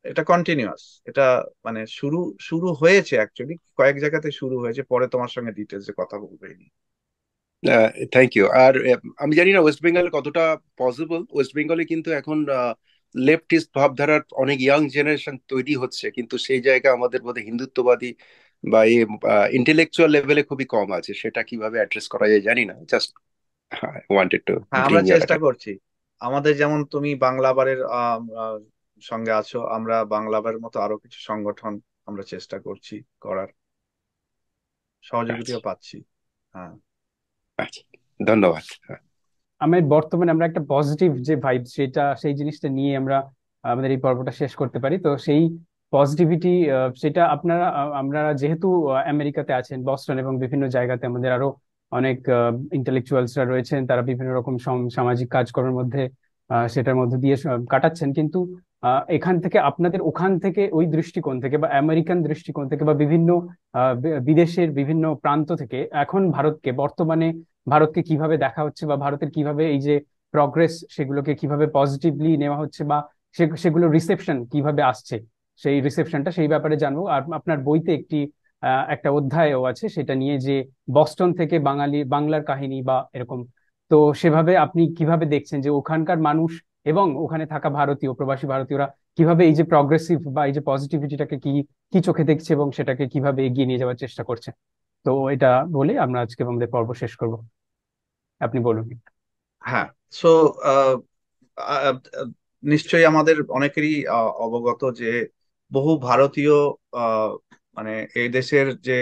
এটা কন্টিনিউয়াস, এটা মানে শুরু শুরু হয়েছে, অ্যাকচুয়ালি কয়েক জায়গাতে শুরু হয়েছে, পরে তোমার সঙ্গে ডিটেলসে কথা বলবো এই নিয়ে। Thank you. আর আমি জানি না ওয়েস্ট বেঙ্গলে কতটা পসিবল। ওয়েস্ট বেঙ্গলে কিন্তু এখন লেফটিস্ট ভাবধারার অনেক ইয়াং জেনারেশন তৈরি হচ্ছে, কিন্তু সেই জায়গা আমাদের মধ্যে হিন্দুত্ববাদী বা ইন্টেলেকচুয়াল লেভেলে খুবই কম আছে। সেটা কিভাবে অ্যাড্রেস করা যায় জানি না। জাস্ট I wanted to হ্যাঁ, আমরা bring your চেষ্টা attention. করছি। আমাদের যেমন তুমি বাংলাবারের সঙ্গে আছো, আমরা বাংলাবারের মতো আরো কিছু সংগঠন আমরা চেষ্টা করছি করার, আচ্ছা সহযোগিতাও পাচ্ছি। হ্যাঁ। আচ্ছা, ধন্যবাদ। বর্তমানে আমরা একটা পজিটিভ যে ভাইব সেই জিনিসটা নিয়ে আমরা আমাদের এই পর্বটা শেষ করতে পারি। তো সেই পজিটিভিটি সেটা আপনারা আমরা যেহেতু আমেরিকাতে আছেন, বস্টন এবং বিভিন্ন জায়গাতে আমাদের আরো অনেক ইন্টেলেকচুয়ালসরা রয়েছেন, তারা বিভিন্ন রকম সামাজিক কাজকর্মের মধ্যে সেটার মধ্যে দিয়ে কাটাচ্ছেন। কিন্তু এখান থেকে আপনাদের ওখান থেকে ওই দৃষ্টিকোণ থেকে বা আমেরিকান দৃষ্টিকোণ থেকে বা বিভিন্ন বিদেশের বিভিন্ন প্রান্ত থেকে এখন ভারতকে কিভাবে দেখা হচ্ছে, বা ভারতের কিভাবে এই যে প্রগ্রেস সেগুলোকে কিভাবে পজিটিভলি নেওয়া হচ্ছে, বা সেগুলো রিসেপশন কিভাবে আসছে, সেই রিসেপশনটা সেই ব্যাপারে জানবো। আর আপনার বইতে একটা অধ্যায়ও আছে সেটা নিয়ে, যে বস্টন থেকে বাংলার কাহিনী বা এরকম। তো সেভাবে আপনি কিভাবে দেখছেন যে ওখানকার মানুষ এবং ওখানে থাকা প্রবাসী ভারতীয়রা কিভাবে এই যে প্রগ্রেসিভ বা এই যে পজিটিভিটিটাকে কি কি চোখে দেখছে এবং সেটাকে কিভাবে এগিয়ে নিয়ে যাওয়ার চেষ্টা করছে? তো এটা বলে আমরা আজকে আমাদের পর্ব শেষ করব। আপনি বলুন। হ্যাঁ। সো নিশ্চয়ই আমাদের অনেকেরই অবগত যে বহু ভারতীয় আহ, মানে এই দেশের যে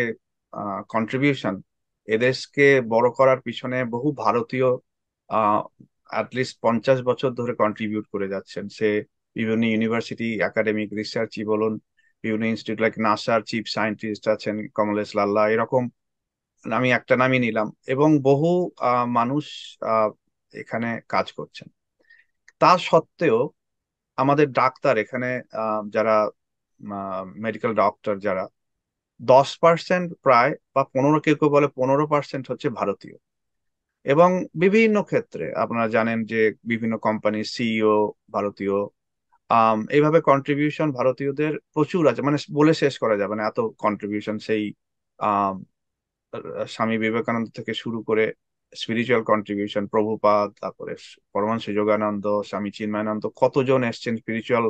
কন্ট্রিবিউশন, এদেশকে বড় করার পিছনে বহু ভারতীয় অ্যাটলিস্ট 50 বছর ধরে কন্ট্রিবিউট করে যাচ্ছেন। সে বিভিন্ন ইউনিভার্সিটি একাডেমিক রিসার্চই বলুন, বিভিন্ন ইনস্টিটিউট লাইক নাসার চিফ সায়েন্টিস্ট আছেন কমলেশ লাল্লা, এরকম আমি একটা নামই নিলাম, এবং বহু মানুষ আহ, এখানে কাজ করছেন। তা সত্ত্বেও আমাদের ডাক্তার এখানে যারা মেডিকেল ডক্টর যারা 10% প্রায়, বা 15, কেউ কেউ বলে 15% হচ্ছে ভারতীয়। এবং বিভিন্ন ক্ষেত্রে আপনারা জানেন যে বিভিন্ন কোম্পানির সিইও ভারতীয়। এইভাবে কন্ট্রিবিউশন ভারতীয়দের প্রচুর আছে, মানে বলে শেষ করা যাবে না, এত কন্ট্রিবিউশন। সেই আম, স্বামী বিবেকানন্দ থেকে শুরু করে স্পিরিচুয়াল কন্ট্রিবিউশন, প্রভুপাদ, তারপরে পরমহংস যোগানন্দ, স্বামী চিন্ময়ানন্দ, কতজন এসছেন স্পিরিচুয়াল,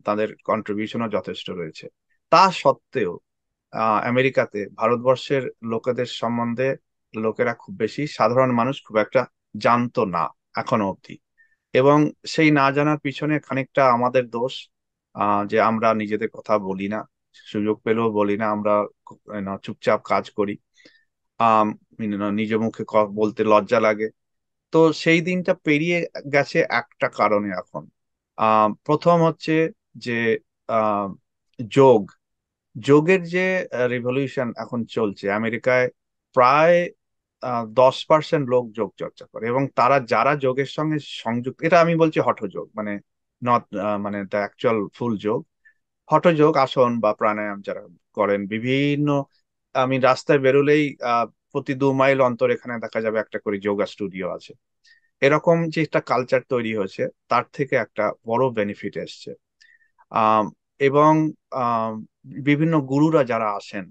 তাদের কন্ট্রিবিউশনও যথেষ্ট রয়েছে। তা সত্ত্বেও আমেরিকাতে ভারতবর্ষের লোকেদের সম্বন্ধে লোকেরা খুব বেশি, সাধারণ মানুষ খুব একটা জানতো না এখনো অবধি। এবং সেই না জানার পিছনে খানিকটা আমাদের দোষ, যে আমরা নিজেদের কথা বলি না, সুযোগ পেলেও বলি না, আমরা চুপচাপ কাজ করি। আহ নিজ মুখে বলতে লজ্জা লাগে। তো সেই দিনটা পেরিয়ে গেছে একটা কারণে এখন। প্রথম হচ্ছে যে আহ যোগ যোগের যে রিভলিউশন এখন চলছে আমেরিকায়, প্রায় 10% লোক যোগ চর্চা করে, এবং তারা যারা যোগের সঙ্গে সংযুক্ত, এটা আমি বলছি হঠযোগ, মানে নট মানে দ্য অ্যাকচুয়াল ফুল যোগ। হঠযোগ আসন বা প্রাণায়াম যারা করেন বিভিন্ন, আমি রাস্তায় বেরোলেই প্রতি 2 মাইল অন্তর এখানে দেখা যাবে একটা করে যোগা স্টুডিও আছে। এরকম যে একটা কালচার তৈরি হয়েছে, তার থেকে একটা বড় বেনিফিট এসছে। আম, এবং আম, বিভিন্ন গুরুরা যারা আসেন,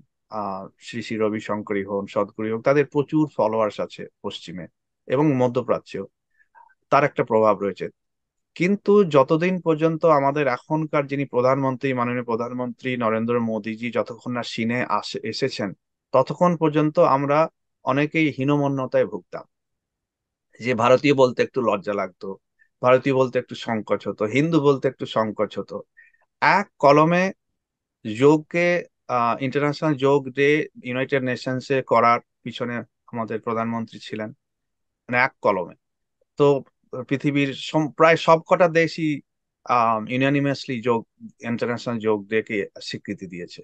শ্রী শ্রী রবিশঙ্করী হন, সদ্গুরু হোক, তাদের প্রচুর ফলোয়ার্স আছে পশ্চিমে এবং মধ্যপ্রাচ্যেও, তার একটা প্রভাব রয়েছে। কিন্তু যতদিন পর্যন্ত আমাদের এখনকার যিনি প্রধানমন্ত্রী, মাননীয় প্রধানমন্ত্রী নরেন্দ্র মোদীজি যতক্ষণ না চীনে এসেছেন, ততক্ষণ পর্যন্ত আমরা অনেকেই হীনমন্যতায় ভুগতাম। যে ভারতীয় বলতে একটু লজ্জা লাগতো, ভারতীয় বলতে একটু সংকোচ হতো, হিন্দু বলতে একটু সংকোচ হতো। এক কলমে যোগকে ইন্টারন্যাশনাল যোগ ডে ইউনাইটেড নেশনসে করার পিছনে আমাদের প্রধানমন্ত্রী ছিলেন, মানে এক কলমে। তো পৃথিবীর প্রায় সবকটা দেশই ইউনানিমাসলি যোগ ইন্টারন্যাশনাল যোগ ডে কে স্বীকৃতি দিয়েছে।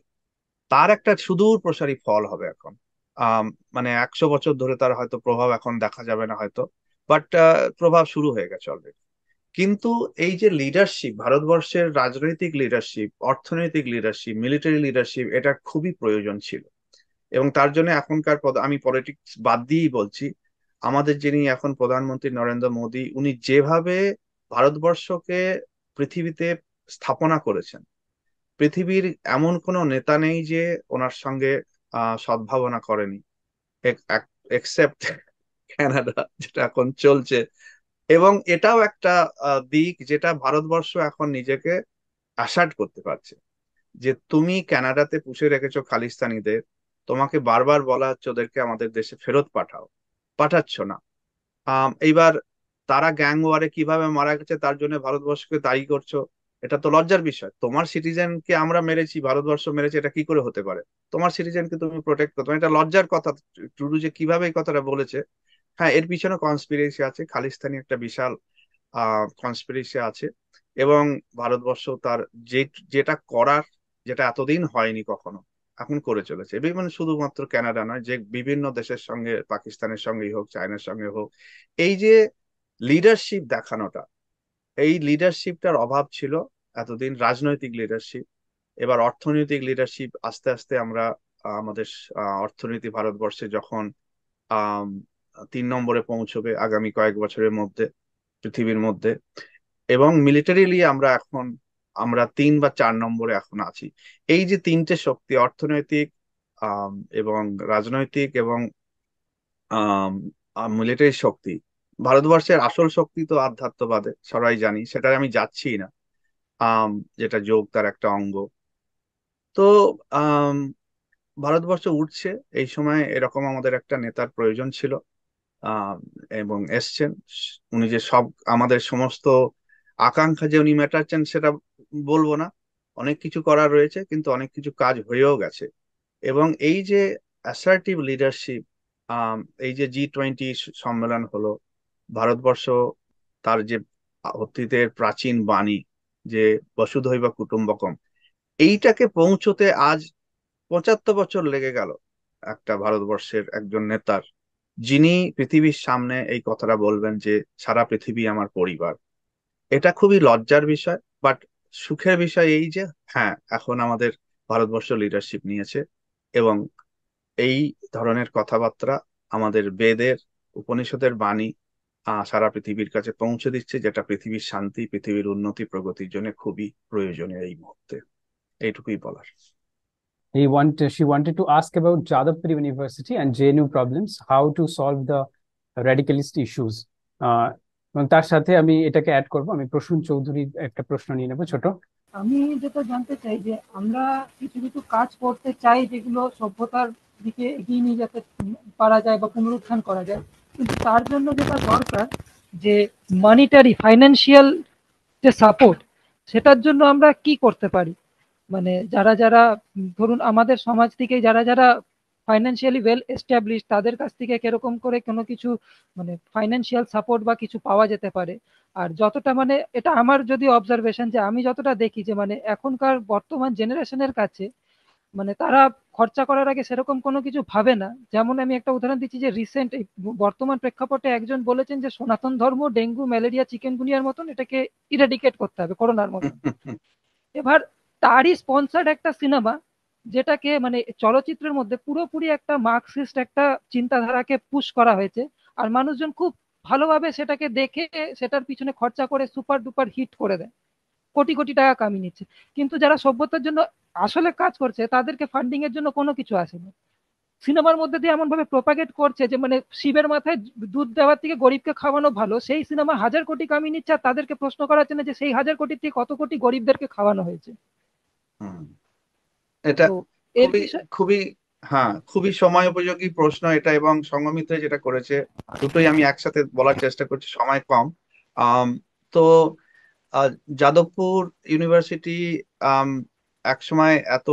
তার একটা সুদূর প্রসারী ফল হবে এখন। আম, মানে 100 বছর ধরে তার হয়তো প্রভাব এখন দেখা যাবে না হয়তো, বাট প্রভাব শুরু হয়ে গেছে অলরেডি। কিন্তু এই যে লিডারশিপ, ভারতবর্ষের রাজনৈতিক লিডারশিপ, অর্থনৈতিক লিডারশিপ, মিলিটারি লিডারশিপ, এটা খুবই প্রয়োজন ছিল। এবং তার জন্য এখনকার আমি পলিটিক্স বাদ দিয়েই বলছি, আমাদের যিনি এখন প্রধানমন্ত্রী নরেন্দ্র মোদী, উনি যেভাবে ভারতবর্ষকে পৃথিবীতে স্থাপনা করেছেন, পৃথিবীর এমন কোনো নেতা নেই যে ওনার সঙ্গে সদ্ভাবনা করেনি, এক্সেপ্ট কানাডা, যেটা এখন চলছে। এবং এটাও একটা দিক যেটা ভারতবর্ষ এখন নিজেকে অ্যাসার্ট করতে পারছে, যে তুমি কানাডাতে পুষে রেখেছো খালিস্তানিদের, তোমাকে বারবার বলা হচ্ছে ওদেরকে আমাদের দেশে ফেরত পাঠাও, পাঠাচ্ছ না। এইবার তারা গ্যাং ওয়ারে কিভাবে মারা গেছে তার জন্য ভারতবর্ষকে দায়ী করছো, এটা তো লজ্জার বিষয়। তোমার সিটিজেনকে আমরা মেরেছি, ভারতবর্ষ মেরেছে, এটা কি করে হতে পারে? তোমার সিটিজেনকে তুমি প্রোটেক্ট করতে, এটা লজ্জার কথা। টুডু যে কিভাবে এই কথাটা বলেছে, হ্যাঁ এর পিছনে কনস্পিরেসি আছে, খালিস্তানি একটা বিশাল কনস্পিরেসি আছে। এবং ভারতবর্ষ তার যে যেটা করার, যেটা এতদিন হয়নি কখনো, এখন করে চলেছে। বিভিন্ন শুধুমাত্র কানাডা নয়, যে বিভিন্ন দেশের সঙ্গে, পাকিস্তানের সঙ্গেই হোক, চায়নার সঙ্গে হোক, এই যে লিডারশিপ দেখানোটা, এই লিডারশিপটার অভাব ছিল এতদিন, রাজনৈতিক লিডারশিপ। এবার অর্থনৈতিক লিডারশিপ আস্তে আস্তে আমরা আমাদের অর্থনীতি ভারতবর্ষে যখন আহ 3 নম্বরে পৌঁছবে আগামী কয়েক বছরের মধ্যে পৃথিবীর মধ্যে, এবং মিলিটারিলি আমরা 3 বা 4 নম্বরে এখন আছি। এই যে তিনটে শক্তি, অর্থনৈতিক, আম, এবং রাজনৈতিক এবং মিলিটারি শক্তি, ভারতবর্ষের আসল শক্তি তো আধ্যাত্মবাদে, সবাই জানি, সেটা আমি যাচ্ছি না। আম, যেটা যোগ তার একটা অঙ্গ। তো আম, ভারতবর্ষ উঠছে, এই সময় এরকম আমাদের একটা নেতার প্রয়োজন ছিল। আহ, এবং এসছেন। উনি যে সব আমাদের সমস্ত আকাঙ্ক্ষা যে উনি মেটাচ্ছেন সেটা বলবো না, অনেক কিছু করার রয়েছে, কিন্তু অনেক কিছু কাজ হয়েও গেছে। এবং এই যে অ্যাসার্টিভ লিডারশিপ, এই যে G20 সম্মেলন হলো, ভারতবর্ষ তার যে অতীতের প্রাচীন বাণী, যে বসুধৈব কুটুম্বকম, এইটাকে পৌঁছতে আজ 75 বছর লেগে গেল একটা ভারতবর্ষের একজন নেতার, যিনি পৃথিবীর সামনে এই কথাটা বলবেন যে সারা পৃথিবী আমার পরিবার। এটা খুবই লজ্জার বিষয়, বাট সুখের বিষয় এই যে হ্যাঁ, এখন আমাদের ভারতবর্ষ লিডারশিপ নিয়েছে, এবং এই ধরনের কথাবার্তা আমাদের বেদের, উপনিষদের বাণী সারা পৃথিবীর কাছে পৌঁছে দিচ্ছে, যেটা পৃথিবীর শান্তি, পৃথিবীর উন্নতি প্রগতির জন্য খুবই প্রয়োজনীয় এই মুহূর্তে। এইটুকুই বলার। She wanted to ask about Jadavpur University and JNU problems, how to solve the radicalist issues. এবং তার সাথে আমি এটাকে অ্যাড করব, আমি প্রসূন চৌধুরীর একটা প্রশ্ন নিয়ে নেবো ছোট। আমি যেটা জানতে চাই যে আমরা কিছু কিছু কাজ করতে চাই যেগুলো সভ্যতার দিকে এগিয়ে নিয়ে যেতে পারা যায় বা পুনরুত্থান করা যায়, কিন্তু তার জন্য যেটা দরকার যে মনিটারি ফাইন্যান্সিয়াল যে সাপোর্ট, সেটার জন্য আমরা কি করতে পারি? মানে যারা যারা ধরুন আমাদের সমাজ থেকে যারা যারা ফাইন্যান্সিয়ালি ওয়েল এস্টাবলিশ, তাদের কাছ থেকে কিরকম করে কোনো কিছু মানে ফাইন্যান্সিয়াল সাপোর্ট বা কিছু পাওয়া যেতে পারে। আর যতটা মানে এটা আমার যদি অবজারভেশন, যে আমি যতটা দেখি যে মানে এখনকার বর্তমান জেনারেশনের কাছে মানে তারা খরচা করার আগে সেরকম কোনো কিছু ভাবে না। যেমন আমি একটা উদাহরণ দিচ্ছি যে রিসেন্ট এই বর্তমান প্রেক্ষাপটে একজন বলেছেন যে সনাতন ধর্ম ডেঙ্গু ম্যালেরিয়া চিকেনগুনিয়ার মতন এটাকে ইরাডিকেট করতে হবে, করোনার মতন। এবার তারই স্পন্সার্ড একটা সিনেমা, যেটাকে মানে চলচ্চিত্রের মধ্যে পুরোপুরি একটা মার্কসিস্ট একটা চিন্তাধারাকে পুশ করা হয়েছে, আর মানুষজন খুব ভালোভাবে সেটাকে দেখে সেটার পিছনে খরচা করে সুপার ডুপার হিট করে দেয়, কোটি কোটি টাকা কামিয়ে নিচ্ছে। কিন্তু যারা সভ্যতার জন্য আসলে কাজ করছে তাদেরকে ফান্ডিং এর জন্য কোনো কিছু আসে না। সিনেমার মধ্যে দিয়ে এমন ভাবে প্রোপাগেট করছে যে মানে শিবের মাথায় দুধ দেওয়ার থেকে গরিবকে খাওয়ানো ভালো, সেই সিনেমা হাজার কোটি কামিয়ে নিচ্ছে, আর তাদেরকে প্রশ্ন করা হচ্ছে না যে সেই হাজার কোটি থেকে কত কোটি গরিবদেরকে খাওয়ানো হয়েছে। এটা তো এর খুবই বিষয় খুবই হ্যাঁ, খুবই সময় উপযোগী প্রশ্ন এটা, এবং সঙ্গমিত্র যেটা করেছে দুটোই আমি একসাথে বলার চেষ্টা করছি, সময় কম। আম, তো আহ, যাদবপুর ইউনিভার্সিটি আম, একসময় এত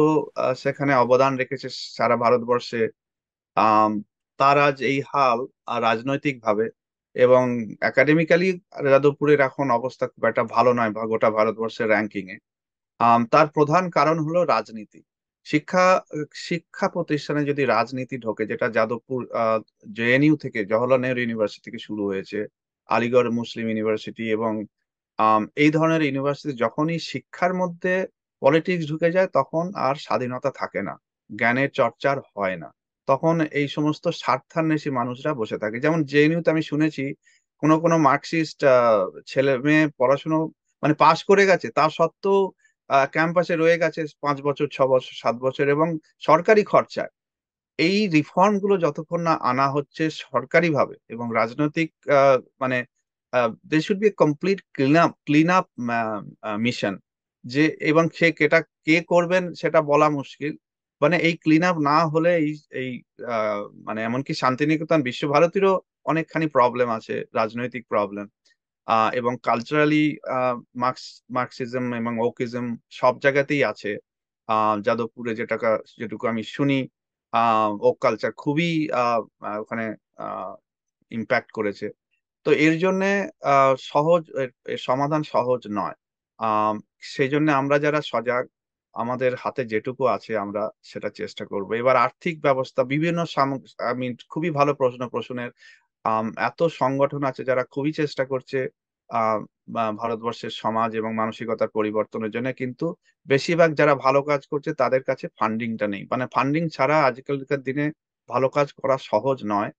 সেখানে অবদান রেখেছে সারা ভারতবর্ষে, আম, তার আজ এই হাল রাজনৈতিক ভাবে এবং একাডেমিক্যালি যাদবপুরের এখন অবস্থা খুব একটা ভালো নয় গোটা ভারতবর্ষের র্যাঙ্কিং এ। তার প্রধান কারণ হলো রাজনীতি। শিক্ষা শিক্ষা প্রতিষ্ঠানে যদি রাজনীতি ঢোকে, যেটা যাদবপুর JNU থেকে, জওহরলাল নেহরু ইউনিভার্সিটি থেকে শুরু হয়েছে, আলিগড় মুসলিম ইউনিভার্সিটি, এবং এই ধরনের ইউনিভার্সিটি, যখনই শিক্ষার মধ্যে পলিটিক্স ঢুকে যায় তখন আর স্বাধীনতা থাকে না, জ্ঞানের চর্চার হয় না, তখন এই সমস্ত স্বার্থান্বেষী মানুষরা বসে থাকে। যেমন JNU-তে আমি শুনেছি কোনো কোনো মার্কসিস্ট ছেলে মেয়ে পড়াশুনো মানে পাশ করে গেছে, তা সত্ত্বেও ক্যাম্পাসে রয়ে গেছে 5 বছর, 6 বছর, 7 বছর, এবং সরকারি খরচায়। এই রিফর্ম গুলো যতক্ষণ না আনা হচ্ছে সরকারি ভাবে এবং রাজনৈতিক মানে they should be complete clean up mission, যে এবং কেটা কে করবেন সেটা বলা মুশকিল। মানে এই ক্লিন আপ না হলে এই এই মানে এমনকি শান্তিনিকেতন বিশ্বভারতীরও অনেকখানি প্রবলেম আছে, রাজনৈতিক প্রবলেম, এবং কালচারালি মার্কসিজম এবং ওকিজম সব জায়গাতেই আছে। যাদবপুরে যেটুকু আমি শুনি, ওক কালচার খুবই ওখানে ইম্প্যাক্ট করেছে। তো এর জন্য এর সমাধান সহজ নয়। আম, সেই জন্য আমরা যারা সজাগ, আমাদের হাতে যেটুকু আছে আমরা সেটা চেষ্টা করব। এবার আর্থিক ব্যবস্থা বিভিন্ন আমি খুবই ভালো প্রশ্নের এত সংগঠন আছে যারা খুবই চেষ্টা করছে ভারতবর্ষের সমাজ এবং মানসিকতার পরিবর্তনের জন্য, কিন্তু বেশিরভাগ যারা ভালো কাজ করছে তাদের কাছে ফান্ডিংটা নেই। মানে ফান্ডিং ছাড়া আজকালকার দিনে ভালো কাজ করা সহজ নয়।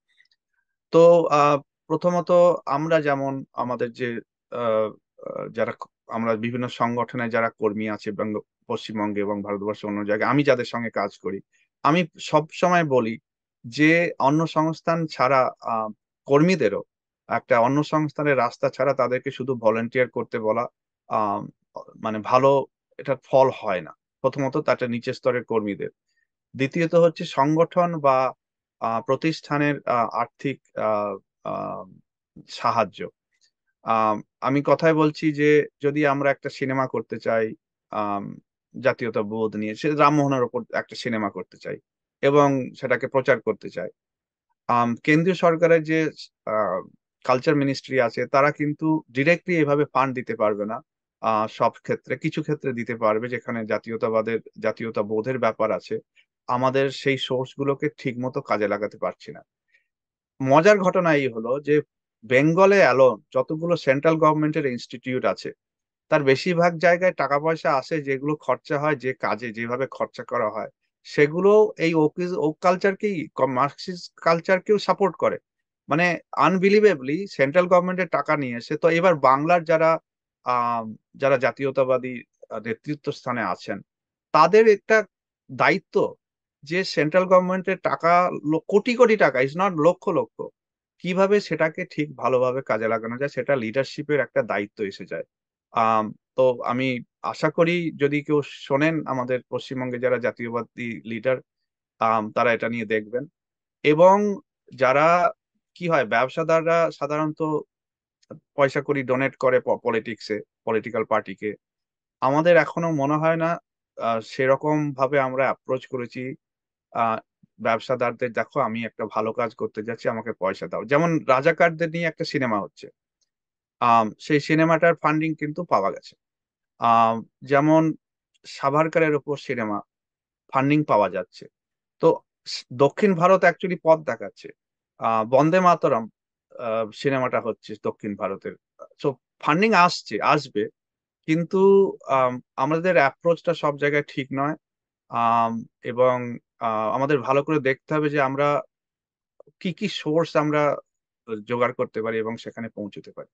তো আহ প্রথমত আমরা যেমন আমাদের যে আহ, যারা আমরা বিভিন্ন সংগঠনে যারা কর্মী আছে পশ্চিমবঙ্গে এবং ভারতবর্ষের অন্য জায়গায়, আমি যাদের সঙ্গে কাজ করি, আমি সব সময় বলি যে অন্য সংস্থান ছাড়া কর্মীদেরও একটা অন্য সংস্থানের রাস্তা ছাড়া তাদেরকে শুধু ভলেন্টিয়ার করতে বলা আহ মানে ভালো, এটার ফল হয় না। প্রথমত তাটা নিচের স্তরের কর্মীদের। দ্বিতীয়ত হচ্ছে সংগঠন বা প্রতিষ্ঠানের আর্থিক আহ, আহ, সাহায্য। আম, আমি কথায় বলছি যে যদি আমরা একটা সিনেমা করতে চাই আম, জাতীয়তাবোধ নিয়ে, সে রামমোহনের ওপর একটা সিনেমা করতে চাই এবং সেটাকে প্রচার করতে চাই, কেন্দ্রীয় সরকারের যে কালচার মিনিস্ট্রি আছে তারা কিন্তু ডিরেক্টলি এভাবে ফান্ড দিতে পারবে না। সব ক্ষেত্রে কিছু ক্ষেত্রে দিতে পারবে যেখানে জাতীয়তাবোধের ব্যাপার আছে। আমাদের সেই সোর্স গুলোকে ঠিক মতো কাজে লাগাতে পারছি না। মজার ঘটনা এই হলো যে বেঙ্গলে অ্যালোন যতগুলো সেন্ট্রাল গভর্নমেন্টের ইনস্টিটিউট আছে, তার বেশিরভাগ জায়গায় টাকা পয়সা আসে, যেগুলো খরচা হয় যে কাজে যেভাবে খরচা করা হয় সেগুলো এই ওক কালচারকেই, মার্কসিস্ট কালচারকেও সাপোর্ট করে। মানে আনবিলিভেবলি সেন্ট্রাল গভর্নমেন্টের টাকা নিয়ে এসে, তো এবার বাংলার আহ যারা জাতীয়তাবাদী নেতৃত্ব স্থানে আছেন তাদের একটা দায়িত্ব যে সেন্ট্রাল গভর্নমেন্টের টাকা, কোটি কোটি টাকা, ইজ নট লক্ষ লক্ষ, কিভাবে সেটাকে ঠিক ভালোভাবে কাজে লাগানো যায় সেটা লিডারশিপের একটা দায়িত্ব এসে যায়। আম, তো আমি আশা করি যদি কেউ শোনেন আমাদের পশ্চিমবঙ্গে যারা জাতীয়বাদী লিডার, তারা এটা নিয়ে দেখবেন। এবং যারা কি হয়, ব্যবসাদাররা সাধারণত পয়সা কড়ি ডোনেট করে পলিটিক্সে, পলিটিক্যাল পার্টিকে। আমাদের এখনো মনে হয় না সেরকম ভাবে আমরা অ্যাপ্রোচ করেছি আহ ব্যবসাদারদের, দেখো আমি একটা ভালো কাজ করতে যাচ্ছি, আমাকে পয়সা দাও। যেমন রাজাকারদের নিয়ে একটা সিনেমা হচ্ছে, সেই সিনেমাটার ফান্ডিং কিন্তু পাওয়া গেছে। আহ যেমন সাভারকারের ওপর সিনেমা, ফান্ডিং পাওয়া যাচ্ছে। তো দক্ষিণ ভারত অ্যাকচুয়ালি পথ দেখাচ্ছে। বন্দে মাতরম সিনেমাটা হচ্ছে দক্ষিণ ভারতের। তো ফান্ডিং আসবে, কিন্তু আম, আমাদের অ্যাপ্রোচটা সব জায়গায় ঠিক নয়। আম, এবং আমাদের ভালো করে দেখতে হবে যে আমরা কি কি সোর্স আমরা জোগাড় করতে পারি এবং সেখানে পৌঁছতে পারি।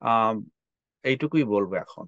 আম, এইটুকুই বলবো এখন।